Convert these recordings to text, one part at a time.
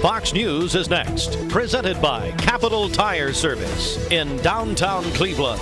Fox News is next, presented by Capital Tire Service in downtown Cleveland.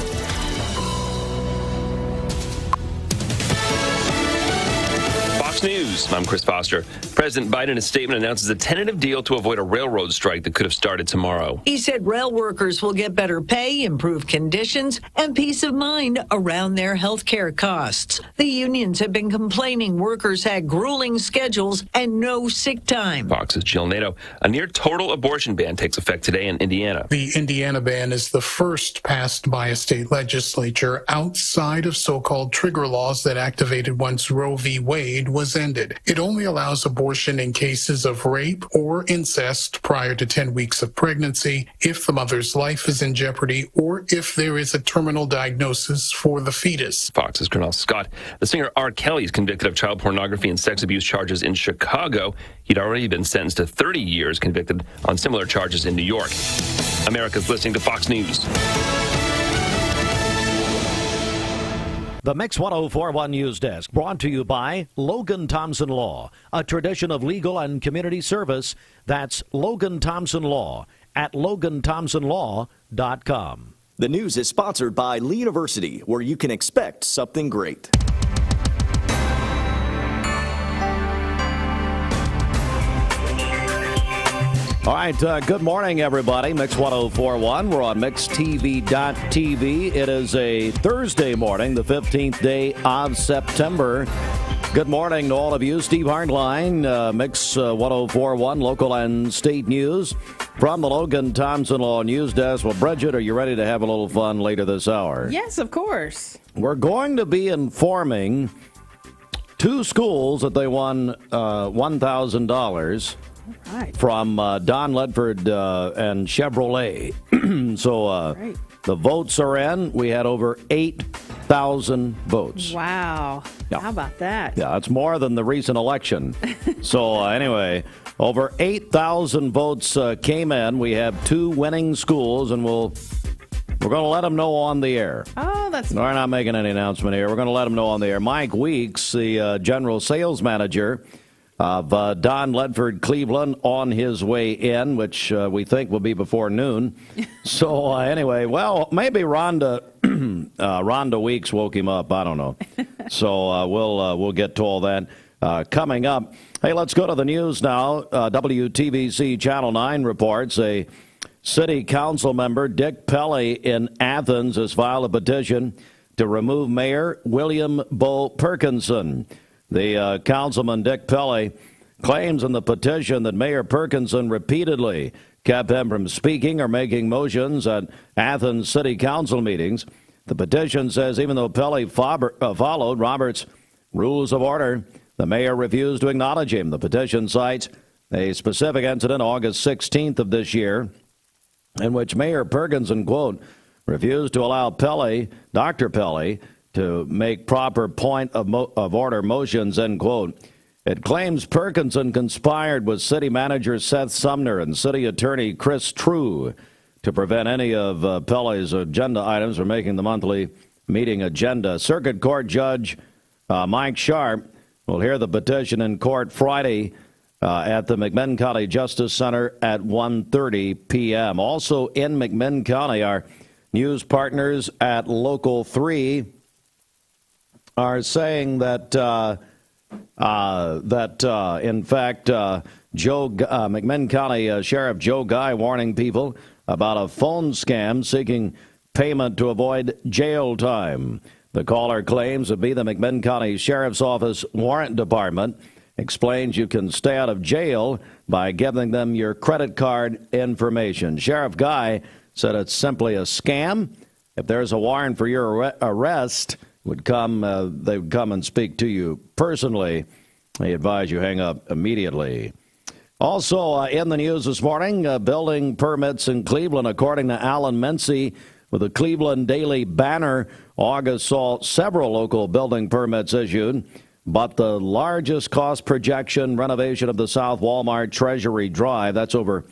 Fox News. I'm Chris Foster. President Biden in a statement announces a tentative deal to avoid a railroad strike that could have started tomorrow. He said rail workers will get better pay, improved conditions, and peace of mind around their health care costs. The unions have been complaining workers had grueling schedules and no sick time. Fox's Jill Nato. A near-total abortion ban takes effect today in Indiana. The Indiana ban is the first passed by a state legislature outside of so-called trigger laws that activated once Roe v. Wade was ended. It only allows abortion in cases of rape or incest prior to 10 weeks of pregnancy, if the mother's life is in jeopardy, or if there is a terminal diagnosis for the fetus. Fox's Colonel Scott. The singer R. Kelly is convicted of child pornography and sex abuse charges in Chicago. He'd already been sentenced to 30 years, convicted on similar charges in New York. America's listening to Fox News. The Mix 1041 News Desk, brought to you by Logan Thompson Law, a tradition of legal and community service. That's Logan Thompson Law at LoganThompsonLaw.com. The news is sponsored by Lee University, where you can expect something great. All right, good morning, everybody. Mix 1041. We're on MixTV.tv. It is a Thursday morning, the 15th day of September. Good morning to all of you. Steve Hardline, Mix 1041, local and state news from the Logan Thompson Law News Desk. Well, Bridget, are you ready to have a little fun later this hour? Yes, of course. We're going to be informing two schools that they won $1,000. Right. From Don Ledford and Chevrolet. So the votes are in. We had over 8,000 votes. Wow. Yeah. How about that? Yeah, it's more than the recent election. So anyway, over 8,000 votes came in. We have two winning schools, and we're going to let them know on the air. Oh, that's nice. We're not making any announcement here. We're going to let them know on the air. Mike Weeks, the general sales manager of Don Ledford Cleveland, on his way in, which we think will be before noon. So anyway, well, maybe Rhonda Weeks woke him up. I don't know. So we'll get to all that coming up. Hey, let's go to the news now. WTVC Channel 9 reports a city council member, Dick Pelley in Athens, has filed a petition to remove Mayor William Bo Perkinson. The councilman, Dick Pelley, claims in the petition that Mayor Perkinson repeatedly kept him from speaking or making motions at Athens City Council meetings. The petition says even though Pelley followed Robert's rules of order, the mayor refused to acknowledge him. The petition cites a specific incident August 16th of this year in which Mayor Perkinson, quote, refused to allow Pelley, Dr. Pelley, to make proper point of order motions, end quote. It claims Perkinson conspired with city manager Seth Sumner and city attorney Chris True to prevent any of Pelley's agenda items from making the monthly meeting agenda. Circuit Court Judge Mike Sharp will hear the petition in court Friday at the McMinn County Justice Center at 1:30 p.m. Also in McMinn County, our news partners at Local 3 are saying that in fact, McMinn County Sheriff Joe Guy warning people about a phone scam seeking payment to avoid jail time. The caller claims to be the McMinn County Sheriff's Office Warrant Department, explains you can stay out of jail by giving them your credit card information. Sheriff Guy said it's simply a scam. If there's a warrant for your arrest, they would come and speak to you personally. They advise you hang up immediately. Also in the news this morning, building permits in Cleveland, according to Alan Mency with the Cleveland Daily Banner. August saw several local building permits issued, but the largest cost projection renovation of the South Walmart Treasury Drive, that's over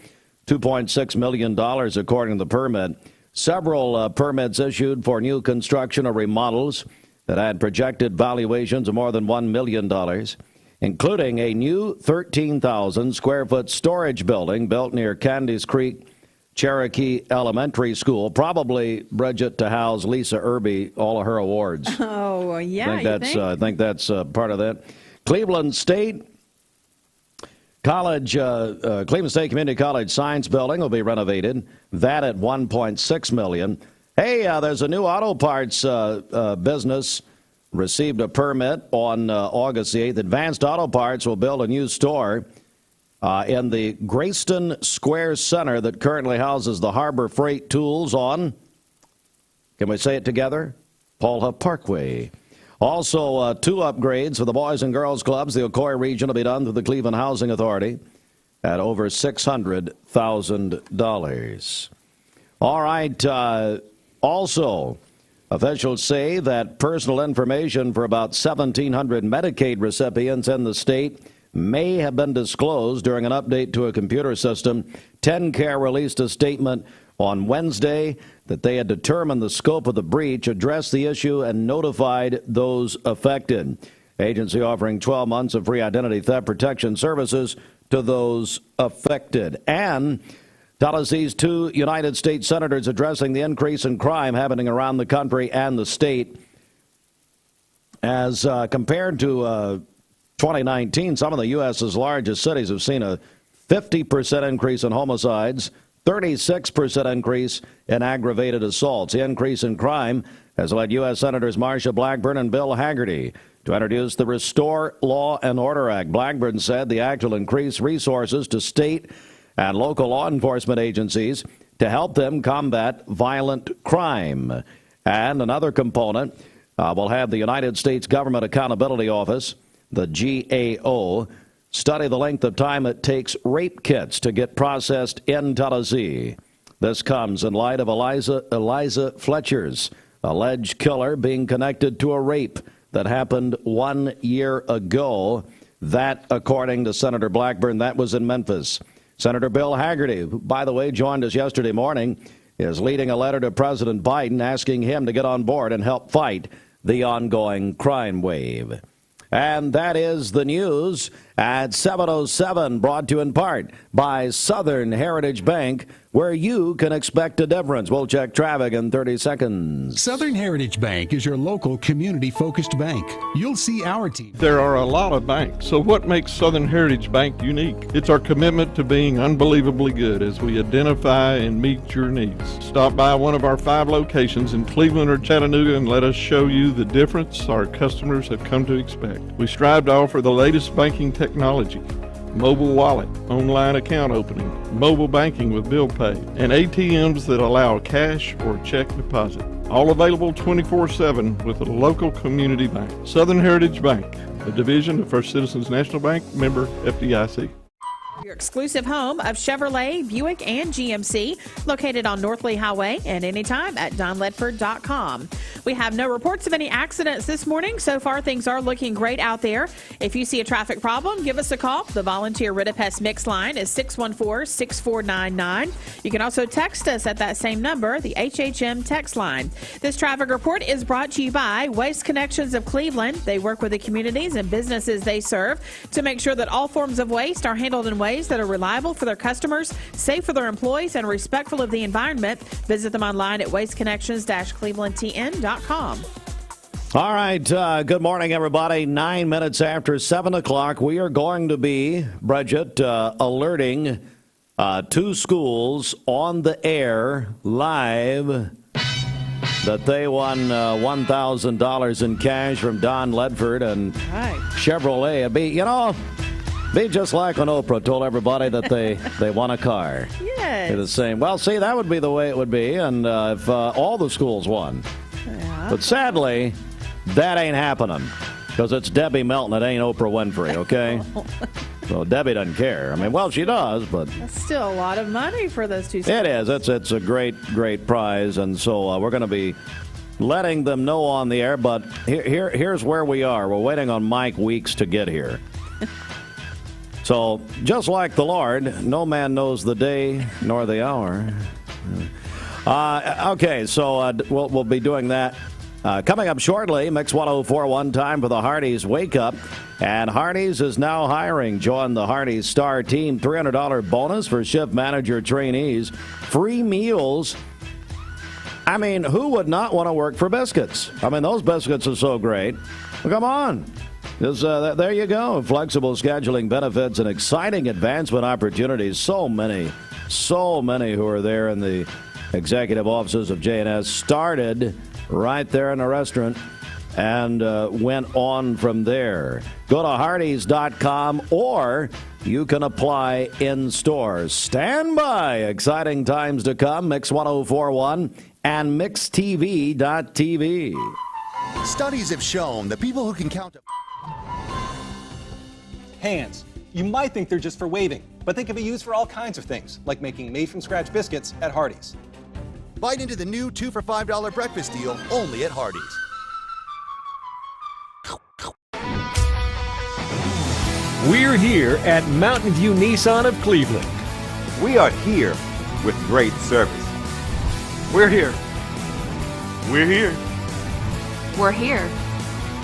$2.6 million according to the permit. Several permits issued for new construction or remodels that had projected valuations of more than $1 million. including a new 13,000-square-foot storage building built near Candies Creek Cherokee Elementary School. Probably, Bridget, to house Lisa Irby, all of her awards. Oh, yeah. I think that's part of that. Cleveland State College, Cleveland State Community College Science Building will be renovated. That at $1.6 million. Hey, there's a new auto parts business received a permit on August the 8th. Advanced Auto Parts will build a new store in the Grayston Square Center that currently houses the Harbor Freight Tools on, can we say it together? Paulha Parkway. Also, 2 upgrades for the Boys and Girls Clubs. The Ocoee region will be done through the Cleveland Housing Authority at over $600,000. All right. Also, officials say that personal information for about 1,700 Medicaid recipients in the state may have been disclosed during an update to a computer system. TennCare released a statement on Wednesday that they had determined the scope of the breach, addressed the issue, and notified those affected. Agency offering 12 months of free identity theft protection services to those affected. And Tennessee's 2 United States senators addressing the increase in crime happening around the country and the state. As compared to 2019, some of the U.S.'s largest cities have seen a 50% increase in homicides, 36% increase in aggravated assaults. The increase in crime has led U.S. Senators Marsha Blackburn and Bill Hagerty to introduce the Restore Law and Order Act. Blackburn said the act will increase resources to state and local law enforcement agencies to help them combat violent crime. And another component will have the United States Government Accountability Office, the GAO, study the length of time it takes rape kits to get processed in Tennessee. This comes in light of Eliza Fletcher's alleged killer being connected to a rape that happened 1 year ago. That, according to Senator Blackburn, that was in Memphis. Senator Bill Hagerty, who, by the way, joined us yesterday morning, is leading a letter to President Biden asking him to get on board and help fight the ongoing crime wave. And that is the news at 7:07, brought to you in part by Southern Heritage Bank, where you can expect a difference. We'll check traffic in 30 seconds. Southern Heritage Bank is your local community-focused bank. You'll see our team. There are a lot of banks, so what makes Southern Heritage Bank unique? It's our commitment to being unbelievably good as we identify and meet your needs. Stop by one of our 5 locations in Cleveland or Chattanooga and let us show you the difference our customers have come to expect. We strive to offer the latest banking technology, mobile wallet, online account opening, mobile banking with bill pay, and ATMs that allow cash or check deposit. All available 24/7 with a local community bank. Southern Heritage Bank, a division of First Citizens National Bank, member FDIC. Your exclusive home of Chevrolet, Buick, and GMC, located on North Lee Highway and anytime at donledford.com. We have no reports of any accidents this morning. So far, things are looking great out there. If you see a traffic problem, give us a call. The volunteer Ridipest Mix line is 614-6499. You can also text us at that same number, the HHM text line. This traffic report is brought to you by Waste Connections of Cleveland. They work with the communities and businesses they serve to make sure that all forms of waste are handled in ways that are reliable for their customers, safe for their employees, and respectful of the environment. Visit them online at wasteconnections-clevelandtn.com. All right. Good morning, everybody. 9 minutes after 7 o'clock, we are going to be, Bridget, alerting 2 schools on the air live that they won $1,000 in cash from Don Ledford and Chevrolet. It'd be just like when Oprah told everybody that they won a car. Yes. The same. Well, see, that would be the way it would be, and if all the schools won. Yeah. But sadly, that ain't happening because it's Debbie Melton. It ain't Oprah Winfrey, okay? So Debbie doesn't care. I mean, well, she does, but That's still a lot of money for those 2 schools. it is. It's a great prize, and so we're going to be letting them know on the air. But here's where we are. We're waiting on Mike Weeks to get here. So, just like the Lord, no man knows the day nor the hour. Okay, so we'll be doing that Coming up shortly, Mix 104.1 time for the Hardee's Wake Up. And Hardee's is now hiring. Join the Hardee's Star Team. $300 bonus for shift manager trainees. Free meals. I mean, who would not want to work for biscuits? I mean, those biscuits are so great. Well, come on. There you go. Flexible scheduling benefits and exciting advancement opportunities. So many who are there in the executive offices of J&S started right there in the restaurant and went on from there. Go to Hardee's.com or you can apply in stores. Stand by. Exciting times to come. Mix 104.1 and MixTV.tv. Studies have shown that people who can count to hands. You might think they're just for waving, but they can be used for all kinds of things, like making made-from-scratch biscuits at Hardee's. Bite into the new 2 for $5 breakfast deal only at Hardee's. We're here at Mountain View Nissan of Cleveland. We are here with great service. We're here. We're here. We're here.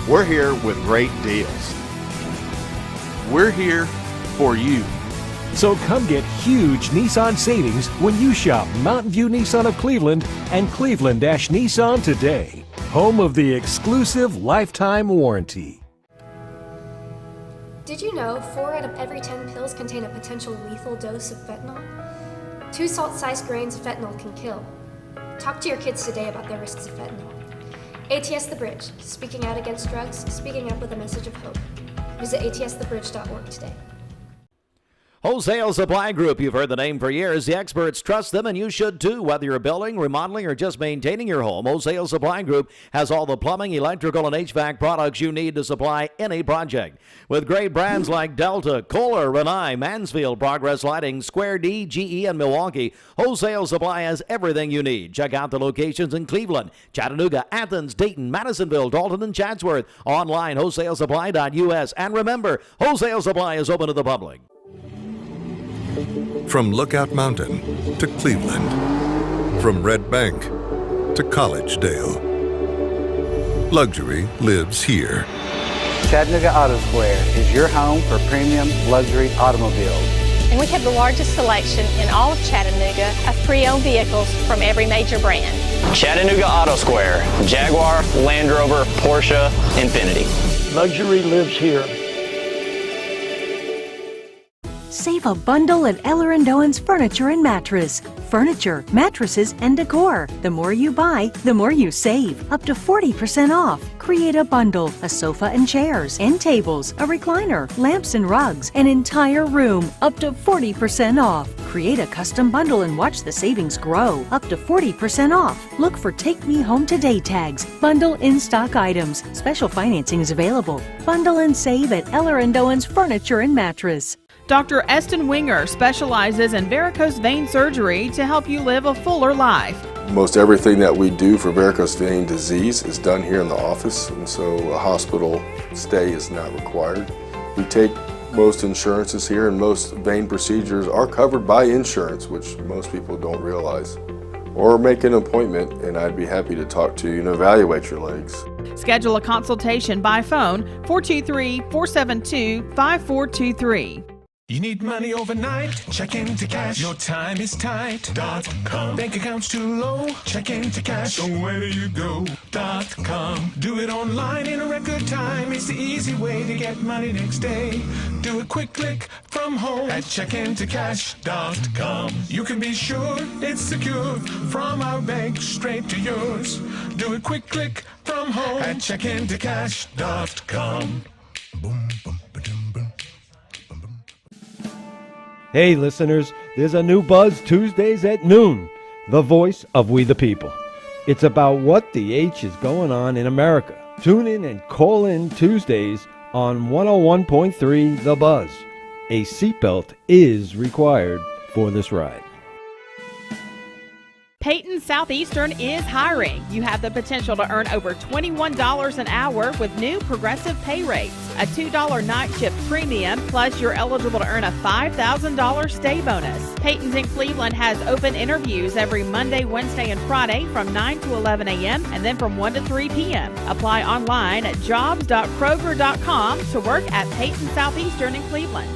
We're here with great deals. We're here for you. So come get huge Nissan savings when you shop Mountain View Nissan of Cleveland and Cleveland-Nissan today. Home of the exclusive lifetime warranty. Did you know 4 out of every 10 pills contain a potential lethal dose of fentanyl? 2 salt-sized grains of fentanyl can kill. Talk to your kids today about the risks of fentanyl. ATS The Bridge, speaking out against drugs, speaking up with a message of hope. Visit atsthebridge.org today. Wholesale Supply Group, you've heard the name for years. The experts trust them, and you should too. Whether you're building, remodeling, or just maintaining your home, Wholesale Supply Group has all the plumbing, electrical, and HVAC products you need to supply any project. With great brands like Delta, Kohler, Rinnai, Mansfield, Progress Lighting, Square D, GE, and Milwaukee, Wholesale Supply has everything you need. Check out the locations in Cleveland, Chattanooga, Athens, Dayton, Madisonville, Dalton, and Chatsworth. Online, wholesalesupply.us. And remember, Wholesale Supply is open to the public. From Lookout Mountain to Cleveland, from Red Bank to Collegedale, luxury lives here. Chattanooga Auto Square is your home for premium luxury automobiles. And we have the largest selection in all of Chattanooga of pre-owned vehicles from every major brand. Chattanooga Auto Square, Jaguar, Land Rover, Porsche, Infiniti. Luxury lives here. Save a bundle at Eller & Owen's Furniture and Mattress. Furniture, mattresses, and decor. The more you buy, the more you save. Up to 40% off. Create a bundle, a sofa and chairs, end tables, a recliner, lamps and rugs, an entire room. Up to 40% off. Create a custom bundle and watch the savings grow. Up to 40% off. Look for Take Me Home Today tags. Bundle in-stock items. Special financing is available. Bundle and save at Eller & Owen's Furniture and Mattress. Dr. Eston Winger specializes in varicose vein surgery to help you live a fuller life. Most everything that we do for varicose vein disease is done here in the office, and so a hospital stay is not required. We take most insurances here, and most vein procedures are covered by insurance, which most people don't realize. Or make an appointment, and I'd be happy to talk to you and evaluate your legs. Schedule a consultation by phone, 423-472-5423. You need money overnight? Check into cash. Your time is tight. .com. Bank accounts too low? Check into cash. So where do you go? .com. Do it online in a record time. It's the easy way to get money next day. Do a quick click from home at checkintocash.com. You can be sure it's secure from our bank straight to yours. Do a quick click from home at checkintocash.com. Boom, boom, ba-dum, boom. Hey listeners, there's a new Buzz Tuesdays at noon, the voice of we the people. It's about what the H is going on in America. Tune in and call in Tuesdays on 101.3 The Buzz. A seatbelt is required for this ride. Peyton Southeastern is hiring. You have the potential to earn over $21 an hour with new progressive pay rates, a $2 night shift premium, plus you're eligible to earn a $5,000 stay bonus. Peyton's in Cleveland has open interviews every Monday, Wednesday, and Friday from 9 to 11 a.m. and then from 1 to 3 p.m. Apply online at jobs.kroger.com to work at Peyton Southeastern in Cleveland.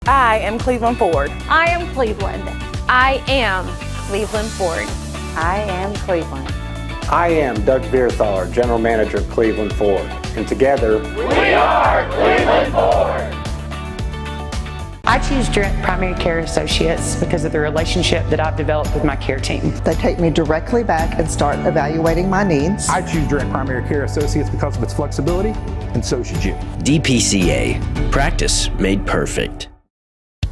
I am Cleveland Ford. I am Cleveland. I am Cleveland Ford. I am Cleveland. I am Doug Vierthaler, General Manager of Cleveland Ford. And together, we are Cleveland Ford. I choose Direct Primary Care Associates because of the relationship that I've developed with my care team. They take me directly back and start evaluating my needs. I choose Direct Primary Care Associates because of its flexibility, and so should you. DPCA. Practice made perfect.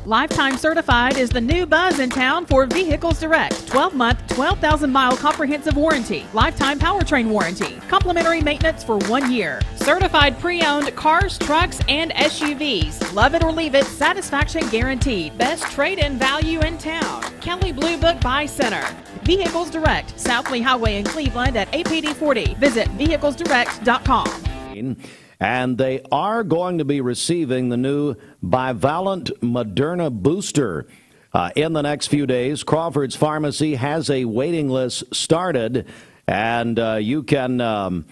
Lifetime Certified is the new buzz in town for Vehicles Direct. 12-month, 12,000-mile comprehensive warranty. Lifetime powertrain warranty. Complimentary maintenance for 1 year. Certified pre-owned cars, trucks, and SUVs. Love it or leave it, satisfaction guaranteed. Best trade-in value in town. Kelly Blue Book Buy Center. Vehicles Direct. South Lee Highway in Cleveland at APD 40. Visit vehiclesdirect.com. And they are going to be receiving the new bivalent Moderna booster in the next few days. Crawford's Pharmacy has a waiting list started, and you can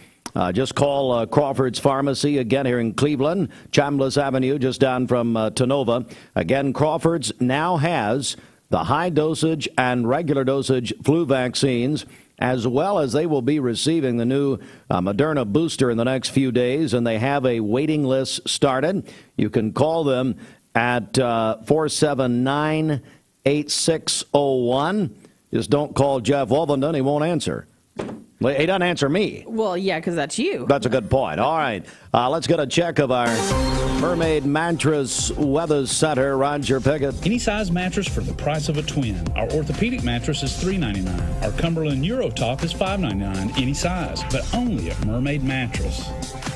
just call Crawford's Pharmacy again here in Cleveland, Chambliss Avenue, just down from Tonova. Again, Crawford's now has the high dosage and regular dosage flu vaccines, as well as they will be receiving the new Moderna booster in the next few days, and they have a waiting list started. You can call them at 479-8601. Just don't call Jeff Wolvenden. He won't answer. He doesn't answer me. Well, yeah, because that's you. That's a good point. All right. Let's get a check of our Mermaid Mattress Weather Center. Roger Pickett. Any size mattress for the price of a twin. Our orthopedic mattress is $3.99. Our Cumberland Eurotop is $5.99 any size, but only at Mermaid Mattress.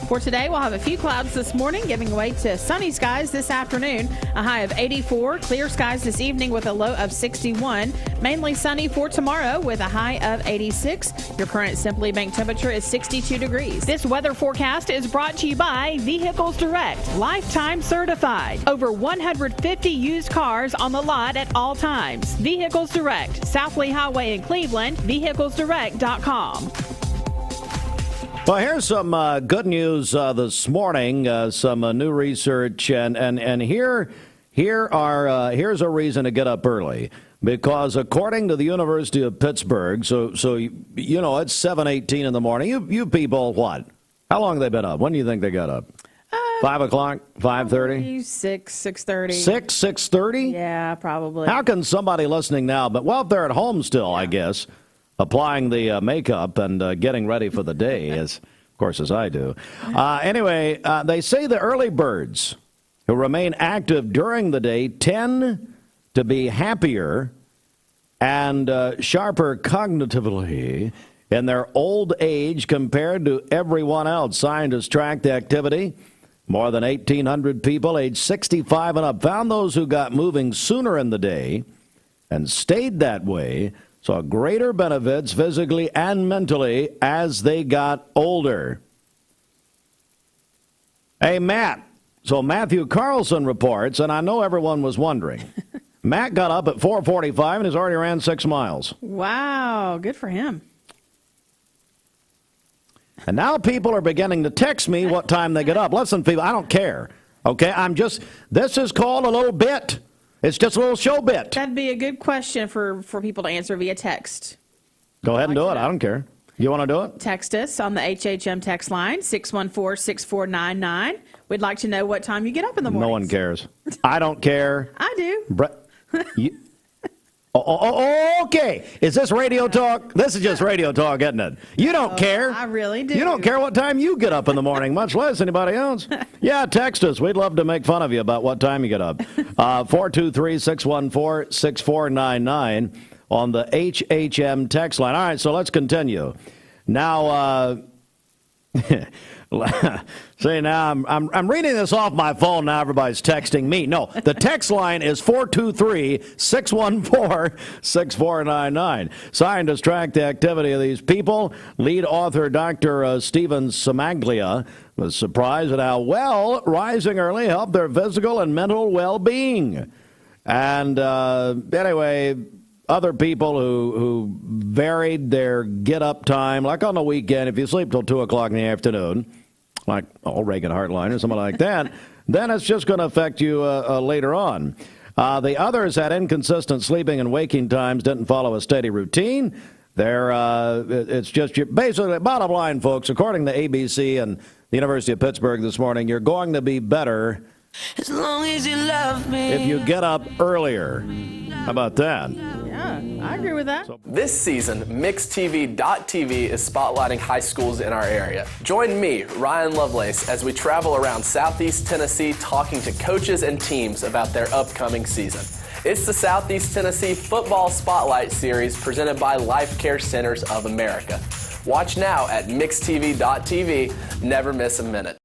For today, we'll have a few clouds this morning, giving way to sunny skies this afternoon. A high of 84. Clear skies this evening with a low of 61. Mainly sunny for tomorrow with a high of 86. Your current Simply Bank temperature is 62 degrees. This weather forecast is brought to you by Vehicles Direct, Lifetime Certified. Over 150 used cars on the lot at all times. Vehicles Direct, South Lee Highway in Cleveland, vehiclesdirect.com. Well, here's some good news this morning, some new research, and here's a reason to get up early. Because according to the University of Pittsburgh, so you know, it's 7:18 in the morning. You people, what? How long have they been up? When do you think they got up? 5 o'clock? 5:30? 6:30. 6:30? Yeah, probably. How can somebody listening now, but well, if they're at home still, I guess, applying the makeup and getting ready for the day, as of course as I do. Anyway, they say the early birds who remain active during the day tend to be happier and sharper cognitively in their old age compared to everyone else. Scientists tracked the activity. More than 1,800 people aged 65 and up found those who got moving sooner in the day and stayed that way saw greater benefits physically and mentally as they got older. Hey, Matt. So Matthew Carlson reports, and I know everyone was wondering, Matt got up at 4:45 and has already ran 6 miles. Wow, good for him. And now people are beginning to text me what time they get up. Listen, people, I don't care. Okay, this is called a little bit. It's just a little show bit. That'd be a good question for people to answer via text. Go ahead and do it. I don't care. You want to do it? Text us on the HHM text line, 614-6499. We'd like to know what time you get up in the morning. No one cares. I don't care. I do. Okay. Is this radio talk? This is just radio talk, isn't it? You don't care. I really do. You don't care what time you get up in the morning, much less anybody else. Yeah, text us. We'd love to make fun of you about what time you get up. 423-614-6499 on the HHM text line. All right, so let's continue. Now, See, now I'm reading this off my phone. Now everybody's texting me. No, the text line is 423-614-6499. Scientists track the activity of these people. Lead author Dr. Stephen Samaglia was surprised at how well rising early helped their physical and mental well-being. And anyway, other people who varied their get-up time, like on the weekend, if you sleep till 2 o'clock in the afternoon, like Reagan Heartline or something like that, then it's just going to affect you later on. The others had inconsistent sleeping and waking times, didn't follow a steady routine. It's just basically, bottom line, folks, according to ABC and the University of Pittsburgh this morning, you're going to be better as long as you love me if you get up earlier. How about that? Yeah, I agree with that. This season, MixedTV.tv is spotlighting high schools in our area. Join me, Ryan Lovelace, as we travel around Southeast Tennessee talking to coaches and teams about their upcoming season. It's the Southeast Tennessee Football Spotlight Series presented by Life Care Centers of America. Watch now at MixedTV.tv. Never miss a minute.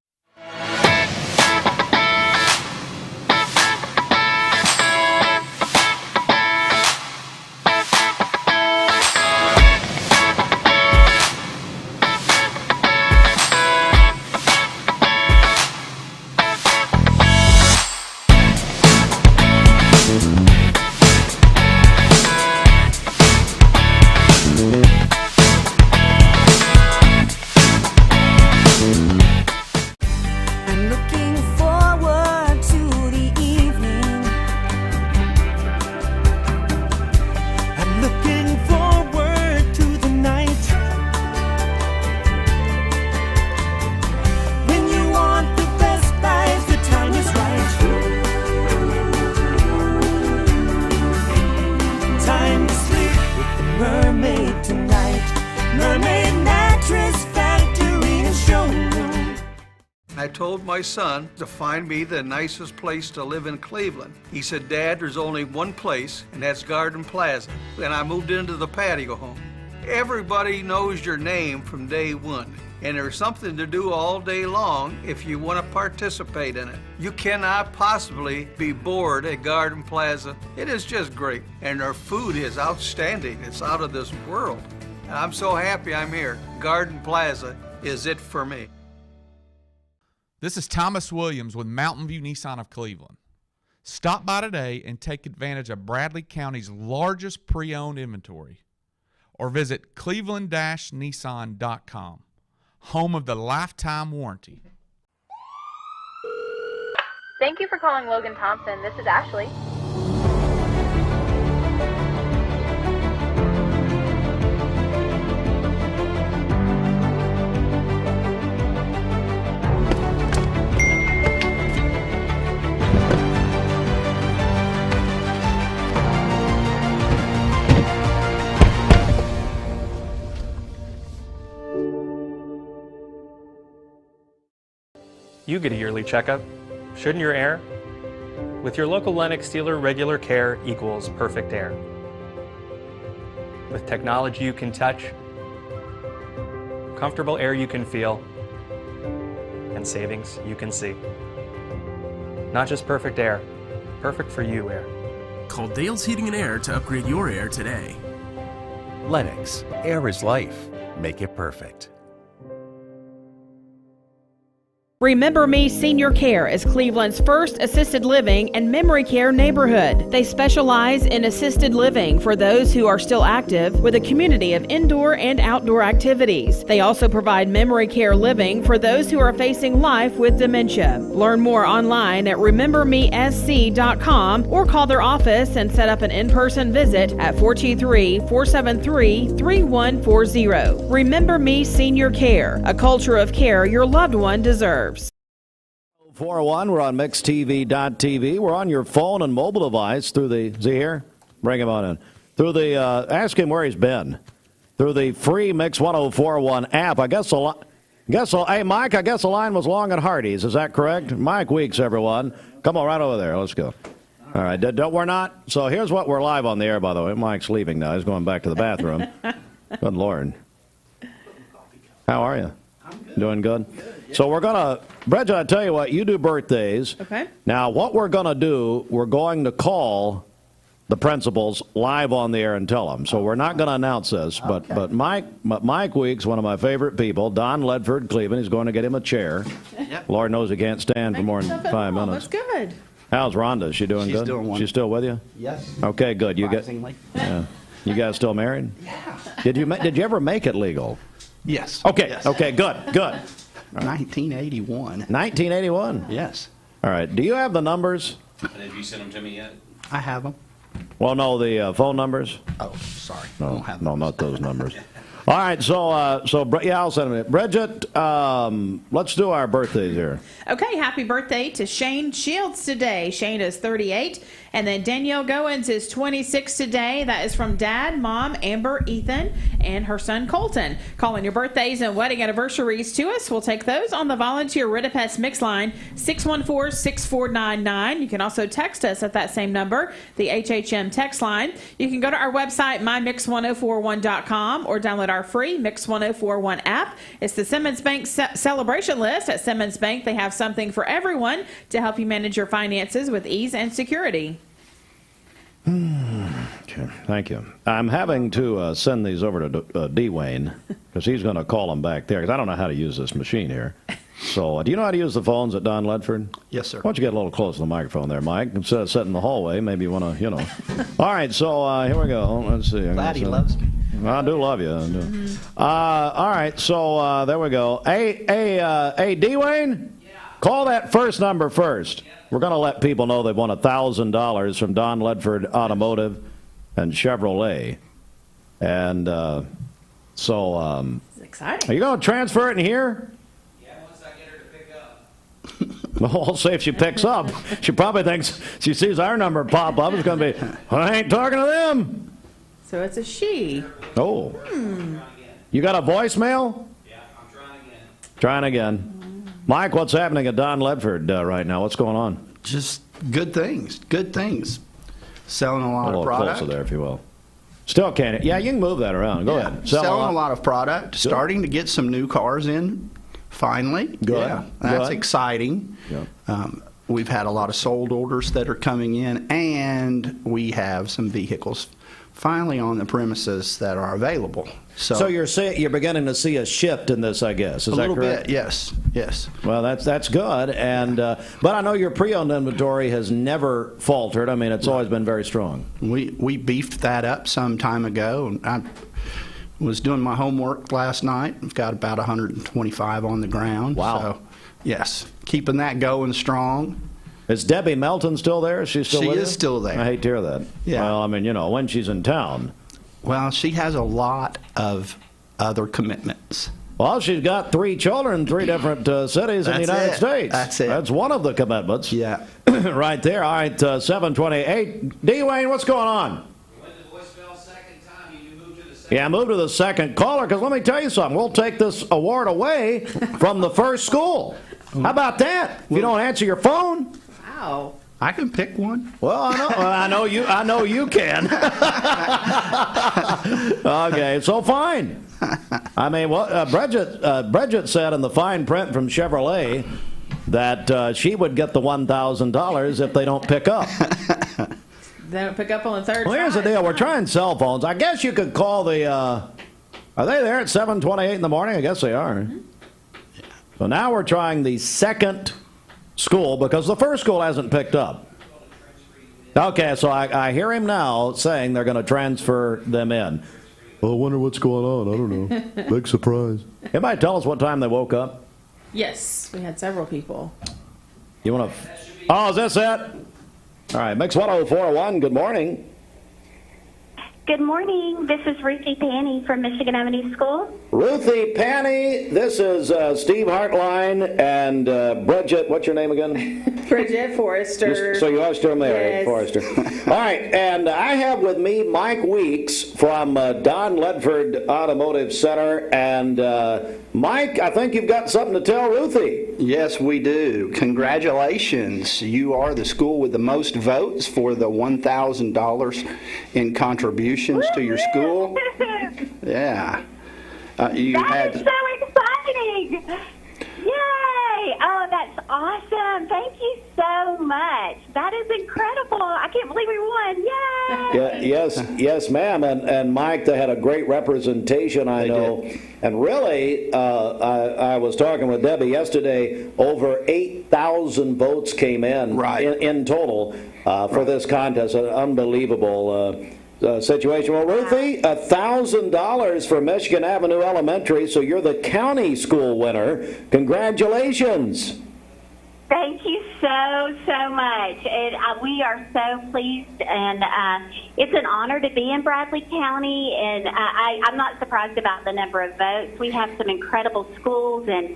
My son to find me the nicest place to live in Cleveland. He said, Dad, there's only one place, and that's Garden Plaza. And I moved into the patio home. Everybody knows your name from day one, and there's something to do all day long if you want to participate in it. You cannot possibly be bored at Garden Plaza. It is just great, and their food is outstanding. It's out of this world. And I'm so happy I'm here. Garden Plaza is it for me. This is Thomas Williams with Mountain View Nissan of Cleveland. Stop by today and take advantage of Bradley County's largest pre-owned inventory. Or visit cleveland-nissan.com, home of the lifetime warranty. Thank you for calling Logan Thompson. This is Ashley. You get a yearly checkup. Shouldn't your air? With your local Lennox dealer, regular care equals perfect air. With technology you can touch, comfortable air you can feel, and savings you can see. Not just perfect air, perfect for you air. Call Dale's Heating and Air to upgrade your air today. Lennox, air is life. Make it perfect. Remember Me Senior Care is Cleveland's first assisted living and memory care neighborhood. They specialize in assisted living for those who are still active with a community of indoor and outdoor activities. They also provide memory care living for those who are facing life with dementia. Learn more online at remembermesc.com or call their office and set up an in-person visit at 423-473-3140. Remember Me Senior Care, a culture of care your loved one deserves. 401, we're on MixedTV.tv. We're on your phone and mobile device through the, is he here? Bring him on in. Through the, ask him where he's been. Through the free Mix 1041 app. Hey, Mike, I guess the line was long at Hardee's. Is that correct? Mike Weeks, everyone. Come on, right over there. Let's go. All right, we're not. So here's what we're live on the air, by the way. Mike's leaving now. He's going back to the bathroom. Good Lord. How are you? Doing good? So we're going to, Bridget, I tell you what, you do birthdays. Okay. Now, what we're going to do, we're going to call the principals live on the air and tell them. So we're not going to announce this, but Mike Weeks, one of my favorite people, Don Ledford, Cleveland, he's going to get him a chair. Yep. Lord knows he can't stand for more than 5 minutes. That's good. How's Rhonda? Is she doing She's good? doing one. She's still with you? Yes. Okay, good. Surprisingly. You guys still married? Yeah. Did you ever make it legal? Yes. Okay. Yes. Okay. Good. 1981. 1981. Yes. All right. Do you have the numbers? Have you sent them to me yet? I have them. Well, no, the phone numbers. Oh, sorry. No, not those numbers. All right. So I'll send them. Bridget, let's do our birthdays here. Okay, happy birthday to Shane Shields today. Shane is 38. And then Danielle Goins is 26 today. That is from Dad, Mom, Amber, Ethan, and her son Colton. Calling your birthdays and wedding anniversaries to us. We'll take those on the volunteer Ritapest mix line, 614-6499. You can also text us at that same number, the HHM text line. You can go to our website, mymix1041.com, or download our free Mix 1041 app. It's the Simmons Bank celebration list. At Simmons Bank, they have something for everyone to help you manage your finances with ease and security. Okay, thank you. I'm having to send these over to D. Wayne because he's going to call them back there because I don't know how to use this machine here. So, do you know how to use the phones at Don Ledford? Yes, sir. Why don't you get a little closer to the microphone there, Mike? Instead of sitting in the hallway, maybe you want to, All right, so here we go. Let's see. Glad he loves me. I do love you. All right, so there we go. Hey, D. Wayne? Yeah. Call that first number first. Yeah. We're going to let people know they've won $1,000 from Don Ledford Automotive and Chevrolet. And It's exciting. Are you going to transfer it in here? Yeah, once I get her to pick up. Well, I'll say if she picks up. She probably thinks she sees our number pop up. It's going to be, I ain't talking to them. So it's a she. Oh. You got a voicemail? Yeah, I'm trying again. Trying again. Mike, what's happening at Don Ledford right now? What's going on? Just good things. Good things. Selling a lot of product. Closer there, if you will. Still can't. Yeah, you can move that around. Go ahead. Selling a lot of product. Good. Starting to get some new cars in, finally. Good. Yeah, that's exciting. Yeah. We've had a lot of sold orders that are coming in, and we have some vehicles finally on the premises that are available. So you're beginning to see a shift in this, I guess. Is that correct? A little bit, yes. Well, that's good. And but I know your pre-owned inventory has never faltered. I mean, it's always been very strong. We beefed that up some time ago. I was doing my homework last night. I've got about 125 on the ground. Wow. So, yes, keeping that going strong. Is Debbie Melton still there? Is she still with you? She is still there. I hate to hear that. Yeah. Well, I mean, when she's in town. Well, she has a lot of other commitments. Well, she's got 3 children in 3 different cities in the United States. That's it. That's one of the commitments. Yeah. Right there. All right, 728. D. Wayne, what's going on? Yeah, move to the second caller, because let me tell you something. We'll take this award away from the first school. How about that? If you don't answer your phone. Wow. I can pick one. Well, I know you can. Okay, so fine. I mean, Bridget said in the fine print from Chevrolet that she would get the $1,000 if they don't pick up. They don't pick up on the third. Well, here's the deal. We're trying cell phones. I guess you could call the. Are they there at 7:28 in the morning? I guess they are. Mm-hmm. So now we're trying the second school because the first school hasn't picked up. Okay, so I hear him now saying they're going to transfer them in. Well, I wonder what's going on. I don't know. Big surprise. Anybody tell us what time they woke up? Yes, we had several people. You want to? Oh, is this it? All right, Mix 1041. Good morning. Good morning. This is Ruthie Panny from Michigan Avenue School. Ruthie Panny, this is Steve Hartline and Bridget. What's your name again? Bridget Forrester. So you are still married, yes. Forrester. All right, and I have with me Mike Weeks from Don Ledford Automotive Center. And Mike, I think you've got something to tell Ruthie. Yes, we do. Congratulations. You are the school with the most votes for the $1,000 in contributions to your school. Yeah. That is so exciting. Yay! Oh, that's awesome. Thank you so much. That is incredible. I can't believe we won. Yay! Yes, ma'am. And Mike, they had a great representation, I know. Did. And really, I was talking with Debbie yesterday, over 8,000 votes came in in total for this contest. An unbelievable situation. Well, Ruthie, $1,000 for Michigan Avenue Elementary, so you're the county school winner. Congratulations. Thank you so much. We are so pleased, and it's an honor to be in Bradley County, and I'm not surprised about the number of votes. We have some incredible schools and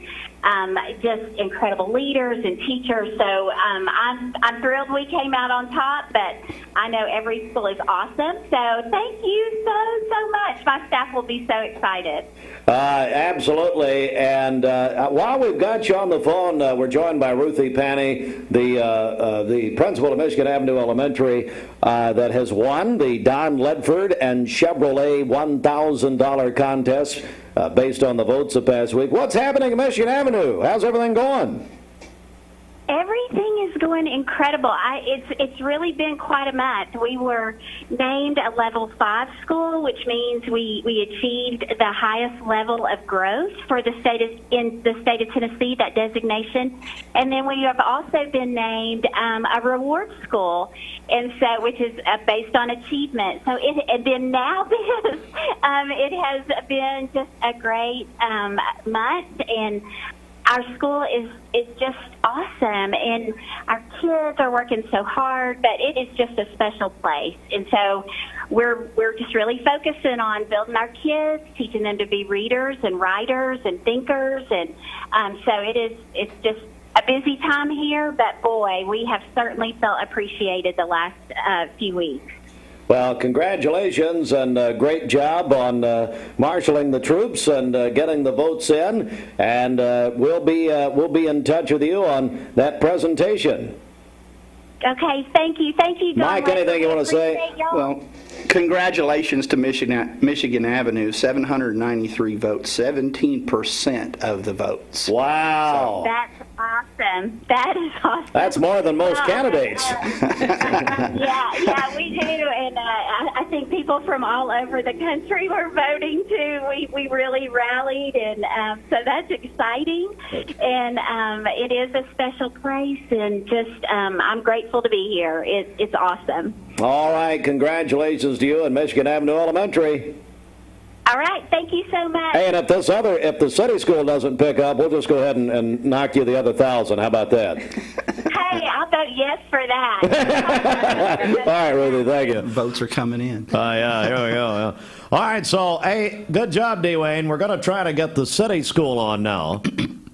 just incredible leaders and teachers, so I'm thrilled we came out on top, but I know every school is awesome, so thank you so much. My staff will be so excited. Absolutely, and while we've got you on the phone, we're joined by Ruthie Panny, the principal of Michigan Avenue Elementary, that has won the Don Ledford and Chevrolet $1,000 contest based on the votes the past week. What's happening at Michigan Avenue? How's everything going? Everything is going incredible. It's really been quite a month. We were named a level 5 school, which means we achieved the highest level of growth for the state of Tennessee, that designation. And then we have also been named a reward school, and so which is based on achievement. So and then now this it has been just a great month, and our school is just awesome, and our kids are working so hard, but it is just a special place. And so we're just really focusing on building our kids, teaching them to be readers and writers and thinkers, and so it's just a busy time here, but boy, we have certainly felt appreciated the last few weeks. Well, congratulations and great job on marshaling the troops and getting the votes in. And we'll be in touch with you on that presentation. Okay, thank you, Don. Mike, anything you want to say? Well, congratulations to Michigan Avenue, 793 votes, 17% of the votes. Wow. So, that's awesome. That is awesome. That's more than most candidates. Yeah, we do, and I think people from all over the country were voting too. We really rallied, and so that's exciting, and it is a special place, and just I'm grateful to be here. It's awesome. All right, congratulations to you and Michigan Avenue Elementary. All right, thank you so much. Hey, and if the city school doesn't pick up, we'll just go ahead and knock you the other 1,000. How about that? Hey, I'll vote yes for that. All right, Ruthie, thank you. Votes are coming in. Yeah, here we go. Yeah. All right, so, hey, good job, D-Wayne. We're going to try to get the city school on now.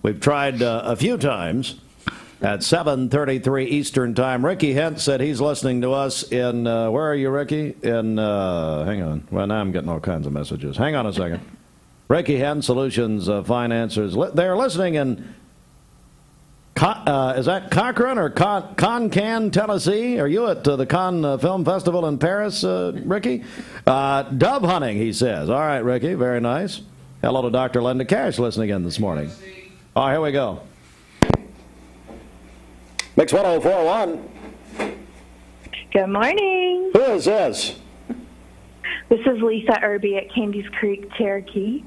We've tried a few times. At 7:33 Eastern Time. Ricky Hent said he's listening to us in, where are you, Ricky? Hang on. Well, now I'm getting all kinds of messages. Hang on a second. Ricky Hent, Solutions Financers. They're listening in, is that Cochrane or Concan, Tennessee? Are you at the Cannes Film Festival in Paris, Ricky? Dove hunting, he says. All right, Ricky, very nice. Hello to Dr. Linda Cash listening in this morning. All right, here we go. Mix 104.1. Good morning. Who is this? This is Lisa Irby at Candies Creek, Cherokee.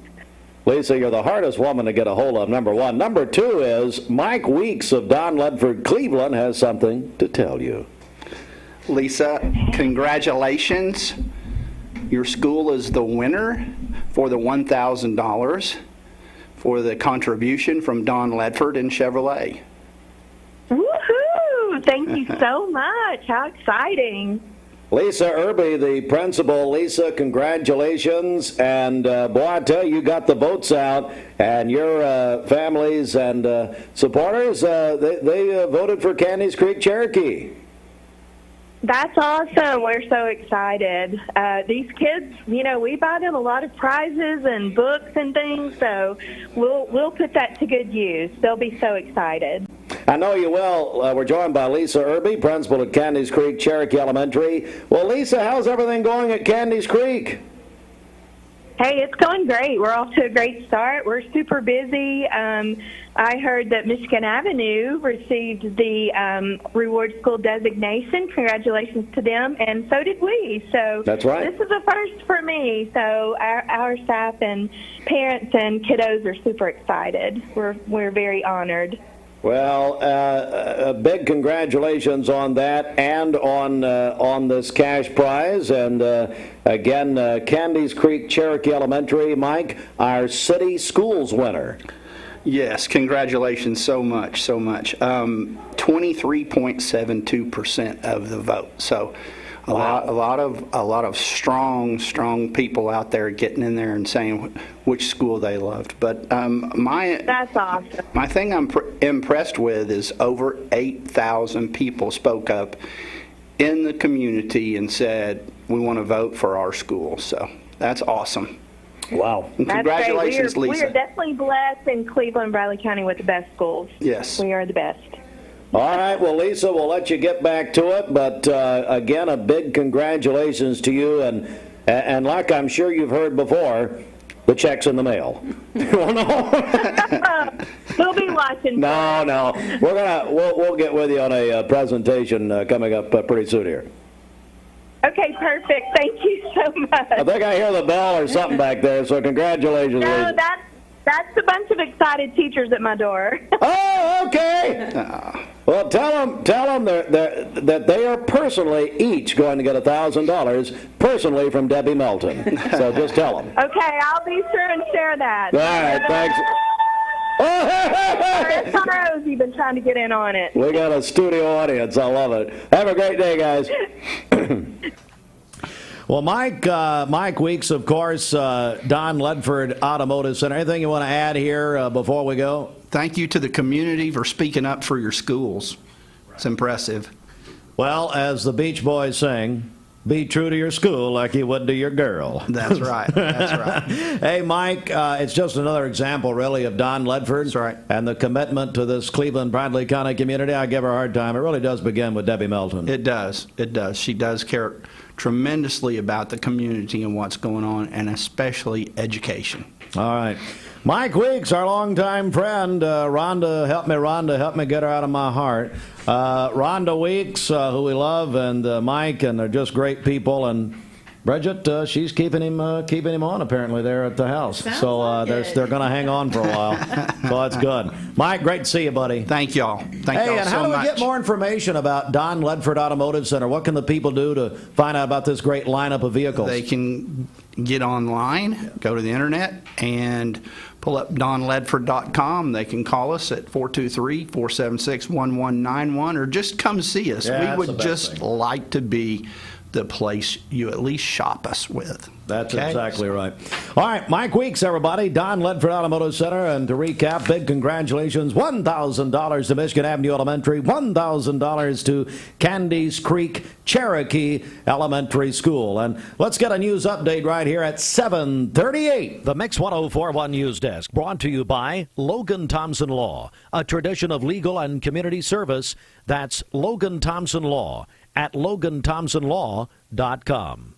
Lisa, you're the hardest woman to get a hold of, number one. Number two is Mike Weeks of Don Ledford, Cleveland, has something to tell you. Lisa, congratulations. Your school is the winner for the $1,000 for the contribution from Don Ledford and Chevrolet. Woohoo! Thank you so much. How exciting. Lisa Irby, the principal. Lisa, congratulations. And, boy, I tell you, you got the votes out, and your families and supporters, they voted for Candies Creek, Cherokee. That's awesome. We're so excited. These kids, we buy them a lot of prizes and books and things, so we'll put that to good use. They'll be so excited. I know you will. We're joined by Lisa Irby, principal at Candies Creek, Cherokee Elementary. Well, Lisa, how's everything going at Candies Creek? Hey, it's going great. We're off to a great start. We're super busy. I heard that Michigan Avenue received the Reward School designation. Congratulations to them, and so did we. So that's right. This is a first for me. So our staff and parents and kiddos are super excited. We're very honored. Well, big congratulations on that and on this cash prize. And again, Candies Creek Cherokee Elementary, Mike, our city schools winner. Yes, congratulations so much. 23.72% of the vote. So a lot of strong people out there getting in there and saying which school they loved. But that's awesome. My thing I'm impressed with is over 8,000 people spoke up in the community and said we want to vote for our school. So that's awesome. Wow. And congratulations, Lisa. Lisa. We are definitely blessed in Cleveland, Bradley County with the best schools. Yes. We are the best. All right, well, Lisa, we'll let you get back to it, but again, a big congratulations to you, and like I'm sure you've heard before, the check's in the mail. We'll be watching. No, we'll get with you on a presentation coming up pretty soon here. Okay, perfect. Thank you so much. I think I hear the bell or something back there, so congratulations, No, Lisa. that's a bunch of excited teachers at my door. Oh, okay. Well, tell them that they are personally each going to get $1,000 personally from Debbie Melton. So just tell them. Okay, I'll be sure and share that. All right, thanks. SROs, you've been trying to get in on it. We got a studio audience. I love it. Have a great day, guys. Well, Mike Weeks, of course, Don Ledford Automotive Center. Anything you want to add here before we go? Thank you to the community for speaking up for your schools. It's impressive. Well, as the Beach Boys sing, be true to your school like you would to your girl. That's right. That's right. Hey, Mike, it's just another example, really, of Don Ledford. That's right. And the commitment to this Cleveland-Bradley County community. I give her a hard time. It really does begin with Debbie Melton. It does. It does. She does care tremendously about the community and what's going on, and especially education. All right. Mike Weeks, our longtime friend. Rhonda, help me get her out of my heart. Rhonda Weeks, who we love, and Mike, and they're just great people. And Bridget, she's keeping him on apparently there at the house. So they're going to hang on for a while. So that's good. Mike, great to see you, buddy. Thank y'all. Thank y'all so much. Hey, and how do we get more information about Don Ledford Automotive Center? What can the people do to find out about this great lineup of vehicles? They can get online, go to the internet, and pull up donledford.com. They can call us at 423-476-1191 or just come see us. Yeah, we would just like to be the place you at least shop us with. That's exactly right. All right, Mike Weeks, everybody. Don Ledford Automotive Center. And to recap, big congratulations. $1,000 to Michigan Avenue Elementary. $1,000 to Candies Creek Cherokee Elementary School. And let's get a news update right here at 7:38. The Mix 104.1 News Desk brought to you by Logan Thompson Law, a tradition of legal and community service. That's Logan Thompson Law at LoganThompsonLaw.com.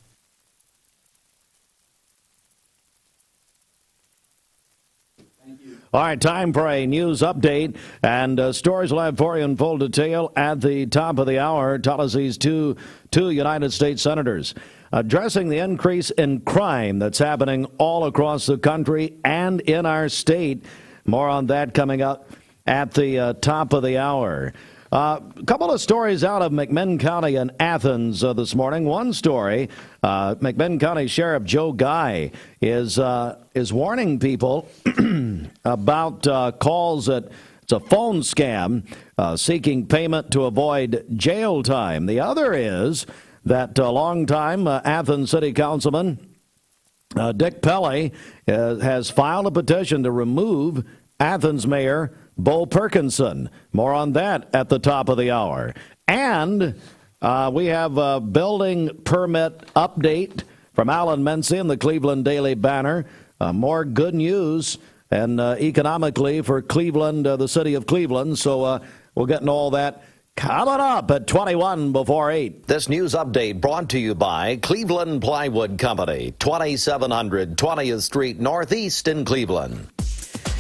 All right, time for a news update, and stories we'll have for you in full detail at the top of the hour. Tulsi's two United States senators addressing the increase in crime that's happening all across the country and in our state. More on that coming up at the top of the hour. A couple of stories out of McMinn County and Athens this morning. One story, McMinn County Sheriff Joe Guy is warning people about calls that it's a phone scam seeking payment to avoid jail time. The other is that longtime Athens City Councilman Dick Pelley has filed a petition to remove Athens Mayor Bo Perkinson. More on that at the top of the hour. And we have a building permit update from Alan Mency in the Cleveland Daily Banner. More good news and economically for Cleveland, the city of Cleveland. So we'll get into all that Coming up at 21 before 8. This news update brought to you by Cleveland Plywood Company, 2700 20th Street Northeast in Cleveland.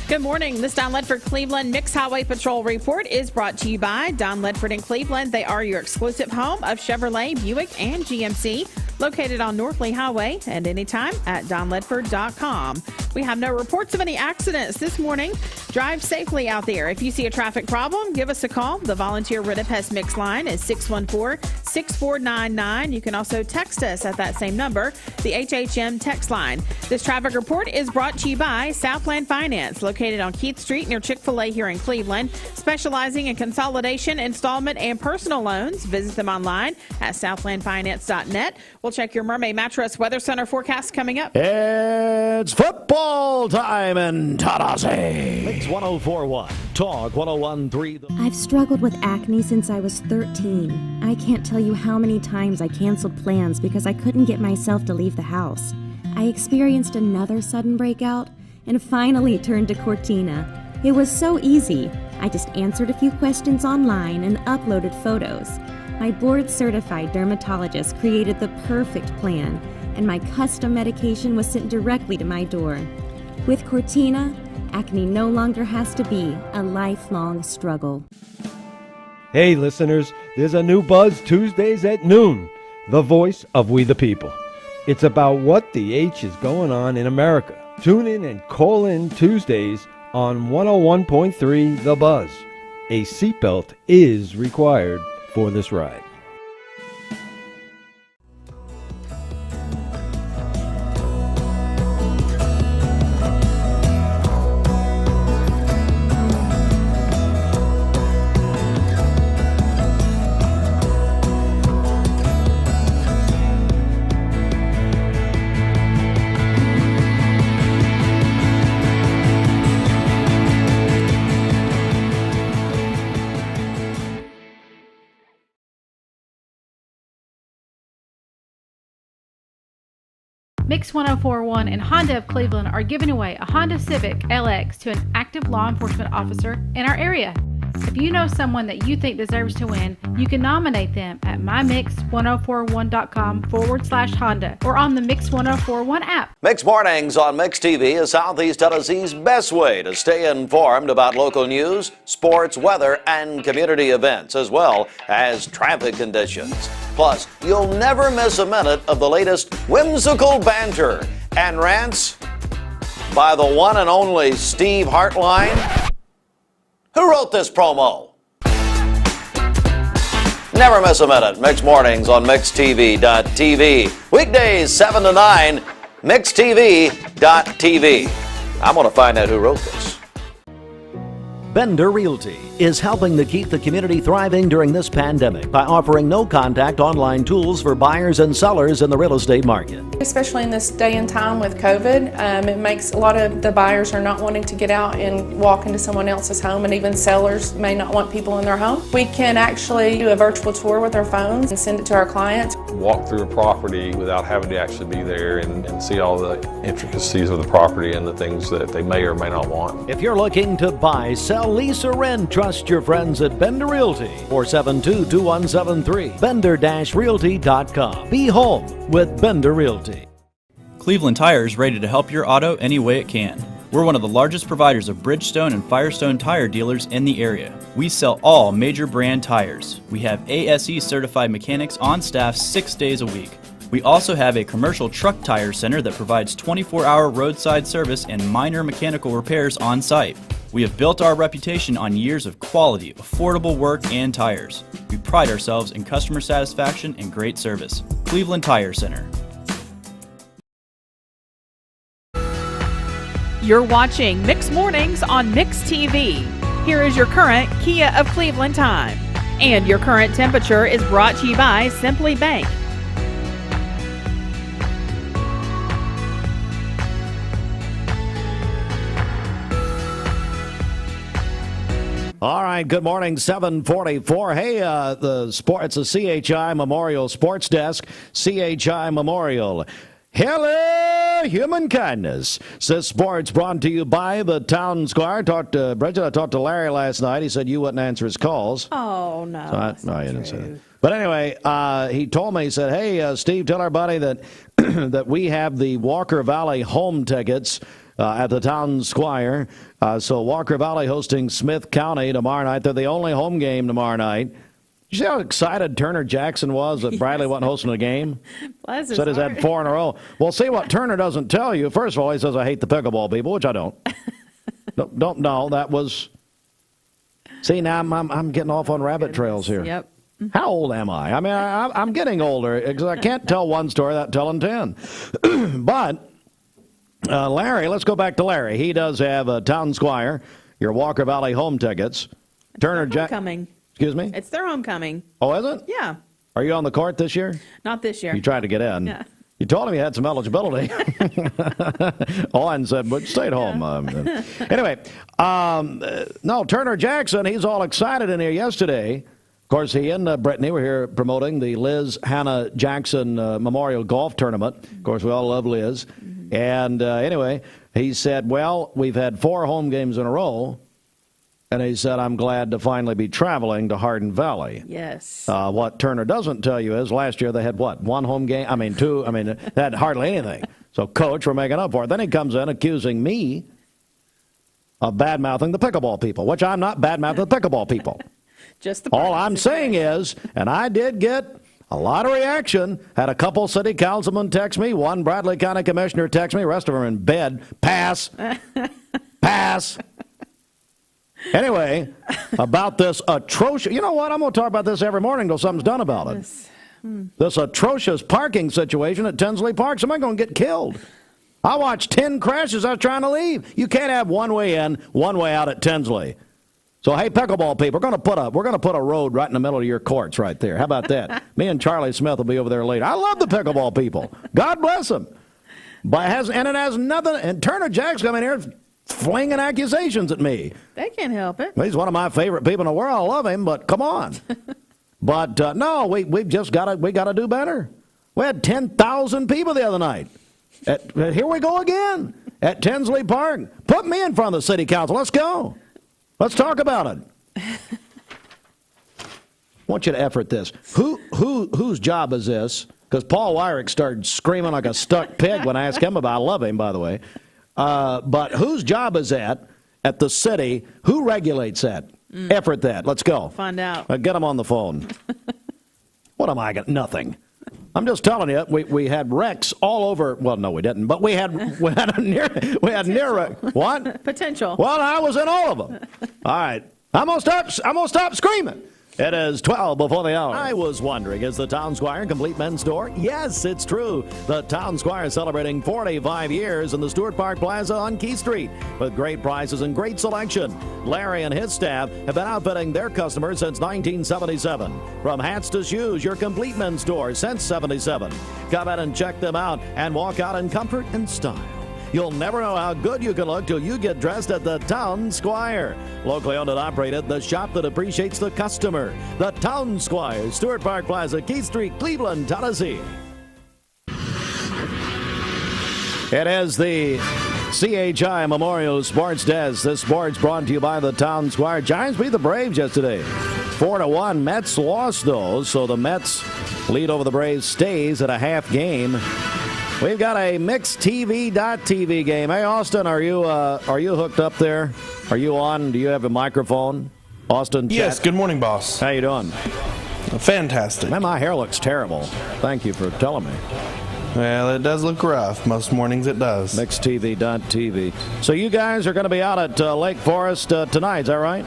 Good morning. This Don Ledford Cleveland Mixed Highway Patrol report is brought to you by Don Ledford in Cleveland. They are your exclusive home of Chevrolet, Buick, and GMC, located on North Lee Highway and anytime at donledford.com. We have no reports of any accidents this morning. Drive safely out there. If you see a traffic problem, give us a call. The volunteer Rid-a-Pest Mix line is 614-6499. You can also text us at that same number, the HHM text line. This traffic report is brought to you by Southland Finance, located on Keith Street near Chick-fil-A here in Cleveland, specializing in consolidation, installment, and personal loans. Visit them online at southlandfinance.net. We'll check your Mermaid Mattress Weather Center forecast coming up. It's football time in Tallahassee. Mix 104.1, Talk 101.3. I've struggled with acne since I was 13. I can't tell you how many times I canceled plans because I couldn't get myself to leave the house. I experienced another sudden breakout and finally turned to Cortina. It was so easy. I just answered a few questions online and uploaded photos. My board-certified dermatologist created the perfect plan, and my custom medication was sent directly to my door. With Cortina, acne no longer has to be a lifelong struggle. Hey listeners, there's a new buzz Tuesdays at noon, the voice of We the People. It's about what the H is going on in America. Tune in and call in Tuesdays on 101.3 The Buzz. A seatbelt is required for this ride. Mix 104.1 and Honda of Cleveland are giving away a Honda Civic LX to an active law enforcement officer in our area. If you know someone that you think deserves to win, you can nominate them at mymix1041.com/Honda or on the Mix 1041 app. Mix Mornings on Mix TV is Southeast Tennessee's best way to stay informed about local news, sports, weather, and community events, as well as traffic conditions. Plus, you'll never miss a minute of the latest whimsical banter and rants by the one and only Steve Hartline. Who wrote this promo? Never miss a minute. Mix Mornings on MixTV.tv. Weekdays 7 to 9, MixTV.tv. I'm going to find out who wrote this. Bender Realty is helping to keep the community thriving during this pandemic by offering no-contact online tools for buyers and sellers in the real estate market. Especially in this day and time with COVID, it makes a lot of the buyers are not wanting to get out and walk into someone else's home, and even sellers may not want people in their home. We can actually do a virtual tour with our phones and send it to our clients. Walk through a property without having to actually be there and see all the intricacies of the property and the things that they may or may not want. If you're looking to buy, sell, lease, or rent, trust your friends at Bender Realty, 472-2173, bender-realty.com. Be home with Bender Realty. Cleveland Tire is ready to help your auto any way it can. We're one of the largest providers of Bridgestone and Firestone tire dealers in the area. We sell all major brand tires. We have ASE certified mechanics on staff 6 days a week. We also have a commercial truck tire center that provides 24-hour roadside service and minor mechanical repairs on site. We have built our reputation on years of quality, affordable work and tires. We pride ourselves in customer satisfaction and great service. Cleveland Tire Center. You're watching Mix Mornings on Mix TV. Here is your current Kia of Cleveland time. And your current temperature is brought to you by Simply Bank. All right, good morning, 7:44. Hey, it's a CHI Memorial Sports Desk, CHI Memorial. Hello, human kindness. This sports brought to you by the Town Squire. Bridget, I talked to Larry last night. He said you wouldn't answer his calls. Oh, no. So I didn't say that. But anyway, he told me, he said, hey, Steve, tell everybody that that we have the Walker Valley home tickets at the Town Squire. So Walker Valley hosting Smith County tomorrow night. They're the only home game tomorrow night. You see how excited Turner Jackson was that Bradley wasn't hosting a game? Said he's had 4 in a row. Well, see what Turner doesn't tell you. First of all, he says, I hate the pickleball people, which I don't. Don't know. That was... See, now I'm getting off on rabbit trails here. Yep. How old am I? I mean, I'm getting older because I can't tell one story without telling 10. But Larry, let's go back to Larry. He does have a Town Squire, your Walker Valley home tickets. Turner Homecoming. Excuse me? It's their homecoming. Oh, is it? Yeah. Are you on the court this year? Not this year. You tried to get in. Yeah. You told him you had some eligibility. And said, but stay at home. Anyway, no, Turner Jackson, he's all excited in here yesterday. Of course, he and Brittany were here promoting the Liz Hannah Jackson Memorial Golf Tournament. Of course, we all love Liz. Mm-hmm. And anyway, he said, well, we've had 4 home games in a row. And he said, I'm glad to finally be traveling to Hardin Valley. Yes. What Turner doesn't tell you is last year they had, 1 home game? I mean, 2. I mean, they had hardly anything. So, Coach, we're making up for it. Then he comes in accusing me of bad-mouthing the pickleball people, which I'm not bad-mouthing the pickleball people. Just the All I'm saying is, and I did get a lot of reaction, had a couple city councilmen text me, 1 Bradley County commissioner text me, the rest of them are in bed. Pass. Pass. Anyway, about this atrocious... You know what? I'm going to talk about this every morning until something's done about it. This atrocious parking situation at Tinsley Park. Somebody's going to get killed. I watched 10 crashes. I was trying to leave. You can't have one way in, one way out at Tinsley. So, hey, pickleball people, we're going to put a road right in the middle of your courts right there. How about that? Me and Charlie Smith will be over there later. I love the pickleball people. God bless them. But it has nothing... And Turner Jack's coming here flinging accusations at me. They can't help it. He's one of my favorite people in the world. I love him, but come on. But no, we've just got to do better. We had 10,000 people the other night. Here we go again at Tinsley Park. Put me in front of the city council. Let's go. Let's talk about it. I want you to effort this. Whose job is this? Because Paul Wyrick started screaming like a stuck pig when I asked him about it. I love him, by the way. But whose job is that at the city? Who regulates that? Effort that. Let's go. Find out. Get them on the phone. What am I got? Nothing. I'm just telling you, we had wrecks all over. Well, no, we didn't. But we had near wreck. What? Potential. Well, I was in all of them. All right. I'm gonna stop screaming. It is 12 before the hour. I was wondering, is the Town Squire a complete men's store? Yes, it's true. The Town Squire is celebrating 45 years in the Stewart Park Plaza on Key Street with great prices and great selection. Larry and his staff have been outfitting their customers since 1977. From hats to shoes, your complete men's store since 77. Come in and check them out and walk out in comfort and style. You'll never know how good you can look till you get dressed at the Town Squire. Locally owned and operated, the shop that appreciates the customer. The Town Squire, Stewart Park Plaza, Keith Street, Cleveland, Tennessee. It is the CHI Memorial Sports Desk. This sports brought to you by the Town Squire. Giants beat the Braves yesterday. 4-1. Mets lost those, so the Mets lead over the Braves stays at a half game. We've got a MixedTV.tv game. Hey, Austin, are you hooked up there? Are you on? Do you have a microphone? Austin? Yes, good morning, boss. How you doing? Fantastic. Man, my hair looks terrible. Thank you for telling me. Well, it does look rough. Most mornings it does. MixedTV.tv. So you guys are going to be out at Lake Forest tonight, is that right?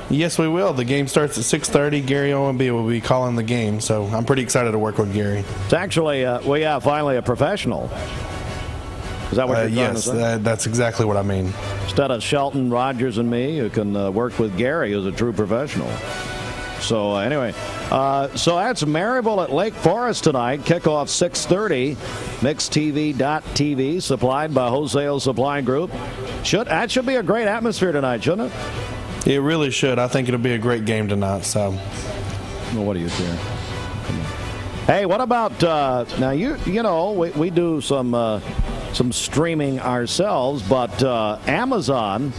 Yes, we will. The game starts at 6:30. Gary Owenby will be calling the game, so I'm pretty excited to work with Gary. It's actually, finally a professional. Is that what you're trying to say? Yes, that's exactly what I mean. Instead of Shelton, Rogers, and me, you can work with Gary, who's a true professional. So, anyway, so that's Maryville at Lake Forest tonight. Kickoff 6:30. MixedTV.tv, supplied by Wholesale Supply Group. That should be a great atmosphere tonight, shouldn't it? It really should. I think it'll be a great game tonight. So, well, what do you care? Hey, what about now? You know we do some streaming ourselves, but Amazon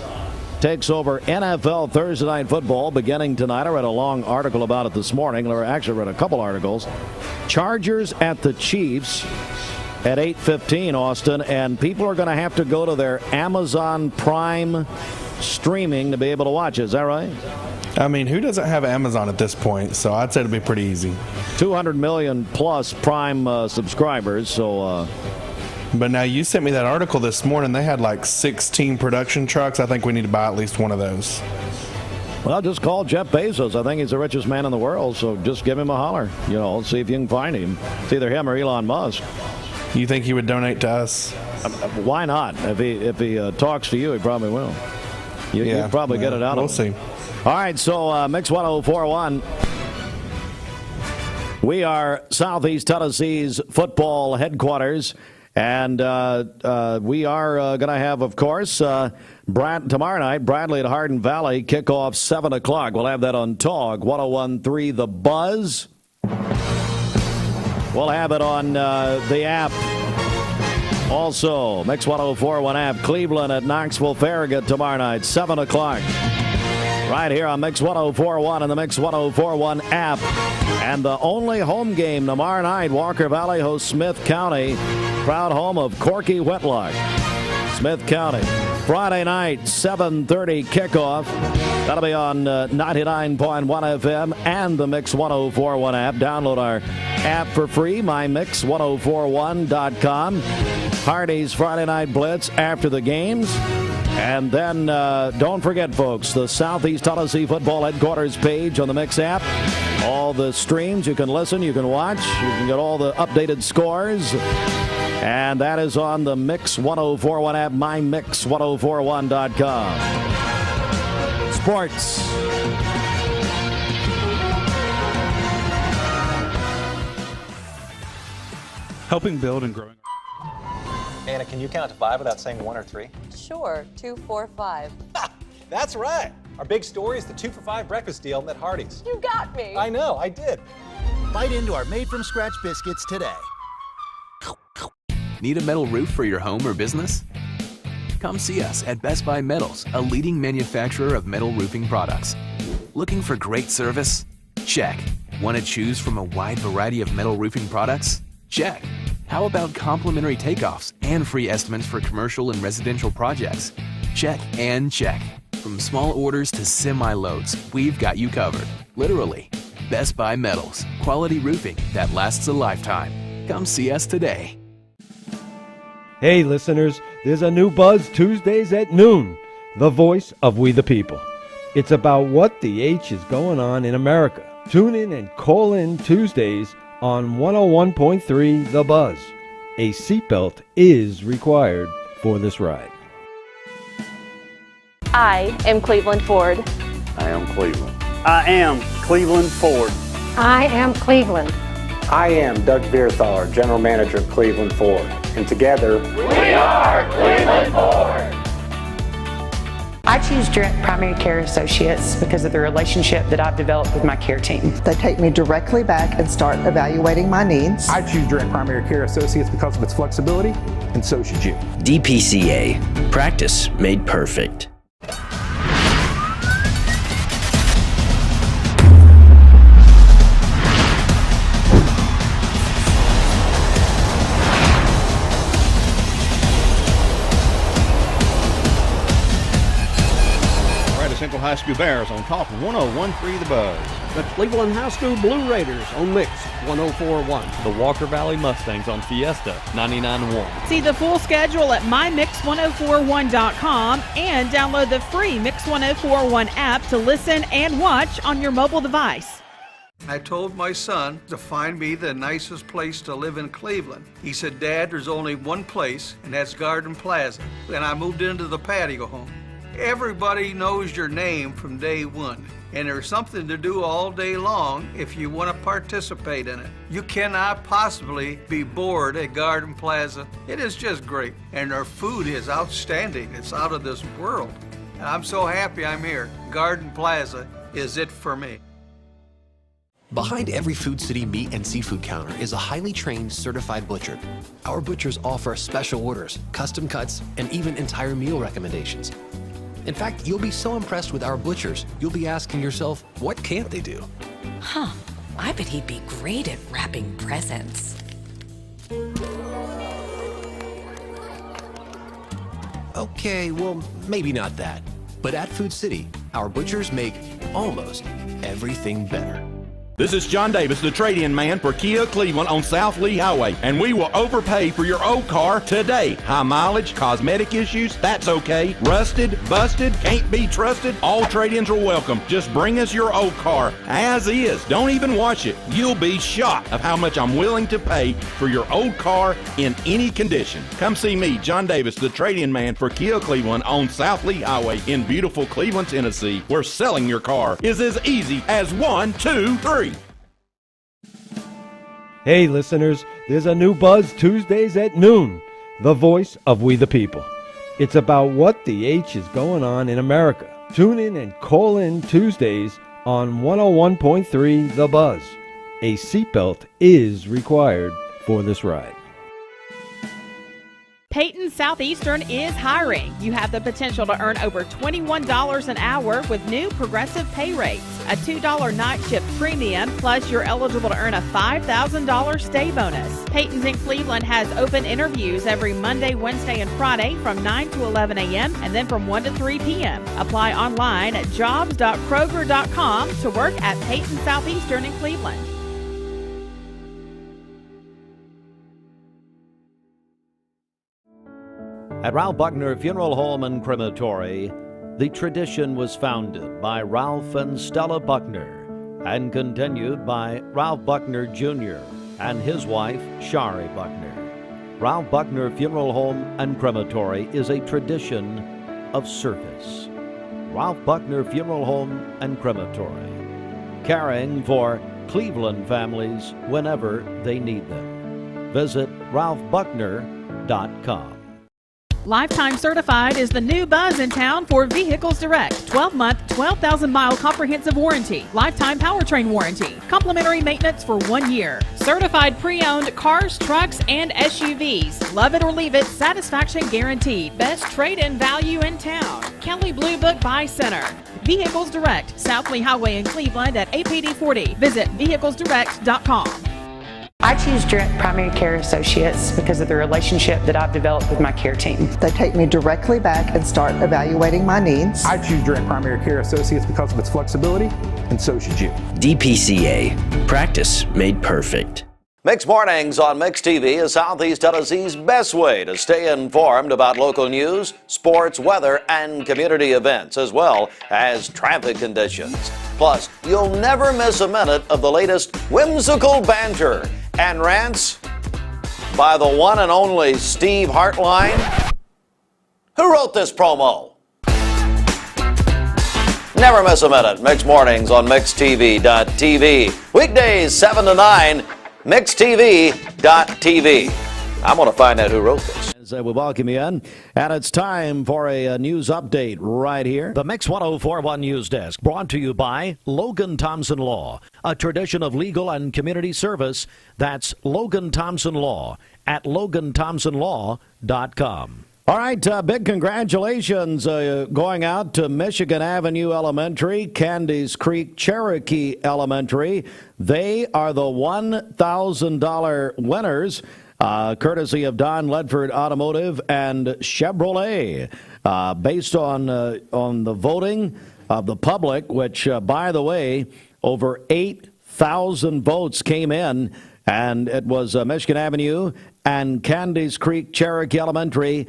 takes over NFL Thursday Night Football beginning tonight. I read a long article about it this morning, or actually read a couple articles. Chargers at the Chiefs at 8:15, Austin, and people are going to have to go to their Amazon Prime streaming to be able to watch. Is that right? I mean, who doesn't have Amazon at this point? So I'd say it'd be pretty easy. 200 million plus Prime subscribers. So, but now you sent me that article this morning. They had like 16 production trucks. I think we need to buy at least one of those. Well, just call Jeff Bezos. I think he's the richest man in the world. So just give him a holler. See if you can find him. It's either him or Elon Musk. You think he would donate to us? Why not? If he talks to you, he probably will. You'd probably get it out of him. We'll see. All right, so Mix 104.1. We are Southeast Tennessee's football headquarters, and we are going to have, of course, tomorrow night, Bradley at Hardin Valley, kickoff 7 o'clock. We'll have that on TOG 101.3 The Buzz. We'll have it on the app. Also, Mix 104.1 app, Cleveland at Knoxville Farragut tomorrow night, 7 o'clock. Right here on Mix 104.1 and the Mix 104.1 app. And the only home game tomorrow night, Walker Valley hosts Smith County, proud home of Corky Whitlock. Smith County. Friday night, 7:30 kickoff. That'll be on 99.1 FM and the Mix 104.1 app. Download our app for free, mymix1041.com. Hardy's Friday Night Blitz after the games. And then don't forget, folks, the Southeast Tennessee Football Headquarters page on the Mix app. All the streams, you can listen, you can watch, you can get all the updated scores. And that is on the Mix 104.1 app, mymix1041.com. Sports. Helping build and growing. Anna, can you count to 5 without saying 1 or 3? Sure, 2, 4, 5. That's right. Our big story is the 2 for $5 breakfast deal at Hardee's. You got me. I know, I did. Bite into our made-from-scratch biscuits today. Need a metal roof for your home or business? Come see us at Best Buy Metals, a leading manufacturer of metal roofing products. Looking for great service? Check. Want to choose from a wide variety of metal roofing products? Check. How about complimentary takeoffs and free estimates for commercial and residential projects? Check and check. From small orders to semi-loads, we've got you covered. Literally. Best Buy Metals. Quality roofing that lasts a lifetime. Come see us today. Hey, listeners, there's a new Buzz Tuesdays at noon, the voice of We the People. It's about what the H is going on in America. Tune in and call in Tuesdays on 101.3 The Buzz. A seatbelt is required for this ride. I am Cleveland Ford. I am Cleveland. I am Cleveland Ford. I am Cleveland. I am Doug Beerthaler, General Manager of Cleveland Ford. And together, we are Cleveland Ford. I choose Direct Primary Care Associates because of the relationship that I've developed with my care team. They take me directly back and start evaluating my needs. I choose Direct Primary Care Associates because of its flexibility, and so should you. DPCA. Practice made perfect. Central High School Bears on top of 101.3 The Buzz. The Cleveland High School Blue Raiders on Mix 104.1. The Walker Valley Mustangs on Fiesta 99.1. See the full schedule at mymix1041.com and download the free Mix 104.1 app to listen and watch on your mobile device. I told my son to find me the nicest place to live in Cleveland. He said, Dad, there's only one place, and that's Garden Plaza. And I moved into the patio home. Everybody knows your name from day one, and there's something to do all day long if you want to participate in it. You cannot possibly be bored at Garden Plaza. It is just great, and their food is outstanding. It's out of this world. And I'm so happy I'm here. Garden Plaza is it for me. Behind every Food City meat and seafood counter is a highly trained, certified butcher. Our butchers offer special orders, custom cuts, and even entire meal recommendations. In fact, you'll be so impressed with our butchers, you'll be asking yourself, what can't they do? Huh, I bet he'd be great at wrapping presents. Okay, well, maybe not that. But at Food City, our butchers make almost everything better. This is John Davis, the trade-in man for Kia Cleveland on South Lee Highway, and we will overpay for your old car today. High mileage, cosmetic issues, that's okay. Rusted, busted, can't be trusted, all trade-ins are welcome. Just bring us your old car as is. Don't even wash it. You'll be shocked of how much I'm willing to pay for your old car in any condition. Come see me, John Davis, the trade-in man for Kia Cleveland on South Lee Highway in beautiful Cleveland, Tennessee, where selling your car is as easy as 1, 2, 3. Hey, listeners, there's a new Buzz Tuesdays at noon, the voice of We the People. It's about what the H is going on in America. Tune in and call in Tuesdays on 101.3 The Buzz. A seatbelt is required for this ride. Peyton Southeastern is hiring. You have the potential to earn over $21 an hour with new progressive pay rates, a $2 night shift premium, plus you're eligible to earn a $5,000 stay bonus. Peyton's in Cleveland has open interviews every Monday, Wednesday, and Friday from 9 to 11 a.m. and then from 1 to 3 p.m. Apply online at jobs.kroger.com to work at Peyton Southeastern in Cleveland. At Ralph Buckner Funeral Home and Crematory, the tradition was founded by Ralph and Stella Buckner and continued by Ralph Buckner Jr. and his wife, Shari Buckner. Ralph Buckner Funeral Home and Crematory is a tradition of service. Ralph Buckner Funeral Home and Crematory, caring for Cleveland families whenever they need them. Visit ralphbuckner.com. Lifetime Certified is the new buzz in town for Vehicles Direct. 12-month, 12,000-mile comprehensive warranty. Lifetime powertrain warranty. Complimentary maintenance for 1 year. Certified pre-owned cars, trucks, and SUVs. Love it or leave it, satisfaction guaranteed. Best trade-in value in town. Kelly Blue Book Buy Center. Vehicles Direct, South Lee Highway in Cleveland at APD 40. Visit vehiclesdirect.com. I choose Direct Primary Care Associates because of the relationship that I've developed with my care team. They take me directly back and start evaluating my needs. I choose Direct Primary Care Associates because of its flexibility, and so should you. DPCA. Practice made perfect. Mixed Mornings on Mixed TV is Southeast Tennessee's best way to stay informed about local news, sports, weather, and community events, as well as traffic conditions. Plus, you'll never miss a minute of the latest whimsical banter and rants by the one and only Steve Hartline. Who wrote this promo? Never miss a minute. Mixed Mornings on MixedTV.tv. Weekdays 7 to 9. MixedTV.tv. I'm going to find out who wrote this. As we welcome you in, and it's time for a news update right here. The Mix 1041 News Desk, brought to you by Logan Thompson Law, a tradition of legal and community service. That's Logan Thompson Law at LoganThompsonLaw.com. All right, big congratulations going out to Michigan Avenue Elementary, Candies Creek Cherokee Elementary. They are the $1,000 winners, courtesy of Don Ledford Automotive and Chevrolet, based on the voting of the public, which, by the way, over 8,000 votes came in, and it was Michigan Avenue and Candies Creek Cherokee Elementary.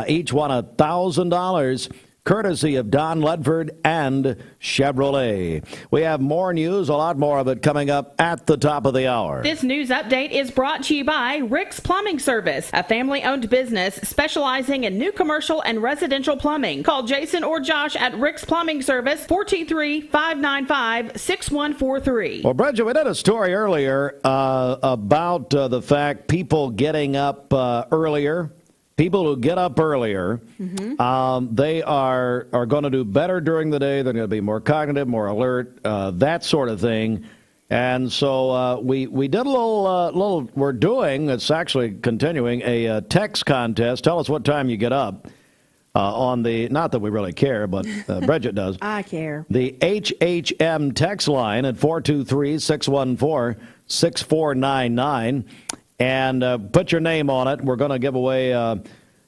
Each won $1,000, courtesy of Don Ledford and Chevrolet. We have more news, a lot more of it coming up at the top of the hour. This news update is brought to you by Rick's Plumbing Service, a family-owned business specializing in new commercial and residential plumbing. Call Jason or Josh at Rick's Plumbing Service, 423-595-6143. Well, Bridget, we did a story earlier about the fact people getting up earlier. People who get up earlier, they are going to do better during the day. They're going to be more cognitive, more alert, that sort of thing. And so we did a little. We're doing. It's actually continuing a text contest. Tell us what time you get up on the. Not that we really care, but Bridget does. I care. The HHM text line at 423-614-6499, and put your name on it. We're going to give away.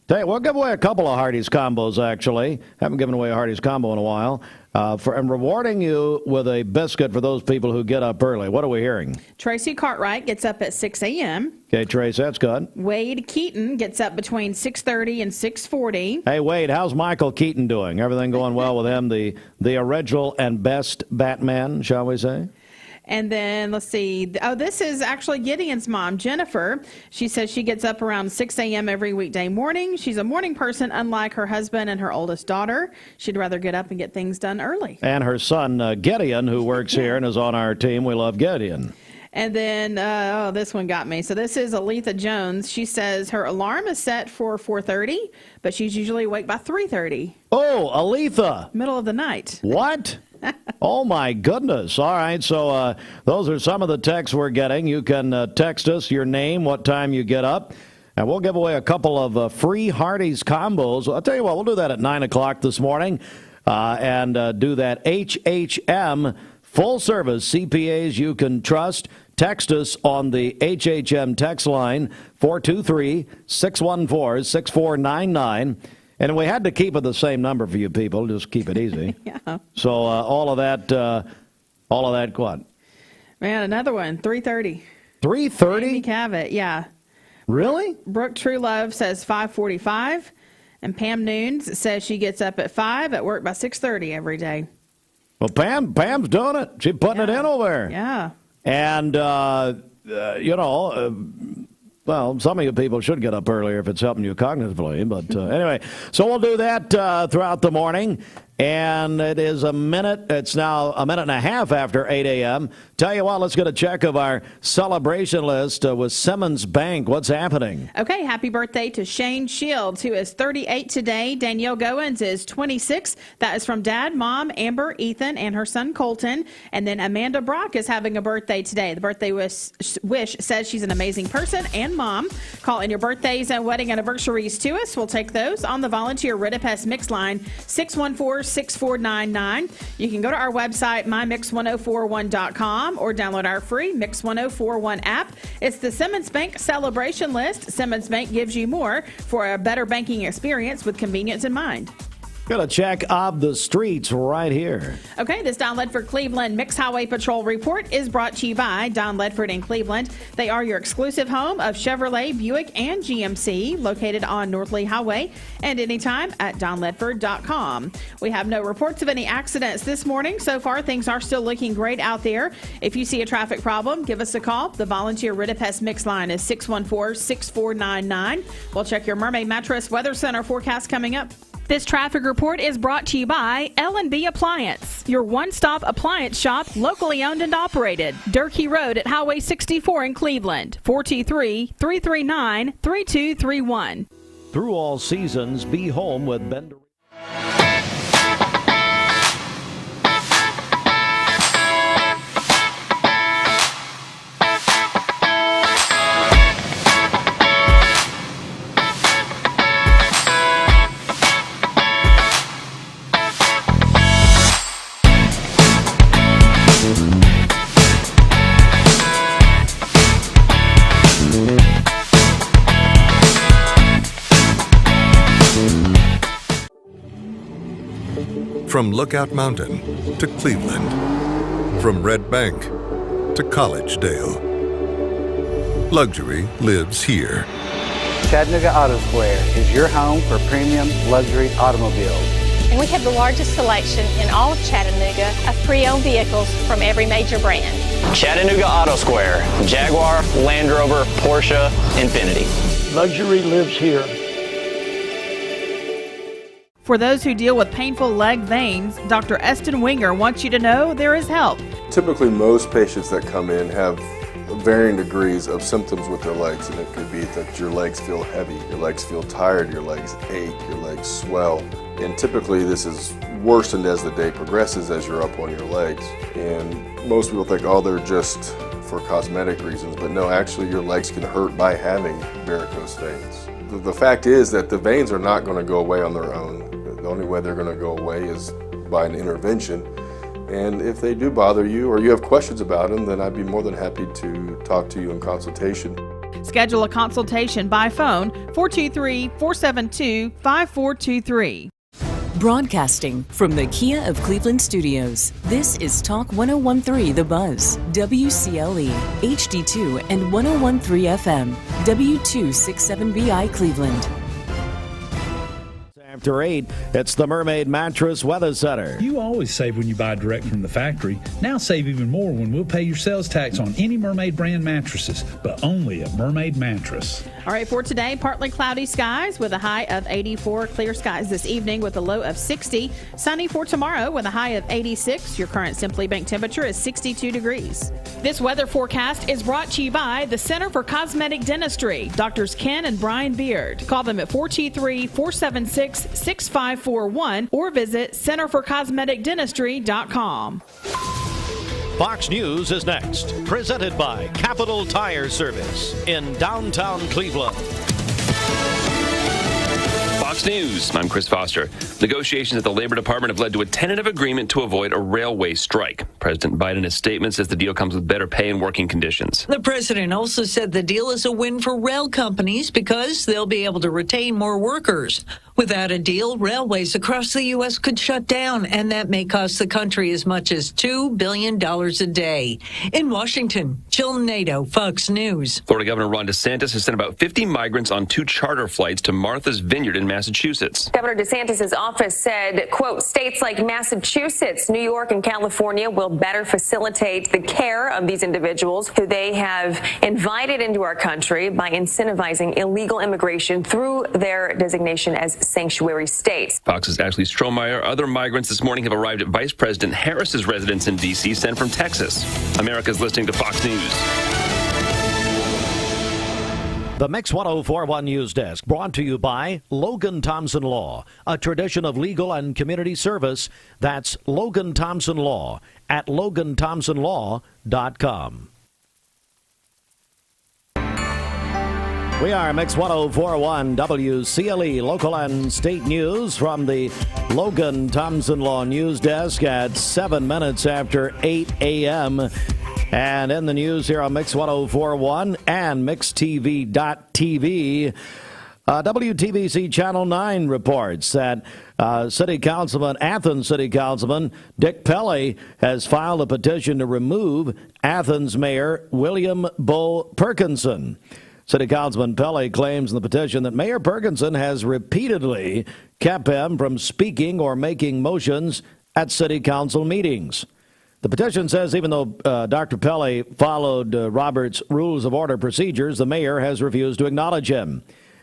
We'll give away a couple of Hardee's combos. Actually, haven't given away a Hardee's combo in a while. And rewarding you with a biscuit for those people who get up early. What are we hearing? Tracy Cartwright gets up at 6 a.m. Okay, Trace, that's good. Wade Keaton gets up between 6:30 and 6:40. Hey, Wade, how's Michael Keaton doing? Everything going well with him? The original and best Batman, shall we say? And then, let's see. Oh, this is actually Gideon's mom, Jennifer. She says she gets up around 6 a.m. every weekday morning. She's a morning person, unlike her husband and her oldest daughter. She'd rather get up and get things done early. And her son, Gideon, who works here and is on our team. We love Gideon. And then, this one got me. So this is Aletha Jones. She says her alarm is set for 4:30, but she's usually awake by 3:30. Oh, Aletha. Middle of the night. What? Oh, my goodness. All right, so those are some of the texts we're getting. You can text us your name, what time you get up, and we'll give away a couple of free Hardee's combos. I'll tell you what, we'll do that at 9 o'clock this morning and do that HHM full-service CPAs you can trust. Text us on the HHM text line, 423-614-6499. And we had to keep it the same number for you people, just keep it easy. Yeah. So all of that, what? Man, another one, 3:30. 3:30? Amy Cavett, yeah. Really? Brooke Truelove says 5:45, and Pam Noons says she gets up at 5 at work by 6:30 every day. Well, Pam's doing it. She's putting it in over there. Yeah. And well, some of you people should get up earlier if it's helping you cognitively. But anyway, so we'll do that throughout the morning. And it is it's now a minute and a half after 8 a.m. Tell you what, let's get a check of our celebration list with Simmons Bank. What's happening? Okay, happy birthday to Shane Shields, who is 38 today. Danielle Goins is 26. That is from Dad, Mom, Amber, Ethan, and her son Colton. And then Amanda Brock is having a birthday today. The birthday wish says she's an amazing person and mom. Call in your birthdays and wedding anniversaries to us. We'll take those on the volunteer Ridipest Mix line, 614-6499. You can go to our website, mymix1041.com, or download our free Mix 1041 app. It's the Simmons Bank celebration list. Simmons Bank gives you more for a better banking experience with convenience in mind. Got a check of the streets right here. Okay, this Don Ledford Cleveland Mixed Highway Patrol report is brought to you by Don Ledford in Cleveland. They are your exclusive home of Chevrolet, Buick, and GMC, located on North Lee Highway, and anytime at donledford.com. We have no reports of any accidents this morning. So far, things are still looking great out there. If you see a traffic problem, give us a call. The volunteer Ridipest Mix line is 614-6499. We'll check your Mermaid Mattress Weather Center forecast coming up. This traffic report is brought to you by L&B Appliance, your one-stop appliance shop, locally owned and operated. Durkee Road at Highway 64 in Cleveland, 423-339-3231. Through all seasons, be home with Bender. From Lookout Mountain to Cleveland, from Red Bank to Collegedale, luxury lives here. Chattanooga Auto Square is your home for premium luxury automobiles. And we have the largest selection in all of Chattanooga of pre-owned vehicles from every major brand. Chattanooga Auto Square, Jaguar, Land Rover, Porsche, Infiniti. Luxury lives here. For those who deal with painful leg veins, Dr. Eston Winger wants you to know there is help. Typically, most patients that come in have varying degrees of symptoms with their legs, and it could be that your legs feel heavy, your legs feel tired, your legs ache, your legs swell. And typically this is worsened as the day progresses as you're up on your legs. And most people think, oh, they're just for cosmetic reasons, but no, actually your legs can hurt by having varicose veins. The fact is that the veins are not going to go away on their own. The only way they're going to go away is by an intervention. And if they do bother you or you have questions about them, then I'd be more than happy to talk to you in consultation. Schedule a consultation by phone 423-472-5423. Broadcasting from the Kia of Cleveland studios, this is Talk 101.3 The Buzz, WCLE, HD2 and 101.3 FM, W267BI Cleveland. After 8, it's the Mermaid Mattress Weather Center. You always save when you buy direct from the factory. Now save even more when we'll pay your sales tax on any Mermaid brand mattresses, but only at Mermaid Mattress. All right, for today, partly cloudy skies with a high of 84. Clear skies this evening with a low of 60. Sunny for tomorrow with a high of 86. Your current Simply Bank temperature is 62 degrees. This weather forecast is brought to you by the Center for Cosmetic Dentistry, Drs. Ken and Brian Beard. Call them at 423-476-6541 or visit centerforcosmeticdentistry.com. Fox News is next, presented by Capital Tire Service in downtown Cleveland. Fox News, I'm Chris Foster. Negotiations at the Labor Department have led to a tentative agreement to avoid a railway strike. President Biden in his statement says the deal comes with better pay and working conditions. The president also said the deal is a win for rail companies because they'll be able to retain more workers. Without a deal, railways across the U.S. could shut down, and that may cost the country as much as $2 billion a day. In Washington, Jill Nato, Fox News. Florida Governor Ron DeSantis has sent about 50 migrants on 2 charter flights to Martha's Vineyard in Massachusetts. Governor DeSantis' office said, quote, states like Massachusetts, New York, and California will better facilitate the care of these individuals who they have invited into our country by incentivizing illegal immigration through their designation as sanctuary states. Fox's Ashley Strohmeyer. Other migrants this morning have arrived at Vice President Harris's residence in D.C., sent from Texas. America's listening to Fox News. The Mix 1041 News Desk brought to you by Logan Thompson Law, a tradition of legal and community service. That's Logan Thompson Law at LoganThompsonLaw.com. We are Mix 1041 WCLE local and state news from the Logan Thompson Law News Desk at 7 minutes after 8 a.m. And in the news here on Mix 1041 and MixTV.tv, WTVC Channel 9 reports that Athens City Councilman Dick Pelley has filed a petition to remove Athens Mayor William Bo Perkinson. City Councilman Pelley claims in the petition that Mayor Perkinson has repeatedly kept him from speaking or making motions at city council meetings. The petition says even though Dr. Pelley followed Robert's Rules of Order procedures, the mayor has refused to acknowledge him.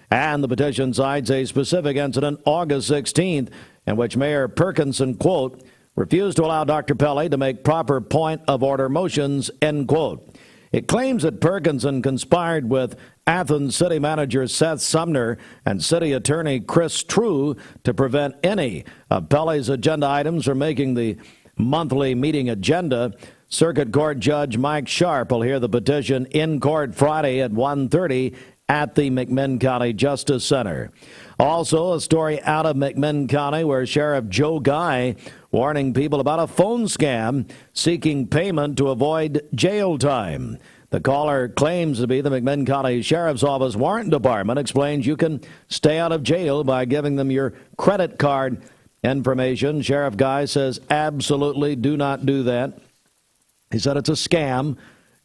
And the petition cites a specific incident August 16th in which Mayor Perkinson, quote, refused to allow Dr. Pelley to make proper point of order motions, end quote. It claims that Perkinson conspired with Athens City Manager Seth Sumner and City Attorney Chris True to prevent any of Pelley's agenda items from making the monthly meeting agenda. Circuit Court Judge Mike Sharp will hear the petition in court Friday at 1:30 at the McMinn County Justice Center. Also, a story out of McMinn County where Sheriff Joe Guy warning people about a phone scam seeking payment to avoid jail time. The caller claims to be the McMinn County Sheriff's Office Warrant Department, explains you can stay out of jail by giving them your credit card information. Sheriff Guy says absolutely do not do that. He said it's a scam,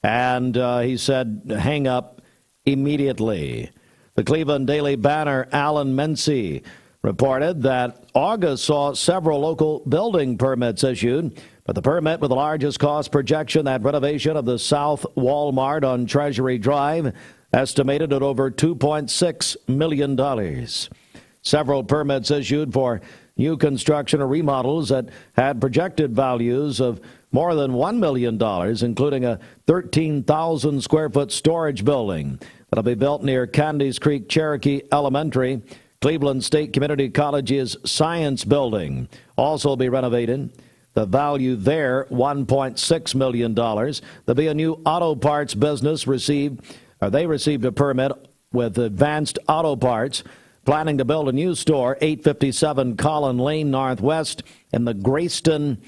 and he said hang up immediately. The Cleveland Daily Banner, Alan Mency, reported that August saw several local building permits issued, but the permit with the largest cost projection, that renovation of the South Walmart on Treasury Drive, estimated at over $2.6 million. Several permits issued for new construction or remodels that had projected values of more than $1 million, including a 13,000 square foot storage building that'll be built near Candies Creek Cherokee Elementary. Cleveland State Community College's Science Building also will be renovated. The value there, $1.6 million. There'll be a new auto parts business they received a permit with Advanced Auto Parts, planning to build a new store, 857 Collin Lane Northwest in the Grayston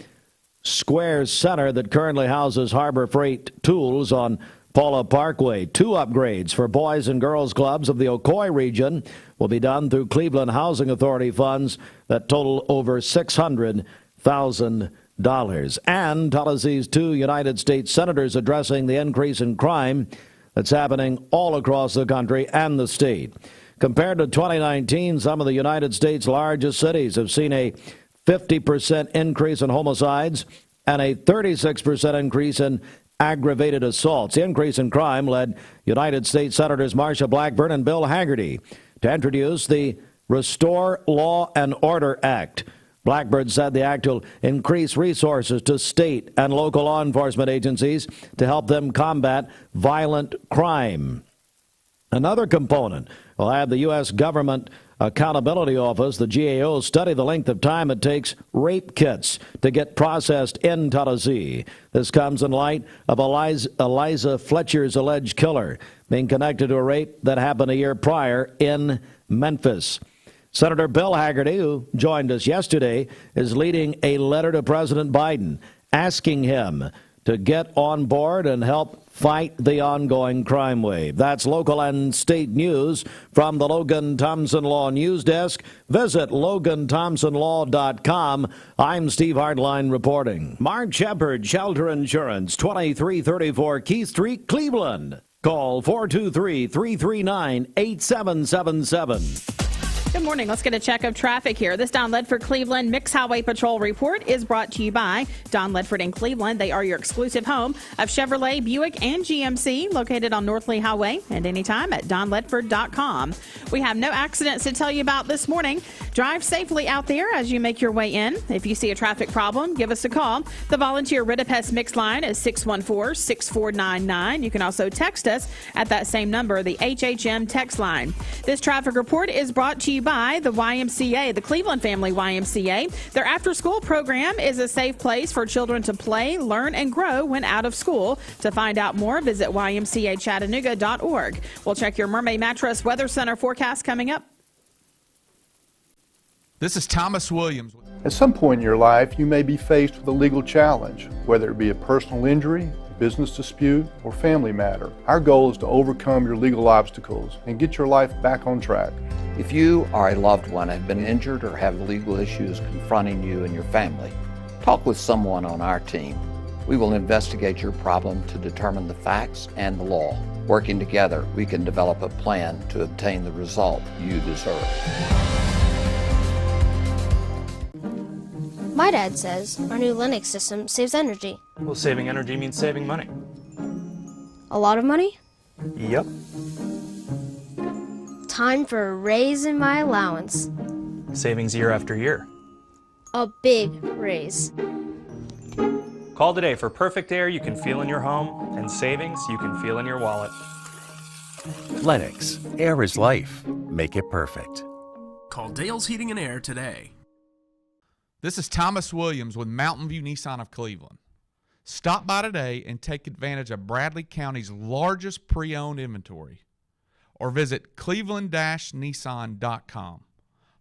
Square Center that currently houses Harbor Freight Tools on Paula Parkway. 2 upgrades for boys and girls clubs of the Ocoee region will be done through Cleveland Housing Authority funds that total over $600,000. And Tullesee's 2 United States senators addressing the increase in crime that's happening all across the country and the state. Compared to 2019, some of the United States' largest cities have seen a 50% increase in homicides and a 36% increase in aggravated assaults. The increase in crime led United States Senators Marsha Blackburn and Bill Hagerty to introduce the Restore Law and Order Act. Blackburn said the act will increase resources to state and local law enforcement agencies to help them combat violent crime. Another component will have the U.S. Government Accountability Office, the GAO, study the length of time it takes rape kits to get processed in Tennessee. This comes in light of Eliza Fletcher's alleged killer being connected to a rape that happened a year prior in Memphis. Senator Bill Hagerty, who joined us yesterday, is leading a letter to President Biden asking him to get on board and help fight the ongoing crime wave. That's local and state news from the Logan Thompson Law News Desk. Visit LoganThompsonLaw.com. I'm Steve Hardline reporting. Mark Shepard, Shelter Insurance, 2334 Keith Street, Cleveland. Call 423-339-8777. Good morning. Let's get a check of traffic here. This Don Ledford Cleveland Mixed Highway Patrol report is brought to you by Don Ledford in Cleveland. They are your exclusive home of Chevrolet, Buick, and GMC, located on North Lee Highway and anytime at donledford.com. We have no accidents to tell you about this morning. Drive safely out there as you make your way in. If you see a traffic problem, give us a call. The volunteer Ridipest Mix line is 614-6499. You can also text us at that same number, the HHM text line. This traffic report is brought to you by the YMCA, the Cleveland Family YMCA. Their after-school program is a safe place for children to play, learn, and grow when out of school. To find out more, visit ymcachattanooga.org. We'll check your Mermaid Mattress Weather Center forecast coming up. This is Thomas Williams. At some point in your life, you may be faced with a legal challenge, whether it be a personal injury, business dispute, or family matter. Our goal is to overcome your legal obstacles and get your life back on track. If you or a loved one have been injured or have legal issues confronting you and your family, talk with someone on our team. We will investigate your problem to determine the facts and the law. Working together, we can develop a plan to obtain the result you deserve. My dad says our new Linux system saves energy. Well, saving energy means saving money. A lot of money? Yep. Time for a raise in my allowance. Savings year after year. A big raise. Call today for perfect air you can feel in your home and savings you can feel in your wallet. Lennox. Air is life. Make it perfect. Call Dale's Heating and Air today. This is Thomas Williams with Mountain View Nissan of Cleveland. Stop by today and take advantage of Bradley County's largest pre-owned inventory. Or visit cleveland-nissan.com,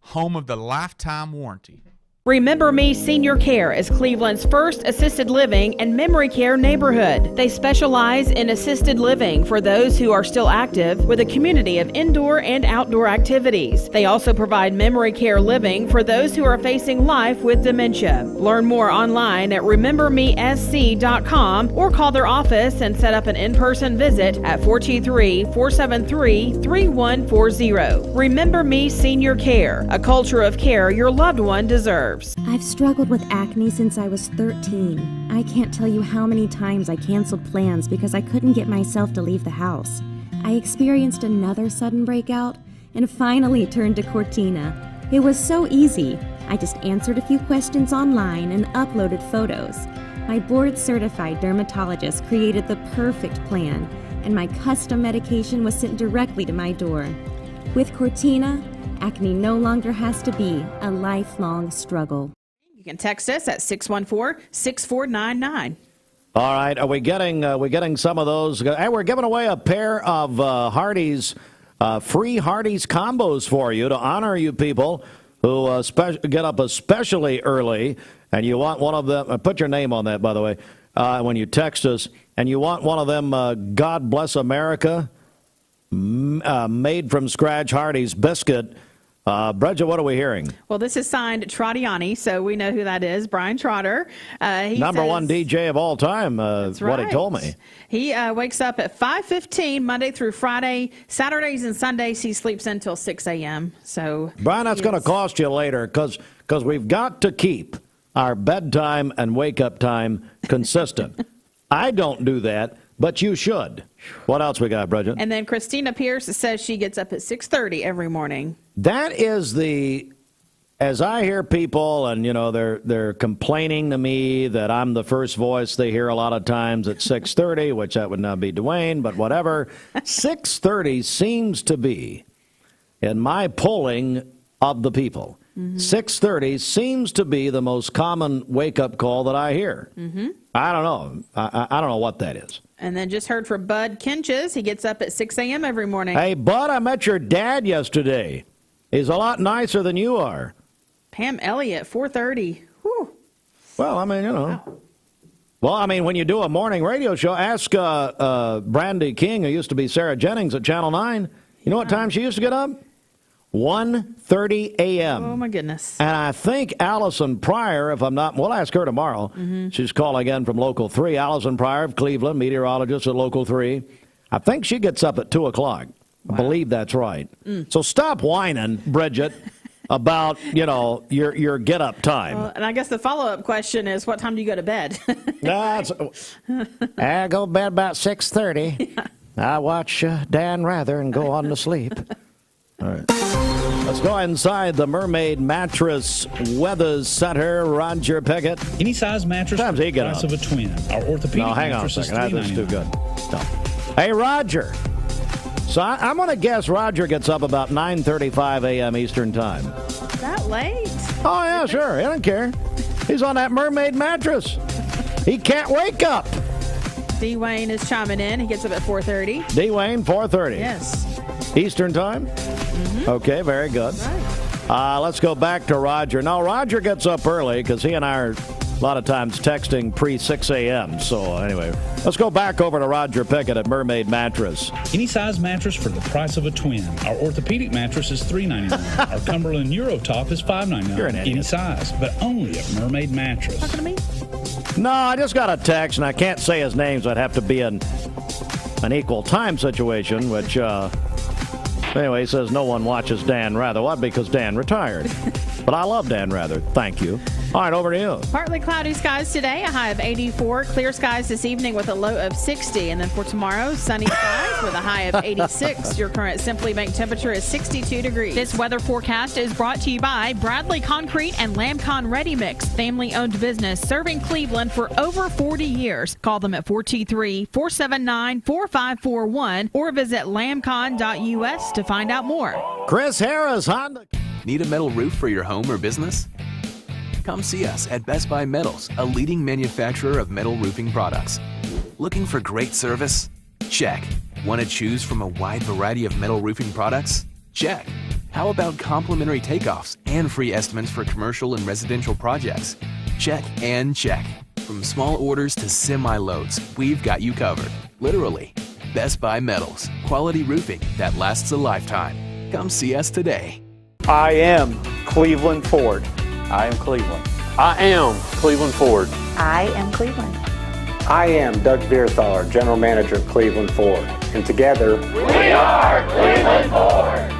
home of the lifetime warranty. Remember Me Senior Care is Cleveland's first assisted living and memory care neighborhood. They specialize in assisted living for those who are still active with a community of indoor and outdoor activities. They also provide memory care living for those who are facing life with dementia. Learn more online at remembermesc.com or call their office and set up an in-person visit at 423-473-3140. Remember Me Senior Care, a culture of care your loved one deserves. I've struggled with acne since I was 13. I can't tell you how many times I canceled plans because I couldn't get myself to leave the house. I experienced another sudden breakout and finally turned to Cortina. It was so easy. I just answered a few questions online and uploaded photos. My board-certified dermatologist created the perfect plan, and my custom medication was sent directly to my door. With Cortina, Acne no longer has to be a lifelong struggle. You can text us at 614-6499. All right, are we getting some of those? Hey, we're giving away a pair of Hardee's free Hardee's combos for you to honor you people who get up especially early, and you want one of them. Put your name on that, by the way, when you text us, and you want one of them God Bless America made from scratch Hardee's biscuit. Bridget, what are we hearing? Well, this is signed Trottiani, so we know who that is, Brian Trotter. Number one DJ of all time, that's what right. he told me. He wakes up at 5:15 Monday through Friday. Saturdays and Sundays, he sleeps until 6 a.m. So, Brian, that's going to cost you later because we've got to keep our bedtime and wake-up time consistent. I don't do that, but you should. What else we got, Bridget? And then Christina Pierce says she gets up at 6:30 every morning. That is as I hear people, and they're complaining to me that I'm the first voice they hear a lot of times at 6:30, which that would not be Dwayne, but whatever. 6:30 seems to be, in my polling of the people, 6:30 seems to be the most common wake-up call that I hear. I don't know. I don't know what that is. And then just heard from Bud Kinches. He gets up at 6 a.m. every morning. Hey, Bud, I met your dad yesterday. He's a lot nicer than you are. Pam Elliott, 4:30. Whew. Well, I mean, Wow. Well, I mean, when you do a morning radio show, ask Brandy King, who used to be Sarah Jennings at Channel 9. You know what time she used to get up? 1:30 a.m. Oh, my goodness. And I think Allison Pryor, if I'm not, we'll ask her tomorrow. She's calling in from Local 3. Allison Pryor of Cleveland, meteorologist at Local 3. I think she gets up at 2 o'clock. I believe that's right. So stop whining, Bridget, about, your get-up time. Well, and I guess the follow-up question is, what time do you go to bed? I go to bed about 6:30. Yeah. I watch Dan Rather and go on to sleep. All right. Let's go inside the Mermaid Mattress Weather Center. Roger Pickett. Any size mattress for the price of a twin. Our orthopedic no, hang on a mattress is second. That's too $3.99. good. No. Hey, Roger. So I'm going to guess Roger gets up about 9:35 a.m. Eastern Time. That late? Oh, yeah, sure. He doesn't care. He's on that Mermaid mattress. He can't wake up. D-Wayne is chiming in. He gets up at 4:30. D-Wayne, 4:30. Yes. Eastern Time? Okay, very good. Right. Let's go back to Roger. Now, Roger gets up early because he and I are a lot of times texting pre-6 a.m. So, anyway, let's go back over to Roger Pickett at Mermaid Mattress. Any size mattress for the price of a twin. Our orthopedic mattress is $3.99. Our Cumberland Eurotop is $5.99. You're an idiot. Any size, but only at Mermaid Mattress. Talking to me? No, I just got a text, and I can't say his name, so I'd have to be in an equal time situation, which, anyway, he says no one watches Dan Rather. Well, because Dan retired. But I love Dan Rather. Thank you. All right, over to you. Partly cloudy skies today, a high of 84. Clear skies this evening with a low of 60. And then for tomorrow, sunny skies with a high of 86. Your current Simply Bank temperature is 62 degrees. This weather forecast is brought to you by Bradley Concrete and Lamcon Ready Mix, family-owned business serving Cleveland for over 40 years. Call them at 423-479-4541 or visit lamcon.us to find out more. Chris Harris, Honda. Need a metal roof for your home or business? Come see us at Best Buy Metals, a leading manufacturer of metal roofing products. Looking for great service? Check. Want to choose from a wide variety of metal roofing products? Check. How about complimentary takeoffs and free estimates for commercial and residential projects? Check and check. From small orders to semi-loads, we've got you covered. Literally. Best Buy Metals, quality roofing that lasts a lifetime. Come see us today. I am Cleveland Ford. I am Cleveland. I am Cleveland Ford. I am Cleveland. I am Doug Vierthar, General Manager of Cleveland Ford. And together, We are Cleveland Ford.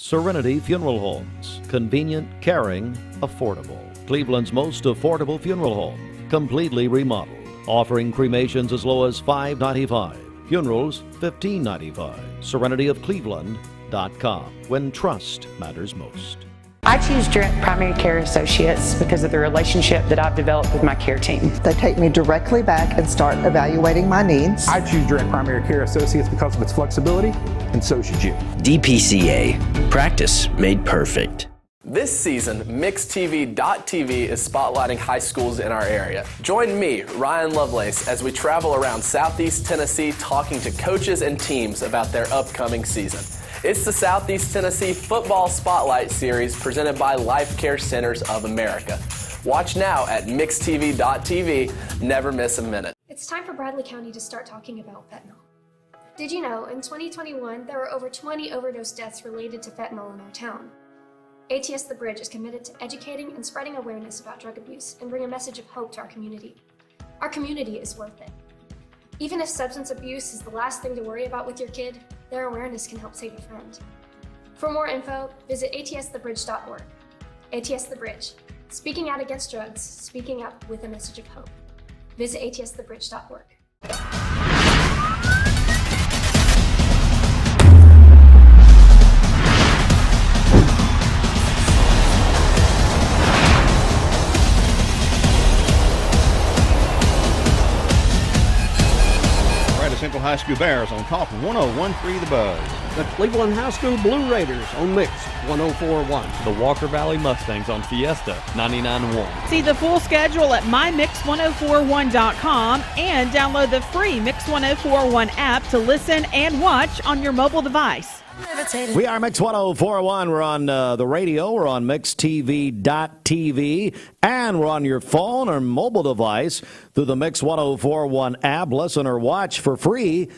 Serenity Funeral Homes. Convenient, caring, affordable. Cleveland's most affordable funeral home. Completely remodeled. Offering cremations as low as $5.95. Funerals, $15.95. SerenityofCleveland.com. When trust matters most. I choose Direct Primary Care Associates because of the relationship that I've developed with my care team. They take me directly back and start evaluating my needs. I choose Direct Primary Care Associates because of its flexibility, and so should you. DPCA. Practice made perfect. This season, MixedTV.tv is spotlighting high schools in our area. Join me, Ryan Lovelace, as we travel around Southeast Tennessee talking to coaches and teams about their upcoming season. It's the Southeast Tennessee Football Spotlight Series presented by Life Care Centers of America. Watch now at MixedTV.tv. Never miss a minute. It's time for Bradley County to start talking about fentanyl. Did you know in 2021 there were over 20 overdose deaths related to fentanyl in our town? ATS The Bridge is committed to educating and spreading awareness about drug abuse and bring a message of hope to our community. Our community is worth it. Even if substance abuse is the last thing to worry about with your kid, their awareness can help save a friend. For more info, visit atsthebridge.org. ATS The Bridge, speaking out against drugs, speaking up with a message of hope. Visit atsthebridge.org. Central High School Bears on Talk 101.3 The Buzz. The Cleveland High School Blue Raiders on Mix 104.1. The Walker Valley Mustangs on Fiesta 99.1. See the full schedule at mymix1041.com and download the free Mix 1041 app to listen and watch on your mobile device. We are Mix 1041. We're on the radio. We're on MixedTV.tv. And we're on your phone or mobile device through the Mix 1041 app. Listen or watch for free.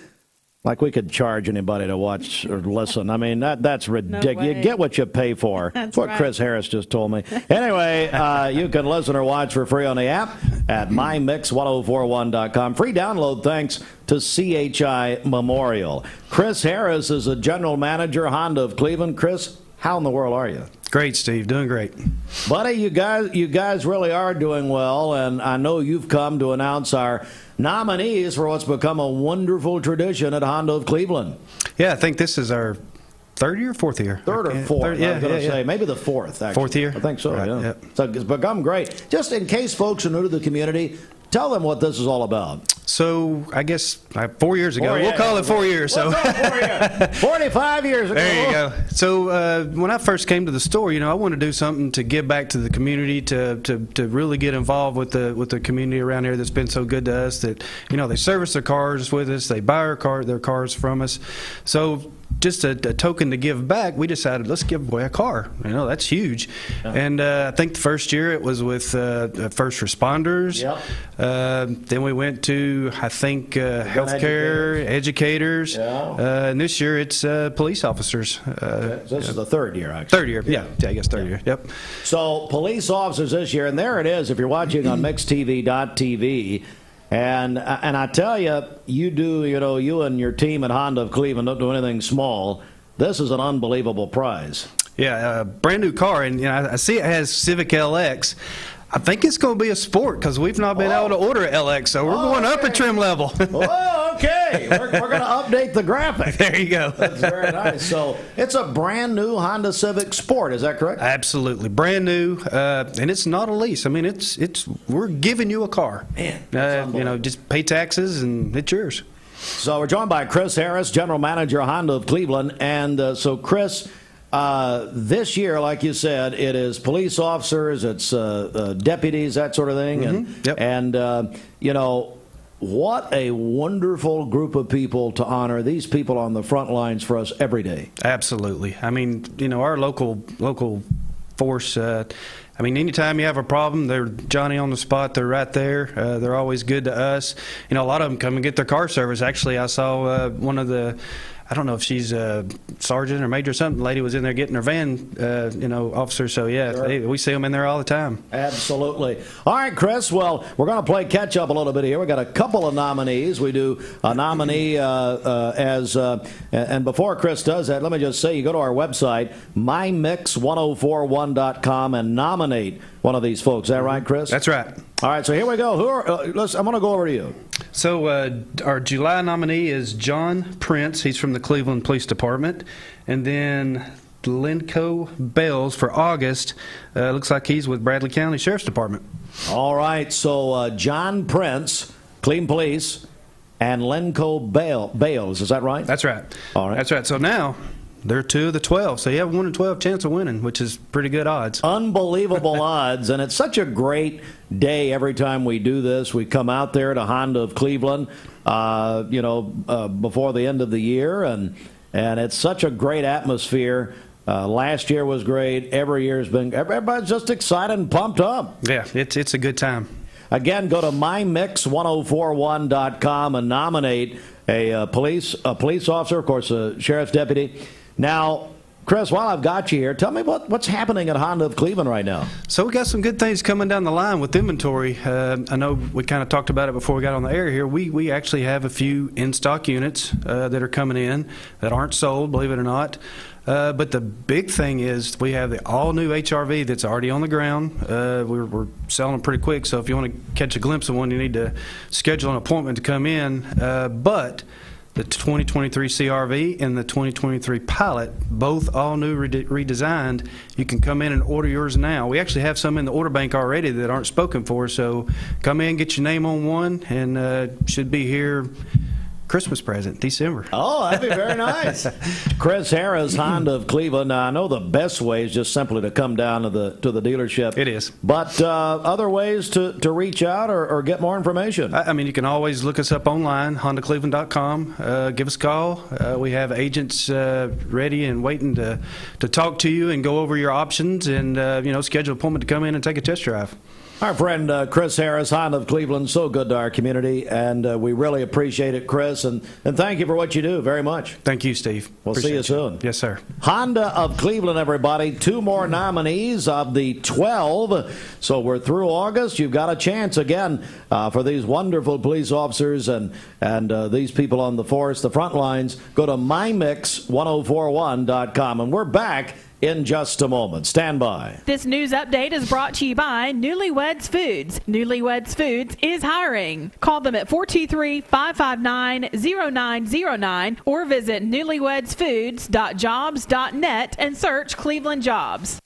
Like we could charge anybody to watch or listen. I mean, that's ridiculous. No you get what you pay for. That's what right. Chris Harris just told me. Anyway, you can listen or watch for free on the app at mymix1041.com. Free download thanks to CHI Memorial. Chris Harris is the general manager, Honda of Cleveland. Chris, how in the world are you? Great, Steve. Doing great. Buddy, you guys really are doing well, and I know you've come to announce our nominees for what's become a wonderful tradition at Honda of Cleveland. Yeah, I think this is our third year, fourth year? Third or fourth, I was going to say. Maybe the fourth, actually. Fourth year? I think so, right, yeah. Yep. So it's become great. Just in case folks are new to the community, tell them what this is all about. So I guess 4 years ago. We'll call it 4 years. We'll call it 4 years. 45 years ago. There you go. So when I first came to the store, I wanted to do something to give back to the community, to really get involved with the community around here that's been so good to us. That they service their cars with us, they buy their cars from us. So just a token to give back, we decided let's give away a car. That's huge. Yeah. And I think the first year it was with first responders. Yep. Then we went to, I think, healthcare, educators. Yeah. And this year it's police officers. Okay. So this is the third year, actually. Third year, yeah I guess third year. Yep. So police officers this year, and there it is if you're watching on MixedTV.tv. And I tell you, you and your team at Honda of Cleveland don't do anything small. This is an unbelievable prize. Yeah, a brand new car, and I see it has Civic LX. I think it's going to be a sport because we've not been able to order an LX, so we're going up a trim level. Oh, okay. We're going to update the graphic. There you go. That's very nice. So it's a brand new Honda Civic Sport. Is that correct? Absolutely, brand new, and it's not a lease. I mean, it's we're giving you a car. Man, just pay taxes and it's yours. So we're joined by Chris Harris, General Manager, Honda of Cleveland, and so Chris. This year, like you said, it is police officers, it's deputies, that sort of thing. Mm-hmm. And what a wonderful group of people to honor, these people on the front lines for us every day. Absolutely. I mean, our local force, anytime you have a problem, they're Johnny on the spot. They're right there. They're always good to us. A lot of them come and get their car service. Actually, I saw one of the I don't know if she's a sergeant or major or something. The lady was in there getting her van, officer. So, yeah, Sure. we see them in there all the time. Absolutely. All right, Chris. Well, we're going to play catch up a little bit here. We got a couple of nominees. We do a nominee and before Chris does that, let me just say, you go to our website, mymix1041.com, and nominate one of these folks. Is that right, Chris? That's right. All right, so here we go. I'm going to go over to you. So our July nominee is John Prince. He's from the Cleveland Police Department. And then Lenco Bells for August. Looks like he's with Bradley County Sheriff's Department. All right, so John Prince, Cleveland Police, and Lenco Bales. Is that right? That's right. All right. That's right. So now they're 2 of the 12. So you have 1 in 12 chance of winning, which is pretty good odds. Unbelievable odds. And it's such a great day every time we do this. We come out there to Honda of Cleveland, before the end of the year. And it's such a great atmosphere. Last year was great. Every year has been. Everybody's just excited and pumped up. Yeah, it's a good time. Again, go to mymix1041.com and nominate a police officer, of course, a sheriff's deputy. Now, Chris, while I've got you here, tell me what's happening at Honda of Cleveland right now. So we got some good things coming down the line with inventory. I know we kind of talked about it before we got on the air here. We actually have a few in-stock units that are coming in that aren't sold, believe it or not. But the big thing is we have the all-new HRV that's already on the ground. We're selling them pretty quick, so if you want to catch a glimpse of one, you need to schedule an appointment to come in. But the 2023 CRV and the 2023 Pilot, both all-new redesigned, you can come in and order yours now. We actually have some in the order bank already that aren't spoken for, so come in, get your name on one, and should be here Christmas present, December. Oh, that'd be very nice. Chris Harris, Honda of Cleveland. Now, I know the best way is just simply to come down to the dealership. It is. But other ways to reach out or get more information? I mean, you can always look us up online, HondaCleveland.com. Give us a call. We have agents ready and waiting to talk to you and go over your options and, schedule an appointment to come in and take a test drive. Our friend Chris Harris, Honda of Cleveland, so good to our community, and we really appreciate it, Chris, and thank you for what you do very much. Thank you, Steve. We'll see you soon. Yes, sir. Honda of Cleveland, everybody. 2 more nominees of the 12. So we're through August. You've got a chance again for these wonderful police officers and these people on the force, the front lines. Go to mymix1041.com, and we're back in just a moment. Stand by. This news update is brought to you by Newlyweds Foods. Newlyweds Foods is hiring. Call them at 423-559-0909 or visit newlywedsfoods.jobs.net and search Cleveland Jobs.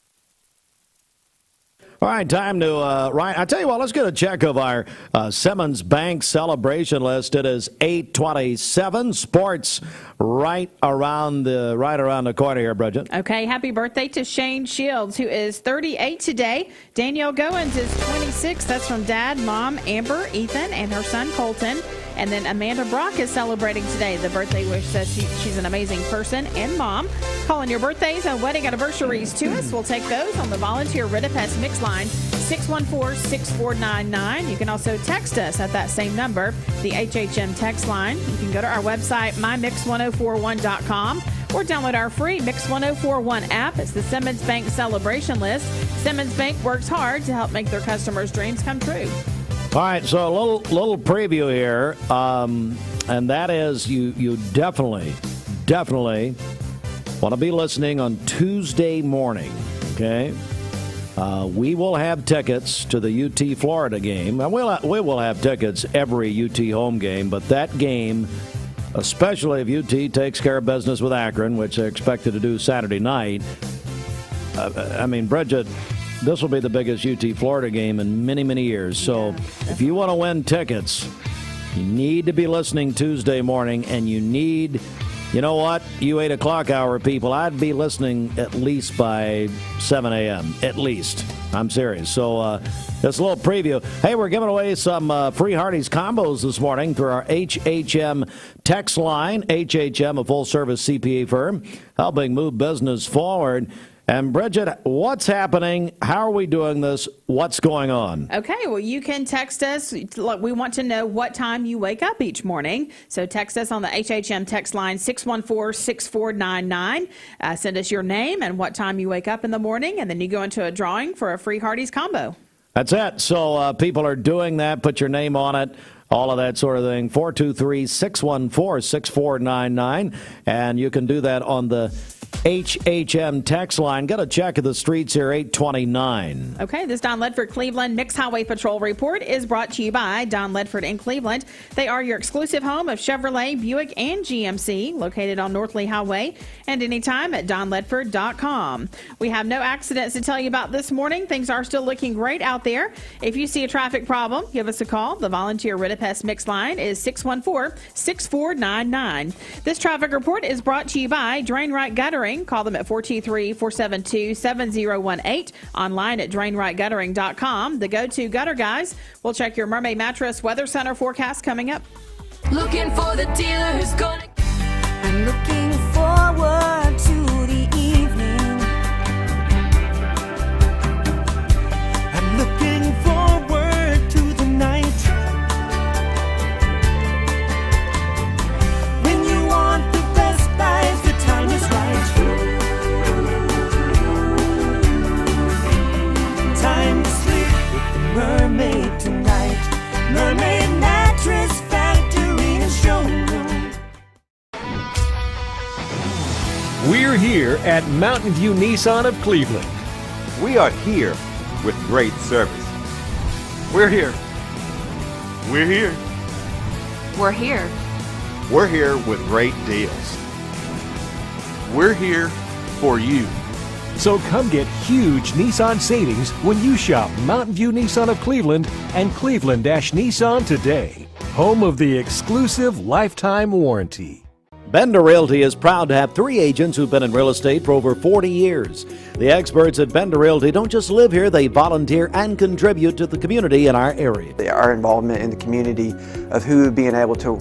All right, time to, Ryan, I tell you what, let's get a check of our Simmons Bank celebration list. It is 8:27. Sports right around the corner here, Bridget. Okay, happy birthday to Shane Shields, who is 38 today. Danielle Goins is 26. That's from Dad, Mom, Amber, Ethan, and her son Colton. And then Amanda Brock is celebrating today. The birthday wish says she's an amazing person and mom. Calling your birthdays and wedding anniversaries to us. We'll take those on the volunteer Ridipest Mix line, 614-6499. You can also text us at that same number, the HHM text line. You can go to our website, mymix1041.com, or download our free Mix 1041 app. It's the Simmons Bank celebration list. Simmons Bank works hard to help make their customers' dreams come true. All right, so a little preview here, and that is you definitely want to be listening on Tuesday morning, okay? We will have tickets to the UT Florida game, and we will have tickets every UT home game, but that game, especially if UT takes care of business with Akron, which they're expected to do Saturday night, Bridget, this will be the biggest UT Florida game in many, many years. So if you want to win tickets, you need to be listening Tuesday morning, and you need, you know what, you 8 o'clock hour people, I'd be listening at least by 7 a.m., at least. I'm serious. So just a little preview. Hey, we're giving away some free Hardee's combos this morning through our HHM text line. HHM, a full-service CPA firm, helping move business forward. And Bridget, what's happening? How are we doing this? What's going on? Okay, well, you can text us. We want to know what time you wake up each morning. So text us on the HHM text line 614-6499. Send us your name and what time you wake up in the morning, and then you go into a drawing for a free Hardee's combo. That's it. So people are doing that. Put your name on it. All of that sort of thing. 423-614-6499. And you can do that on the HHM text line. Got a check of the streets here, 829. Okay, this Don Ledford Cleveland Mixed Highway Patrol report is brought to you by Don Ledford in Cleveland. They are your exclusive home of Chevrolet, Buick, and GMC, located on North Lee Highway, and anytime at donledford.com. We have no accidents to tell you about this morning. Things are still looking great out there. If you see a traffic problem, give us a call. The volunteer Ridipest Mix line is 614-6499. This traffic report is brought to you by Drain Right Guttering. Call them at 423-472-7018. Online at drainrightguttering.com. The go-to gutter guys will check your Mermaid Mattress Weather Center forecast coming up. Looking for the dealer who's gonna... I'm looking forward to the evening. I'm looking forward to the night. When you want the best buys, the time is right. Time to sleep with the mermaid tonight. Mermaid Mattress Factory and Showroom. We're here at Mountain View Nissan of Cleveland. We are here with great service. We're here. We're here. We're here. We're here with great deals. We're here for you. So come get huge Nissan savings when you shop Mountain View Nissan of Cleveland and Cleveland-Nissan today. Home of the exclusive lifetime warranty. Bender Realty is proud to have 3 agents who've been in real estate for over 40 years. The experts at Bender Realty don't just live here, they volunteer and contribute to the community in our area. Our involvement in the community of who being able to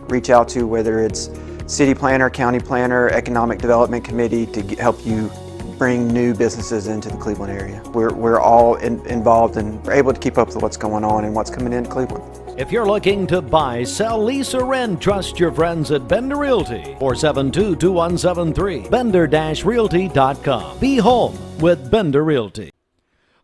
reach out to, whether it's city planner, county planner, economic development committee, to help you bring new businesses into the Cleveland area. We're all involved and we're able to keep up with what's going on and what's coming into Cleveland. If you're looking to buy, sell, lease, or rent, trust your friends at Bender Realty. 472-2173. Bender-Realty.com. Be home with Bender Realty.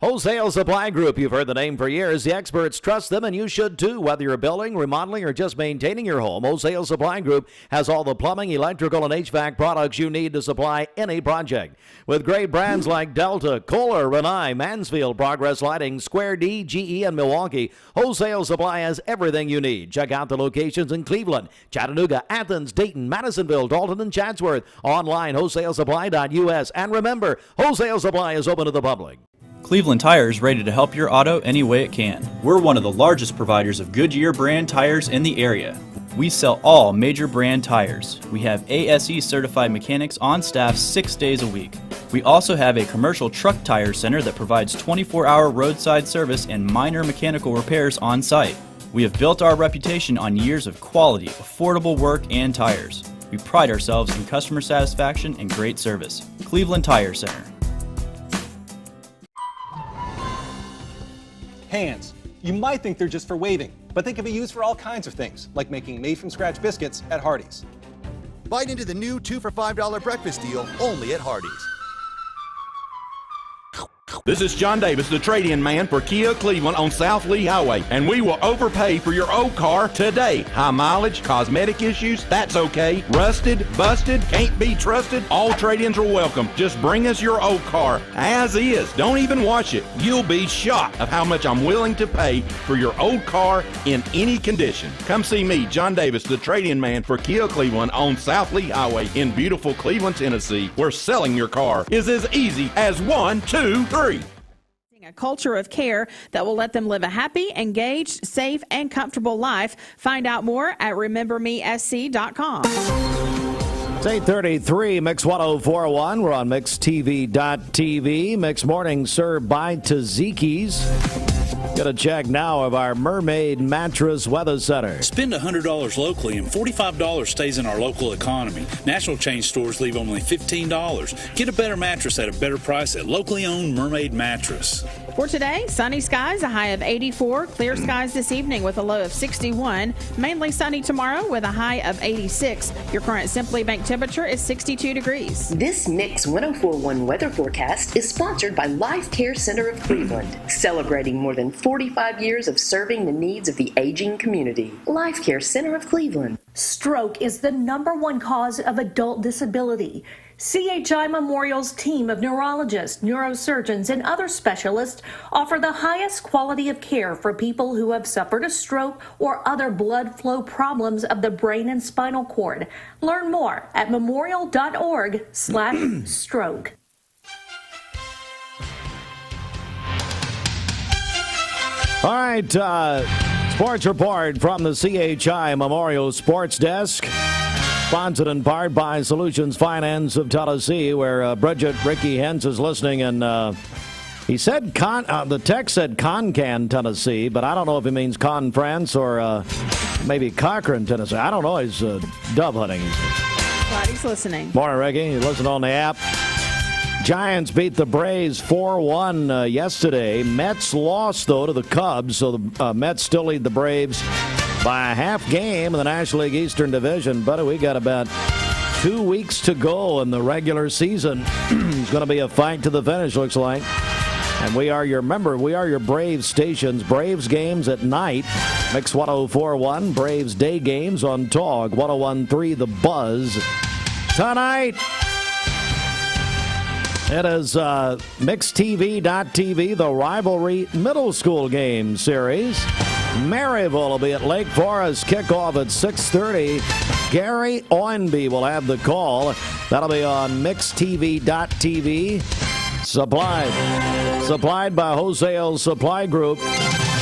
Wholesale Supply Group, you've heard the name for years. The experts trust them, and you should too. Whether you're building, remodeling, or just maintaining your home, Wholesale Supply Group has all the plumbing, electrical, and HVAC products you need to supply any project. With great brands like Delta, Kohler, Rinnai, Mansfield, Progress Lighting, Square D, GE, and Milwaukee, Wholesale Supply has everything you need. Check out the locations in Cleveland, Chattanooga, Athens, Dayton, Madisonville, Dalton, and Chatsworth. Online, wholesalesupply.us. And remember, Wholesale Supply is open to the public. Cleveland Tire is ready to help your auto any way it can. We're one of the largest providers of Goodyear brand tires in the area. We sell all major brand tires. We have ASE certified mechanics on staff 6 days a week. We also have a commercial truck tire center that provides 24-hour roadside service and minor mechanical repairs on site. We have built our reputation on years of quality, affordable work and tires. We pride ourselves in customer satisfaction and great service. Cleveland Tire Center. Hands. You might think they're just for waving, but they can be used for all kinds of things, like making made-from-scratch biscuits at Hardee's. Bite into the new 2 for $5 breakfast deal only at Hardee's. This is John Davis, the trade-in man for Kia Cleveland on South Lee Highway, and we will overpay for your old car today. High mileage, cosmetic issues, that's okay. Rusted, busted, can't be trusted, all trade-ins are welcome. Just bring us your old car as is. Don't even wash it. You'll be shocked of how much I'm willing to pay for your old car in any condition. Come see me, John Davis, the trade-in man for Kia Cleveland on South Lee Highway in beautiful Cleveland, Tennessee, where selling your car is as easy as 1, 2, 3. A culture of care that will let them live a happy, engaged, safe, and comfortable life. Find out more at remembermesc.com. It's 8:33, Mix 104.1. We're on MixTV.tv. Mix Morning served by Tzatziki's. Get a check now of our Mermaid Mattress Weather Center. Spend $100 locally and $45 stays in our local economy. National chain stores leave only $15. Get a better mattress at a better price at locally owned Mermaid Mattress. For today, sunny skies, a high of 84. Clear skies this evening with a low of 61. Mainly sunny tomorrow with a high of 86. Your current Simply Bank temperature is 62 degrees. This Mix 1041 weather forecast is sponsored by Life Care Center of Cleveland, celebrating more than 45 years of serving the needs of the aging community. Life Care Center of Cleveland. Stroke is the #1 cause of adult disability. CHI Memorial's team of neurologists, neurosurgeons, and other specialists offer the highest quality of care for people who have suffered a stroke or other blood flow problems of the brain and spinal cord. Learn more at memorial.org/stroke. All right, sports report from the CHI Memorial Sports Desk. Sponsored in part by Solutions Finance of Tennessee, where Bridget Ricky Hens is listening, and he said the text said Concan, Tennessee, but I don't know if he means Conference or maybe Cochran, Tennessee. I don't know. He's dove hunting. Glad he's listening. Morning, Ricky. You listen on the app. Giants beat the Braves 4-1 yesterday. Mets lost, though, to the Cubs, so the Mets still lead the Braves by a half game in the National League Eastern Division. But we got about 2 weeks to go in the regular season. It's going to be a fight to the finish, looks like. And we are your Braves stations. Braves games at night, Mix 104.1. Braves day games on TOG 101.3 The Buzz. Tonight, it is MixTV.tv, the rivalry middle school game series. Maryville will be at Lake Forest. Kickoff at 6:30. Gary Oinby will have the call. That'll be on MixTV.tv. Supplied by Wholesale Supply Group.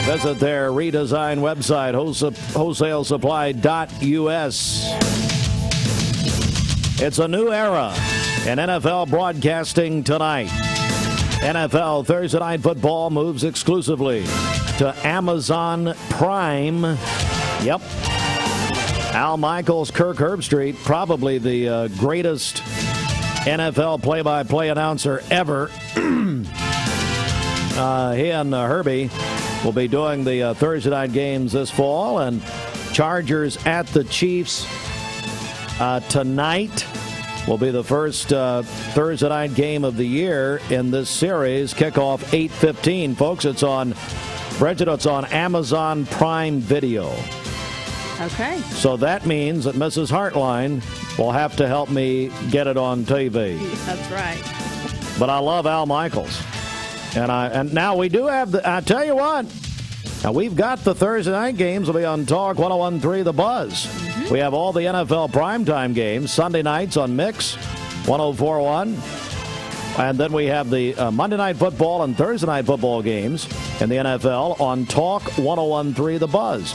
Visit their redesigned website, wholesalesupply.us. It's a new era in NFL broadcasting tonight. NFL Thursday Night Football moves exclusively to Amazon Prime. Yep. Al Michaels, Kirk Herbstreit, probably the greatest NFL play-by-play announcer ever. He and Herbie will be doing the Thursday night games this fall. And Chargers at the Chiefs tonight will be the first Thursday night game of the year in this series. Kickoff 8:15. Folks, it's on Amazon Prime Video. Okay. So that means that Mrs. Hartline will have to help me get it on TV. That's right. But I love Al Michaels. And now we do have I tell you what. Now we've got the Thursday night games will be on Talk 101.3 The Buzz. Mm-hmm. We have all the NFL primetime games Sunday nights on Mix 104.1. And then we have the Monday Night Football and Thursday Night Football games in the NFL on Talk 101.3 The Buzz.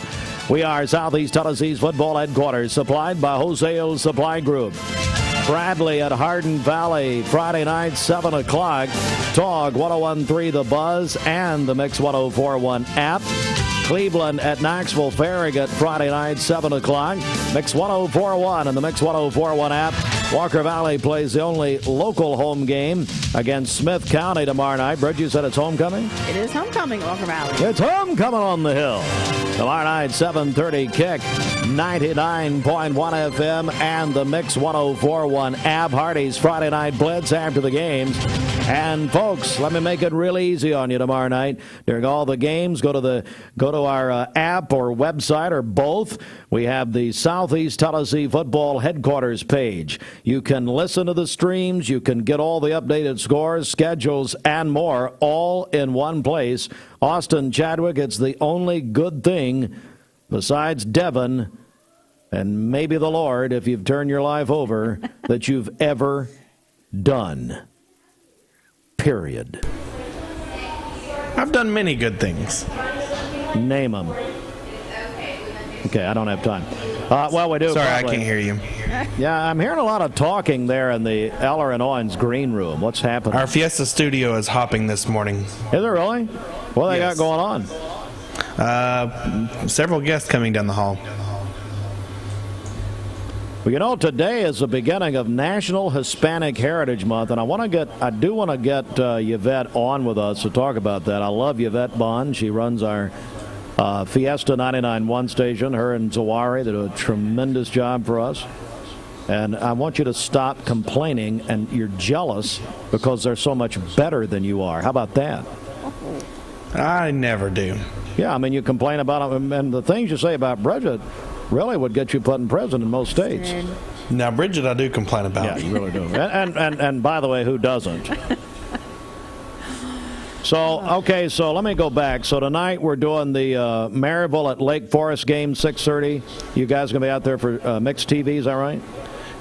We are Southeast Tennessee's football headquarters, supplied by Wholesale Supply Group. Bradley at Hardin Valley, Friday night, 7 o'clock. Talk 101.3 The Buzz and the Mix 104.1 app. Cleveland at Knoxville Farragut, Friday night, 7 o'clock. Mix 104.1 and the Mix 104.1 app. Walker Valley plays the only local home game against Smith County tomorrow night. Bridget, you said it's homecoming? It is homecoming, Walker Valley. It's homecoming on the hill. Tomorrow night, 7:30 kick, 99.1 FM and the Mix 104.1 app. Hardy's Friday Night Blitz after the games. And folks, let me make it real easy on you tomorrow night. During all the games, go to our app or website or both. We have the Southeast Tennessee Football Headquarters page. You can listen to the streams. You can get all the updated scores, schedules, and more all in one place. Austin Chadwick, it's the only good thing besides Devon and maybe the Lord, if you've turned your life over, that you've ever done. Period. I've done many good things. Name them. Okay, I don't have time. Well, we do. Sorry, probably. I can't hear you. Yeah, I'm hearing a lot of talking there in the Eller and Owens green room. What's happening? Our Fiesta studio is hopping this morning. Is it really? What they got going on? Several guests coming down the hall. Well, today is the beginning of National Hispanic Heritage Month, and I do want to get Yvette on with us to talk about that. I love Yvette Bond. She runs our Fiesta 99.1 station. Her and Zawari, they do a tremendous job for us. And I want you to stop complaining, and you're jealous because they're so much better than you are. How about that? I never do. Yeah, I mean, you complain about them, and the things you say about Bridget really would get you put in prison in most states. Now, Bridget, I do complain about. Yeah, you really do. And by the way, who doesn't? So let me go back. So tonight we're doing the Maryville at Lake Forest game, 6:30. You guys going to be out there for mixed TV, is that right?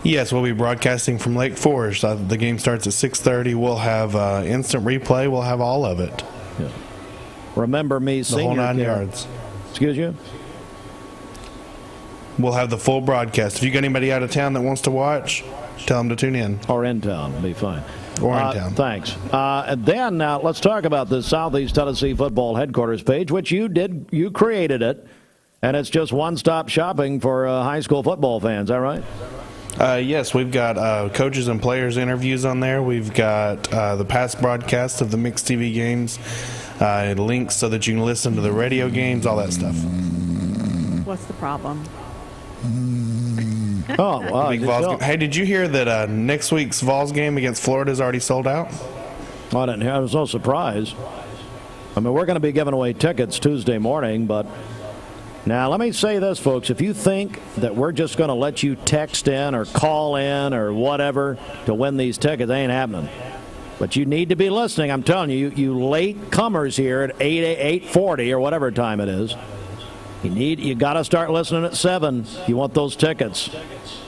Yes, we'll be broadcasting from Lake Forest. The game starts at 6:30. We'll have instant replay. We'll have all of it. Yeah. Remember me, the whole 9 yards. Excuse you? We'll have the full broadcast. If you got anybody out of town that wants to watch, tell them to tune in. Or in town, be fine. Or in town. Thanks. And then now let's talk about the Southeast Tennessee Football Headquarters page, which you created it, and it's just one-stop shopping for high school football fans. Is that right? Yes, we've got coaches and players interviews on there. We've got the past broadcasts of the mixed TV games, links so that you can listen to the radio games, all that stuff. What's the problem? Oh, wow. Hey, did you hear that next week's Vols game against Florida is already sold out? I didn't hear. It was no surprise. I mean, we're going to be giving away tickets Tuesday morning, but now let me say this, folks. If you think that we're just going to let you text in or call in or whatever to win these tickets, it ain't happening. But you need to be listening. I'm telling you, you late comers here at 8:40 or whatever time it is. You got to start listening at 7. You want those tickets,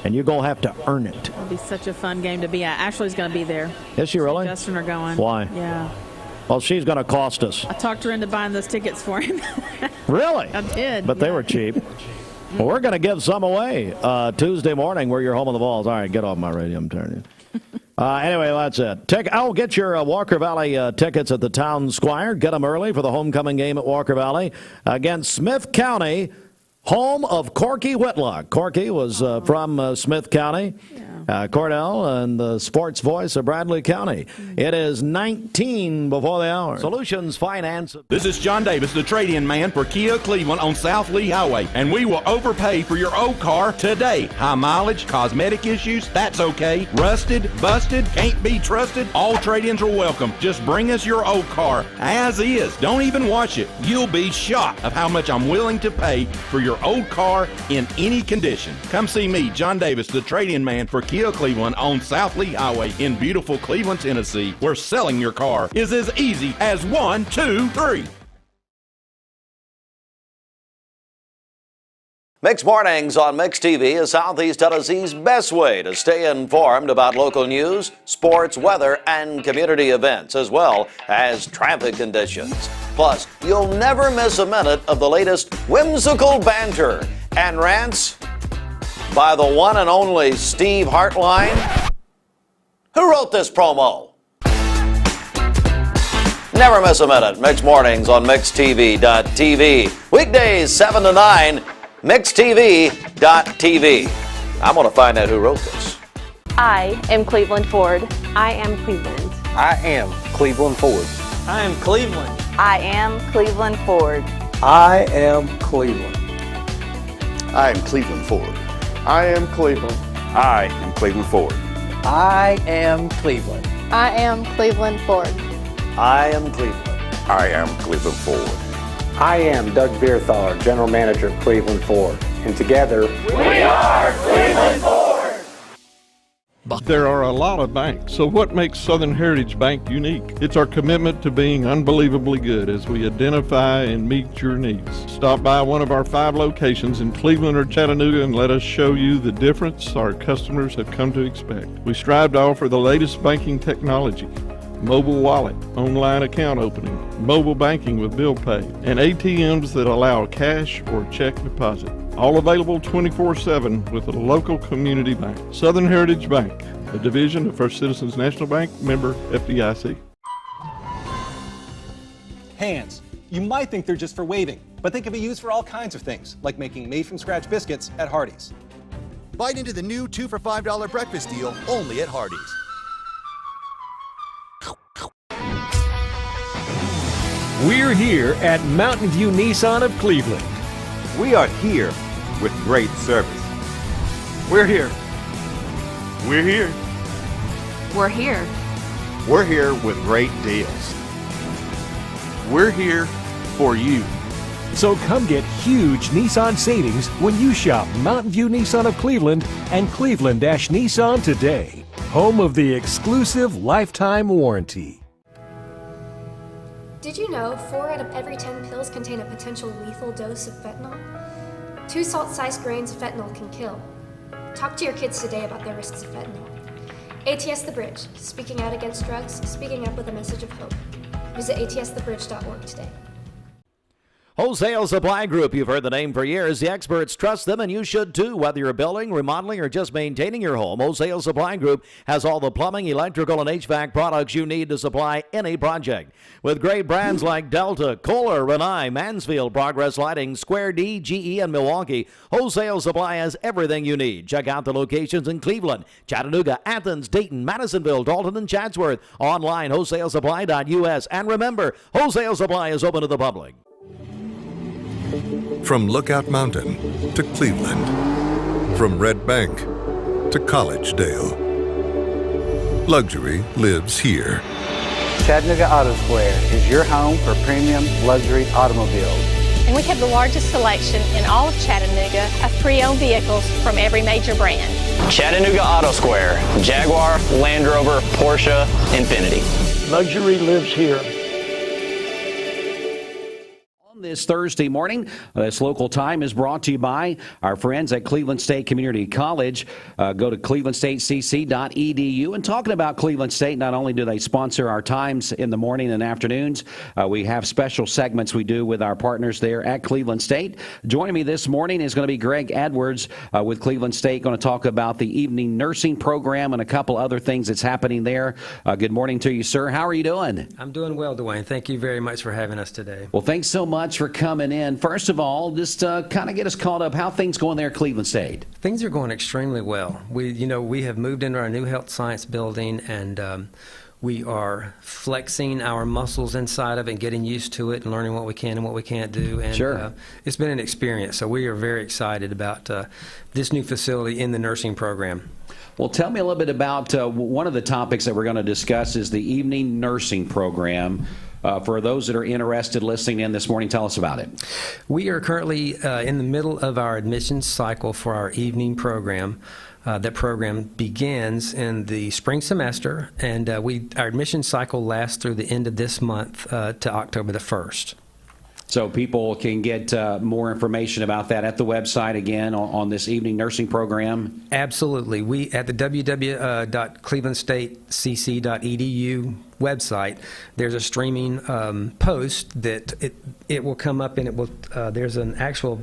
and you're going to have to earn it. It'll be such a fun game to be at. Ashley's going to be there. Is she really? Justin are going. Why? Yeah. Well, she's going to cost us. I talked her into buying those tickets for him. Really? I did. But they were cheap. Well, we're going to give some away Tuesday morning. We're your home of the Vols. All right, get off my radio. I'm turning you. Anyway, that's it. Get your Walker Valley tickets at the Town Squire. Get them early for the homecoming game at Walker Valley against Smith County, home of Corky Whitlock. Corky was from Smith County. Cordell and the sports voice of Bradley County. It is 19 before the hour. Solutions Finance. This is John Davis, the trade-in man for Kia Cleveland on South Lee Highway, and we will overpay for your old car today. High mileage, cosmetic issues, that's okay. Rusted, busted, can't be trusted, all trade-ins are welcome. Just bring us your old car as is. Don't even wash it. You'll be shocked of how much I'm willing to pay for your old car in any condition. Come see me, John Davis, the trade-in man for Kia Cleveland on South Lee Highway in beautiful Cleveland, Tennessee, where selling your car is as easy as 1, 2, 3. Mixed Mornings on Mixed TV is Southeast Tennessee's best way to stay informed about local news, sports, weather, and community events, as well as traffic conditions. Plus, you'll never miss a minute of the latest whimsical banter and rants by the one and only Steve Hartline. Who wrote this promo? Never miss a minute. Mixed Mornings on MixedTV.tv. Weekdays 7 to 9, MixedTV.tv. I'm going to find out who wrote this. I am Cleveland Ford. I am Cleveland. I am Cleveland Ford. I am Cleveland. I am Cleveland Ford. I am Cleveland. I am Cleveland Ford. I am Cleveland. I am Cleveland Ford. I am Cleveland. I am Cleveland Ford. I am Cleveland. I am Cleveland Ford. I am Doug Beerthaler, General Manager of Cleveland Ford. And together, we are Cleveland Ford. There are a lot of banks, so what makes Southern Heritage Bank unique? It's our commitment to being unbelievably good as we identify and meet your needs. Stop by one of our 5 locations in Cleveland or Chattanooga and let us show you the difference our customers have come to expect. We strive to offer the latest banking technology, mobile wallet, online account opening, mobile banking with bill pay, and ATMs that allow cash or check deposit. All available 24/7 with a local community bank. Southern Heritage Bank, a division of First Citizens National Bank, member FDIC. Hands. You might think they're just for waving, but they can be used for all kinds of things, like making made-from-scratch biscuits at Hardee's. Bite into the new 2 for $5 breakfast deal only at Hardee's. We're here at Mountain View Nissan of Cleveland. We are here with great service. We're here. We're here. We're here. We're here with great deals. We're here for you. So come get huge Nissan savings when you shop Mountain View Nissan of Cleveland and Cleveland-Nissan today. Home of the exclusive lifetime warranty. Did you know 4 out of every 10 pills contain a potential lethal dose of fentanyl? 2 salt-sized grains of fentanyl can kill. Talk to your kids today about the risks of fentanyl. ATS The Bridge, speaking out against drugs, speaking up with a message of hope. Visit atsthebridge.org today. Wholesale Supply Group, you've heard the name for years. The experts trust them, and you should too. Whether you're building, remodeling, or just maintaining your home, Wholesale Supply Group has all the plumbing, electrical, and HVAC products you need to supply any project. With great brands like Delta, Kohler, Rinnai, Mansfield, Progress Lighting, Square D, GE, and Milwaukee, Wholesale Supply has everything you need. Check out the locations in Cleveland, Chattanooga, Athens, Dayton, Madisonville, Dalton, and Chatsworth. Online, wholesalesupply.us. And remember, Wholesale Supply is open to the public. From Lookout Mountain to Cleveland, from Red Bank to Collegedale, luxury lives here. Chattanooga Auto Square is your home for premium luxury automobiles. And we have the largest selection in all of Chattanooga of pre-owned vehicles from every major brand. Chattanooga Auto Square, Jaguar, Land Rover, Porsche, Infiniti. Luxury lives here. This Thursday morning, this local time is brought to you by our friends at Cleveland State Community College. Go to clevelandstatecc.edu. And talking about Cleveland State, not only do they sponsor our times in the morning and afternoons, we have special segments we do with our partners there at Cleveland State. Joining me this morning is going to be Greg Edwards with Cleveland State, going to talk about the evening nursing program and a couple other things that's happening there. Good morning to you, sir. How are you doing? I'm doing well, Dwayne. Thank you very much for having us today. Well, thanks so much for coming in. First of all, just kind of get us caught up. How things going there at Cleveland State? Things are going extremely well. We have moved into our new health science building, and we are flexing our muscles inside of it and getting used to it and learning what we can and what we can't do. And sure. It's been an experience. So we are very excited about this new facility in the nursing program. Well, tell me a little bit about one of the topics that we're going to discuss is the evening nursing program. For those that are interested listening in this morning, tell us about it. We are currently in the middle of our admissions cycle for our evening program. That program begins in the spring semester, and our admission cycle lasts through the end of this month to October the 1st. So people can get more information about that at the website again on this evening nursing program? Absolutely. We at the www.clevelandstatecc.edu website, there's a streaming post that it will come up, and it will there's an actual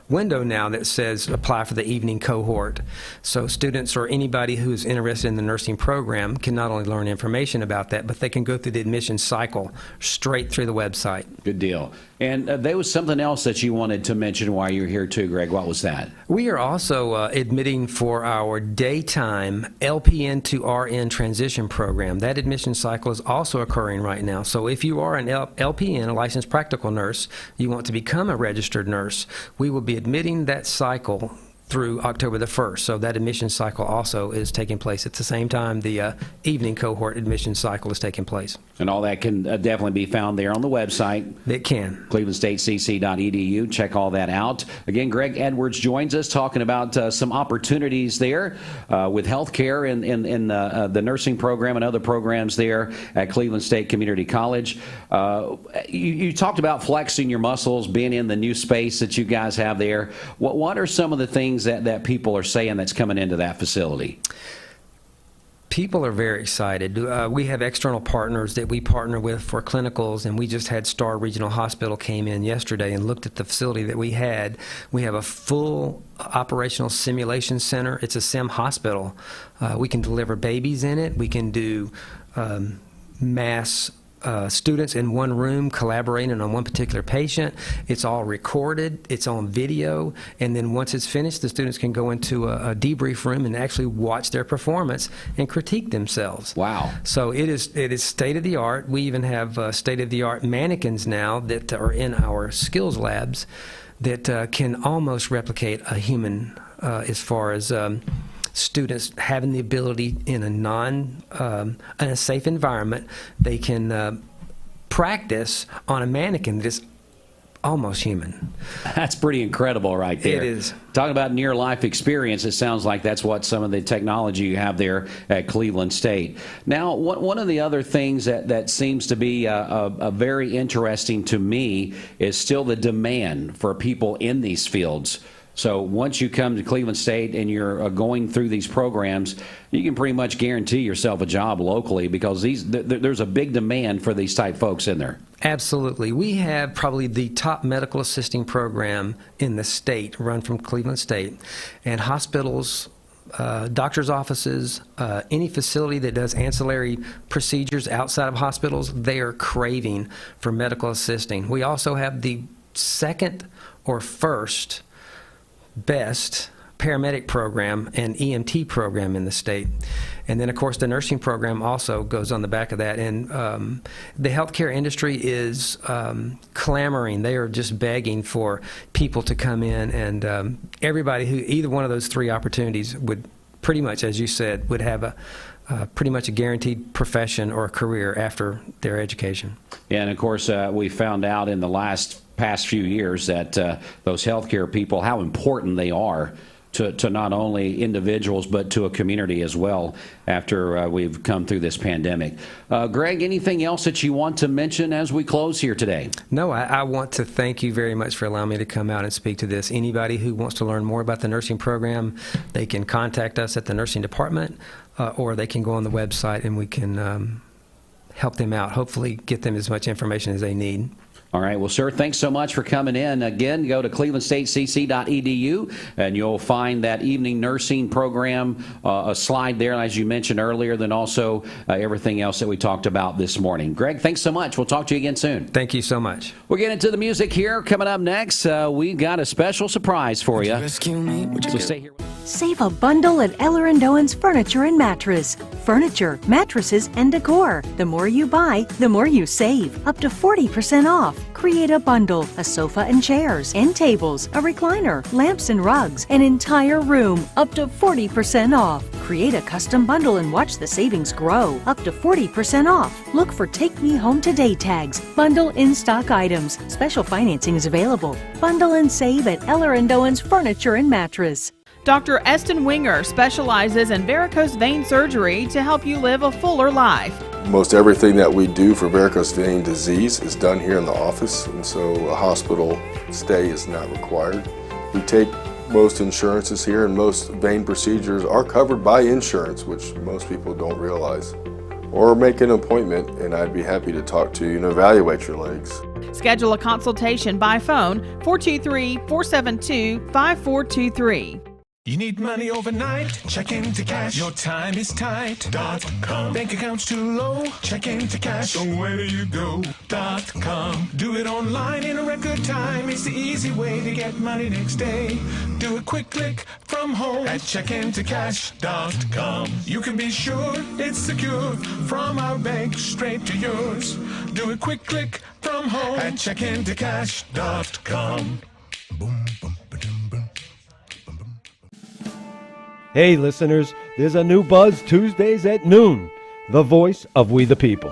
window now that says apply for the evening cohort. So students or anybody who is interested in the nursing program can not only learn information about that, but they can go through the admission cycle straight through the website. Good deal. And there was something else that you wanted to mention while you were here too, Greg. What was that? We are also admitting for our daytime LPN to RN transition program. That admission cycle is also occurring right now. So if you are an LPN, a licensed practical nurse, you want to become a registered nurse, we will be admitting that cycle through October the 1st. So that admission cycle also is taking place at the same time the evening cohort admission cycle is taking place. And all that can definitely be found there on the website. It can. clevelandstatecc.edu. Check all that out. Again, Greg Edwards joins us talking about some opportunities there with healthcare in the nursing program and other programs there at Cleveland State Community College. You talked about flexing your muscles, being in the new space that you guys have there. What are some of the things that people are saying that's coming into that facility? People are very excited. We have external partners that we partner with for clinicals, and we just had Star Regional Hospital came in yesterday and looked at the facility that we had. We have a full operational simulation center. It's a sim hospital. We can deliver babies in it. We can do mass students in one room collaborating on one particular patient. It's all recorded, it's on video, and then once it's finished, the students can go into a debrief room and actually watch their performance and critique themselves. Wow. So it is state of the art. We even have state of the art mannequins now that are in our skills labs that can almost replicate a human as far as students having the ability in a safe environment. They can practice on a mannequin that is almost human. That's pretty incredible right there. It is. Talking about near-life experience, it sounds like that's what some of the technology you have there at Cleveland State. Now, one of the other things that seems to be a very interesting to me is still the demand for people in these fields. So once you come to Cleveland State and you're going through these programs, you can pretty much guarantee yourself a job locally because there's a big demand for these type folks in there. Absolutely. We have probably the top medical assisting program in the state run from Cleveland State. And hospitals, doctors' offices, any facility that does ancillary procedures outside of hospitals, they are craving for medical assisting. We also have the second or first best paramedic program and EMT program in the state. And then, of course, the nursing program also goes on the back of that. And the healthcare industry is clamoring. They are just begging for people to come in. And everybody who either one of those three opportunities would pretty much, as you said, would have pretty much a guaranteed profession or a career after their education. Yeah, and, of course, we found out in the past few years that those healthcare people, how important they are to not only individuals but to a community as well after we've come through this pandemic. Greg, anything else that you want to mention as we close here today? No, I want to thank you very much for allowing me to come out and speak to this. Anybody who wants to learn more about the nursing program, they can contact us at the nursing department or they can go on the website and we can help them out, hopefully get them as much information as they need. All right. Well, sir, thanks so much for coming in. Again, go to clevelandstatecc.edu, and you'll find that evening nursing program, a slide there, as you mentioned earlier, then also everything else that we talked about this morning. Greg, thanks so much. We'll talk to you again soon. Thank you so much. We'll get into the music here. Coming up next, we've got a special surprise for you. So stay here. Save a bundle at Eller & Owen's Furniture and Mattress. Furniture, mattresses, and decor. The more you buy, the more you save. Up to 40% off. Create a bundle, a sofa and chairs, end tables, a recliner, lamps and rugs, an entire room, up to 40% off. Create a custom bundle and watch the savings grow. Up to 40% off. Look for Take Me Home Today tags. Bundle in-stock items. Special financing is available. Bundle and save at Eller & Owen's Furniture and Mattress. Dr. Eston Winger specializes in varicose vein surgery to help you live a fuller life. Most everything that we do for varicose vein disease is done here in the office, and so a hospital stay is not required. We take most insurances here, and most vein procedures are covered by insurance, which most people don't realize. Or make an appointment, and I'd be happy to talk to you and evaluate your legs. Schedule a consultation by phone, 423-472-5423. You need money overnight? Check into cash. Your time is tight. .com. Bank accounts too low? Check into cash. So where do you go? .com. Do it online in a record time. It's the easy way to get money next day. Do a quick click from home at checkintocash.com. You can be sure it's secure from our bank straight to yours. Do a quick click from home at checkintocash.com. Boom, boom, ba-dum, boom. Hey listeners, there's a new Buzz Tuesdays at noon, the voice of we the people.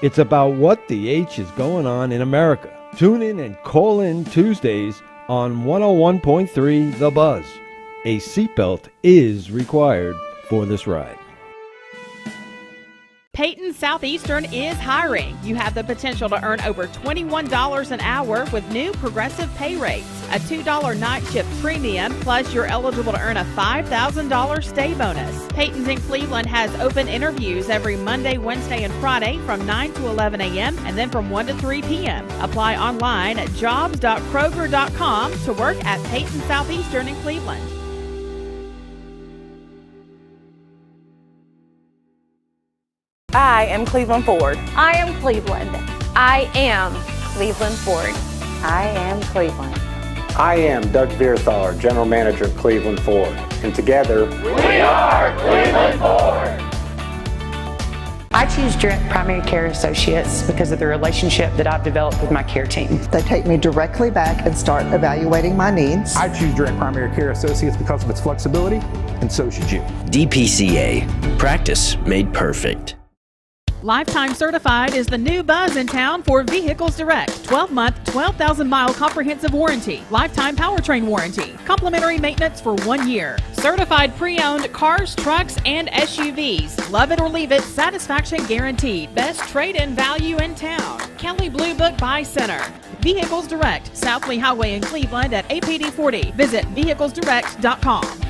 It's about what the H is going on in America. Tune in and call in Tuesdays on 101.3 The Buzz. A seatbelt is required for this ride. Peyton Southeastern is hiring. You have the potential to earn over $21 an hour with new progressive pay rates. A $2 night shift premium, plus you're eligible to earn a $5,000 stay bonus. Peyton's in Cleveland has open interviews every Monday, Wednesday, and Friday from 9 to 11 a.m. and then from 1 to 3 p.m. Apply online at jobs.kroger.com to work at Peyton Southeastern in Cleveland. I am Cleveland Ford. I am Cleveland. I am Cleveland Ford. I am Cleveland. I am Doug Beerthaler, General Manager of Cleveland Ford. And together, we are Cleveland Ford. I choose Direct Primary Care Associates because of the relationship that I've developed with my care team. They take me directly back and start evaluating my needs. I choose Direct Primary Care Associates because of its flexibility, and so should you. DPCA. Practice made perfect. Lifetime Certified is the new buzz in town for Vehicles Direct. 12-month, 12,000-mile comprehensive warranty. Lifetime powertrain warranty. Complimentary maintenance for 1 year. Certified pre-owned cars, trucks, and SUVs. Love it or leave it, satisfaction guaranteed. Best trade-in value in town. Kelly Blue Book Buy Center. Vehicles Direct, South Lee Highway in Cleveland at APD 40. Visit vehiclesdirect.com.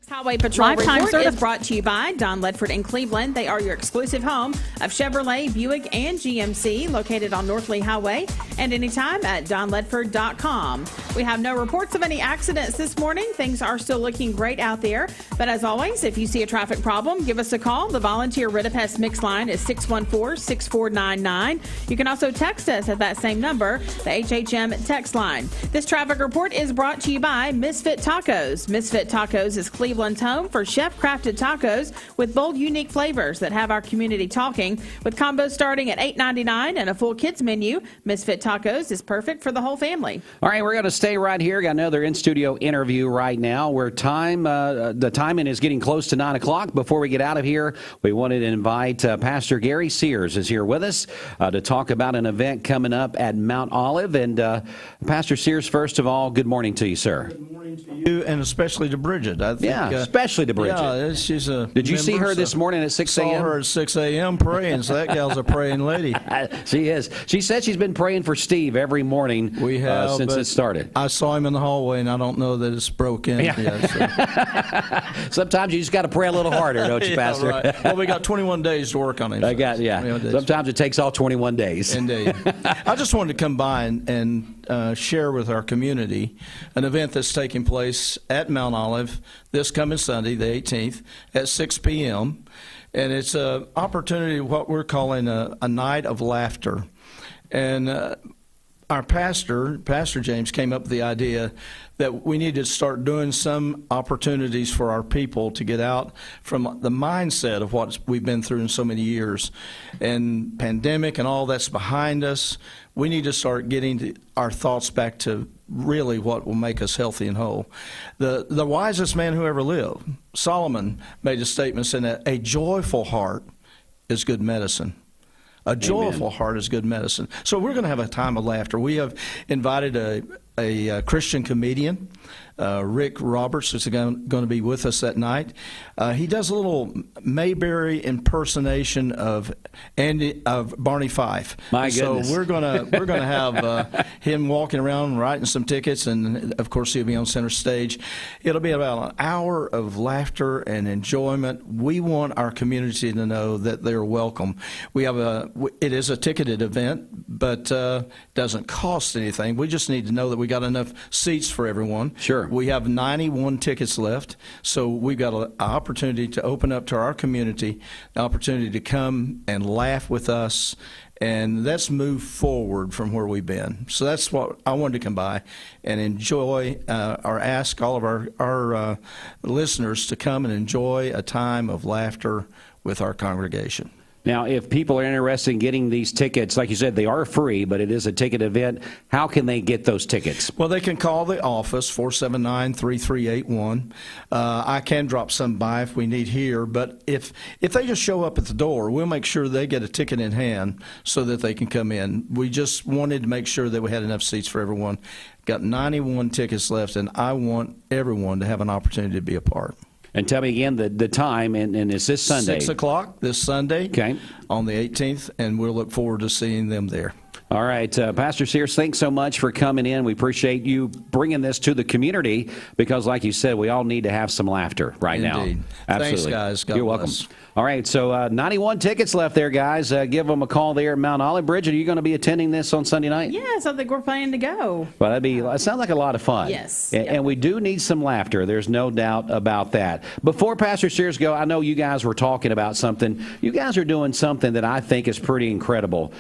Highway Patrol Lifetime Report is brought to you by Don Ledford in Cleveland. They are your exclusive home of Chevrolet, Buick, and GMC, located on North Lee Highway, and anytime at donledford.com. We have no reports of any accidents this morning. Things are still looking great out there. But as always, if you see a traffic problem, give us a call. The volunteer Ridipest mix line is 614-6499. You can also text us at that same number, the HHM text line. This traffic report is brought to you by Misfit Tacos. Misfit Tacos is Cleveland's home for chef-crafted tacos with bold, unique flavors that have our community talking. With combos starting at $8.99 and a full kids menu, Misfit Tacos is perfect for the whole family. All right, we're going to stay right here. Got another in-studio interview right now where the timing is getting close to 9 o'clock. Before we get out of here, we wanted to invite Pastor Gary Sears is here with us to talk about an event coming up at Mount Olive. And Pastor Sears, first of all, good morning to you, sir. Good morning to you, and especially to Bridget. I think, especially to Bridget. Yeah, she's a Did you see her this morning at 6 a.m.? Saw her at 6 a.m. praying, so that gal's a praying lady. She is. She said she's been praying for Steve every morning since it started. I saw him in the hallway, and I don't know that it's broken. Yeah. Sometimes you just got to pray a little harder, don't you, Pastor? Right. Well, we got 21 days to work on it. Sometimes it takes all 21 days. Indeed. I just wanted to come by and share with our community an event that's taking place at Mount Olive this coming Sunday, the 18th, at 6 p.m. And it's an opportunity, what we're calling a night of laughter. And our Pastor James, came up with the idea that we need to start doing some opportunities for our people to get out from the mindset of what we've been through in so many years. And pandemic and all that's behind us, we need to start getting our thoughts back to really what will make us healthy and whole. The wisest man who ever lived, Solomon, made a statement saying that a joyful heart is good medicine. A joyful heart is good medicine. So we're going to have a time of laughter. We have invited a Christian comedian, Rick Roberts, is going to be with us that night. He does a little Mayberry impersonation of Barney Fife. My goodness! So we're gonna have him walking around writing some tickets, and of course he'll be on center stage. It'll be about an hour of laughter and enjoyment. We want our community to know that they're welcome. It is a ticketed event, but doesn't cost anything. We just need to know that we got enough seats for everyone. Sure. We have 91 tickets left, so we've got an opportunity to open up to our community, an opportunity to come and laugh with us, and let's move forward from where we've been. So that's what I wanted to come by and enjoy, or ask all of our listeners to come and enjoy a time of laughter with our congregation. Now, if people are interested in getting these tickets, like you said, they are free, but it is a ticket event. How can they get those tickets? Well, they can call the office, 479-3381. I can drop some by if we need here, but if they just show up at the door, we'll make sure they get a ticket in hand so that they can come in. We just wanted to make sure that we had enough seats for everyone. Got 91 tickets left, and I want everyone to have an opportunity to be a part. And tell me again the time, and it's this Sunday. 6 o'clock this Sunday, okay, on the 18th, and we'll look forward to seeing them there. All right, Pastor Sears, thanks so much for coming in. We appreciate you bringing this to the community because, like you said, we all need to have some laughter right now. Indeed. Absolutely. Thanks, guys. God You're bless. welcome. All right, so 91 tickets left there, guys. Give them a call there at Mount Olive. Bridget, are you going to be attending this on Sunday night? Yes, I think we're planning to go. Well, it sounds like a lot of fun. Yes. And we do need some laughter. There's no doubt about that. Before Pastor Sears go, I know you guys were talking about something. You guys are doing something that I think is pretty incredible.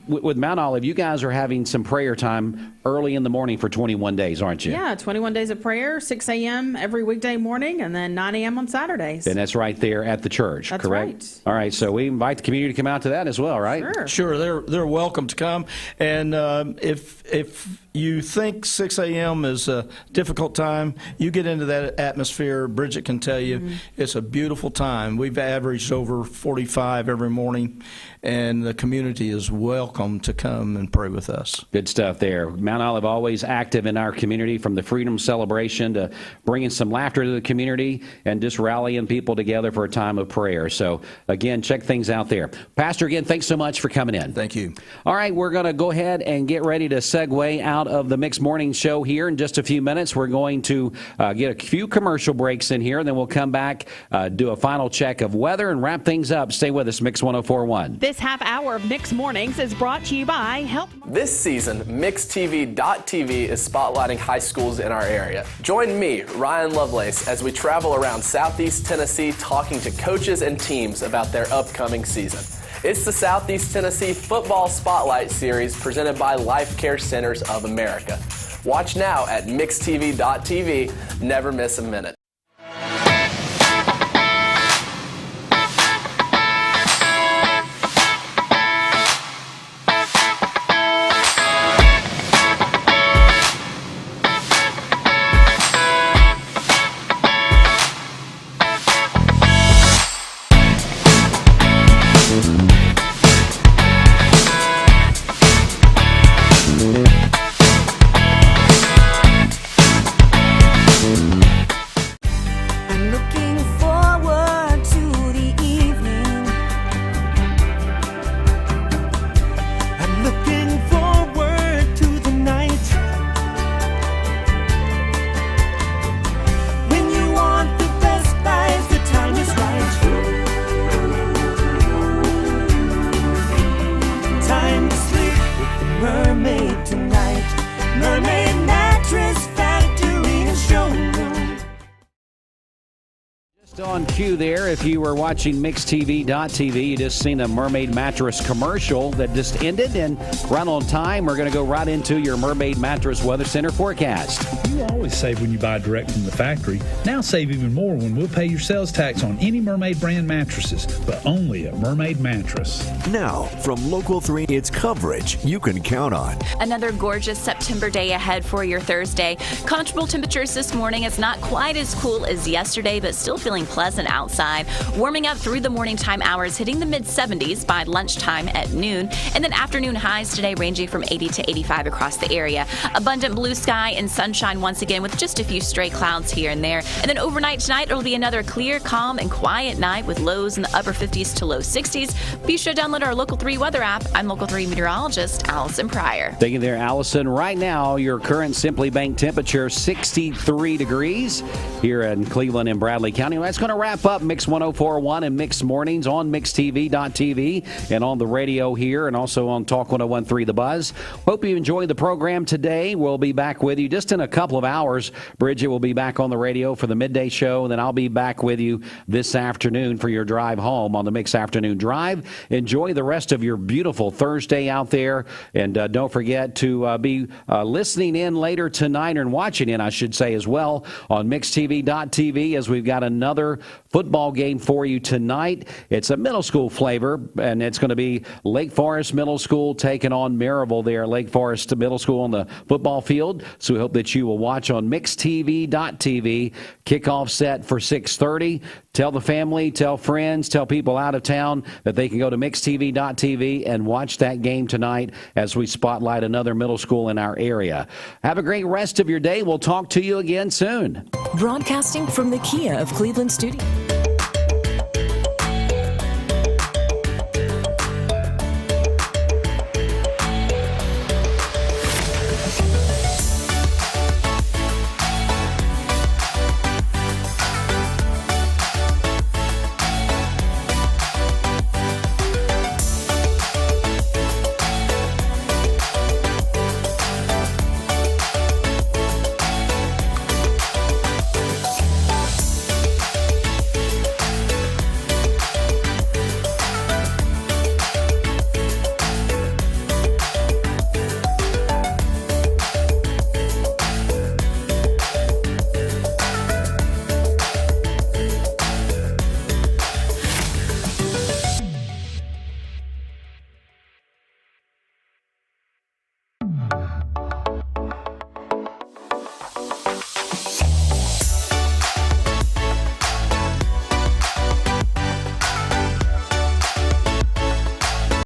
With Mount Olive, you guys are having some prayer time early in the morning for 21 days, aren't you? Yeah, 21 days of prayer, 6 a.m. every weekday morning, and then 9 a.m. on Saturdays. And that's right there at the church, That's correct? right. All right, so we invite the community to come out to that as well, right? Sure, they're welcome to come. And if you think 6 a.m. is a difficult time, you get into that atmosphere. Bridget can tell you it's a beautiful time. We've averaged over 45 every morning, and the community is welcome to come and pray with us. Good stuff there. Mount Olive always active in our community, from the Freedom Celebration to bringing some laughter to the community and just rallying people together for a time of prayer. So, again, check things out there. Pastor, again, thanks so much for coming in. Thank you. All right, we're going to go ahead and get ready to segue out of the Mixed Morning Show here in just a few minutes. We're going to get a few commercial breaks in here, and then we'll come back, do a final check of weather, and wrap things up. Stay with us, Mix 104.1. This half hour of Mixed Mornings is brought to you by Help. This season, MixedTV.tv is spotlighting high schools in our area. Join me, Ryan Lovelace, as we travel around Southeast Tennessee talking to coaches and teams about their upcoming season. It's the Southeast Tennessee Football Spotlight Series presented by Life Care Centers of America. Watch now at MixedTV.tv. Never miss a minute. On cue there, if you were watching MixedTV.tv, you just seen a Mermaid Mattress commercial that just ended, and right on time, we're going to go right into your Mermaid Mattress Weather Center forecast. You always save when you buy direct from the factory. Now save even more when we'll pay your sales tax on any Mermaid brand mattresses, but only at Mermaid Mattress. Now, from Local 3, it's coverage you can count on. Another gorgeous September day ahead for your Thursday. Comfortable temperatures this morning. It's not quite as cool as yesterday, but still feeling pleasant outside. Warming up through the morning time hours, hitting the mid-70s by lunchtime at noon. And then afternoon highs today ranging from 80 to 85 across the area. Abundant blue sky and sunshine once again with just a few stray clouds here and there. And then overnight tonight, it'll be another clear, calm, and quiet night with lows in the upper 50s to low 60s. Be sure to download our Local 3 weather app. I'm Local 3 meteorologist Allison Pryor. Thank you there, Allison. Right now, your current Simply Bank temperature, 63 degrees here in Cleveland and Bradley County. That's going to wrap up Mix 104.1 and Mix Mornings on MixedTV.tv and on the radio here and also on Talk 101.3 The Buzz. Hope you enjoyed the program today. We'll be back with you just in a couple of hours. Bridget will be back on the radio for the midday show, and then I'll be back with you this afternoon for your drive home on the Mix Afternoon Drive. Enjoy the rest of your beautiful Thursday out there, and don't forget to be listening in later tonight, and watching in, I should say, as well, on MixedTV.tv, as we've got another football game for you tonight. It's a middle school flavor, and it's going to be Lake Forest Middle School taking on Maryville there, Lake Forest Middle School on the football field. So we hope that you will watch on MixedTV.tv. Kickoff set for 6:30. Tell the family, tell friends, tell people out of town that they can go to MixedTV.tv and watch that game tonight as we spotlight another middle school in our area. Have a great rest of your day. We'll talk to you again soon. Broadcasting from the Kia of Cleveland studio.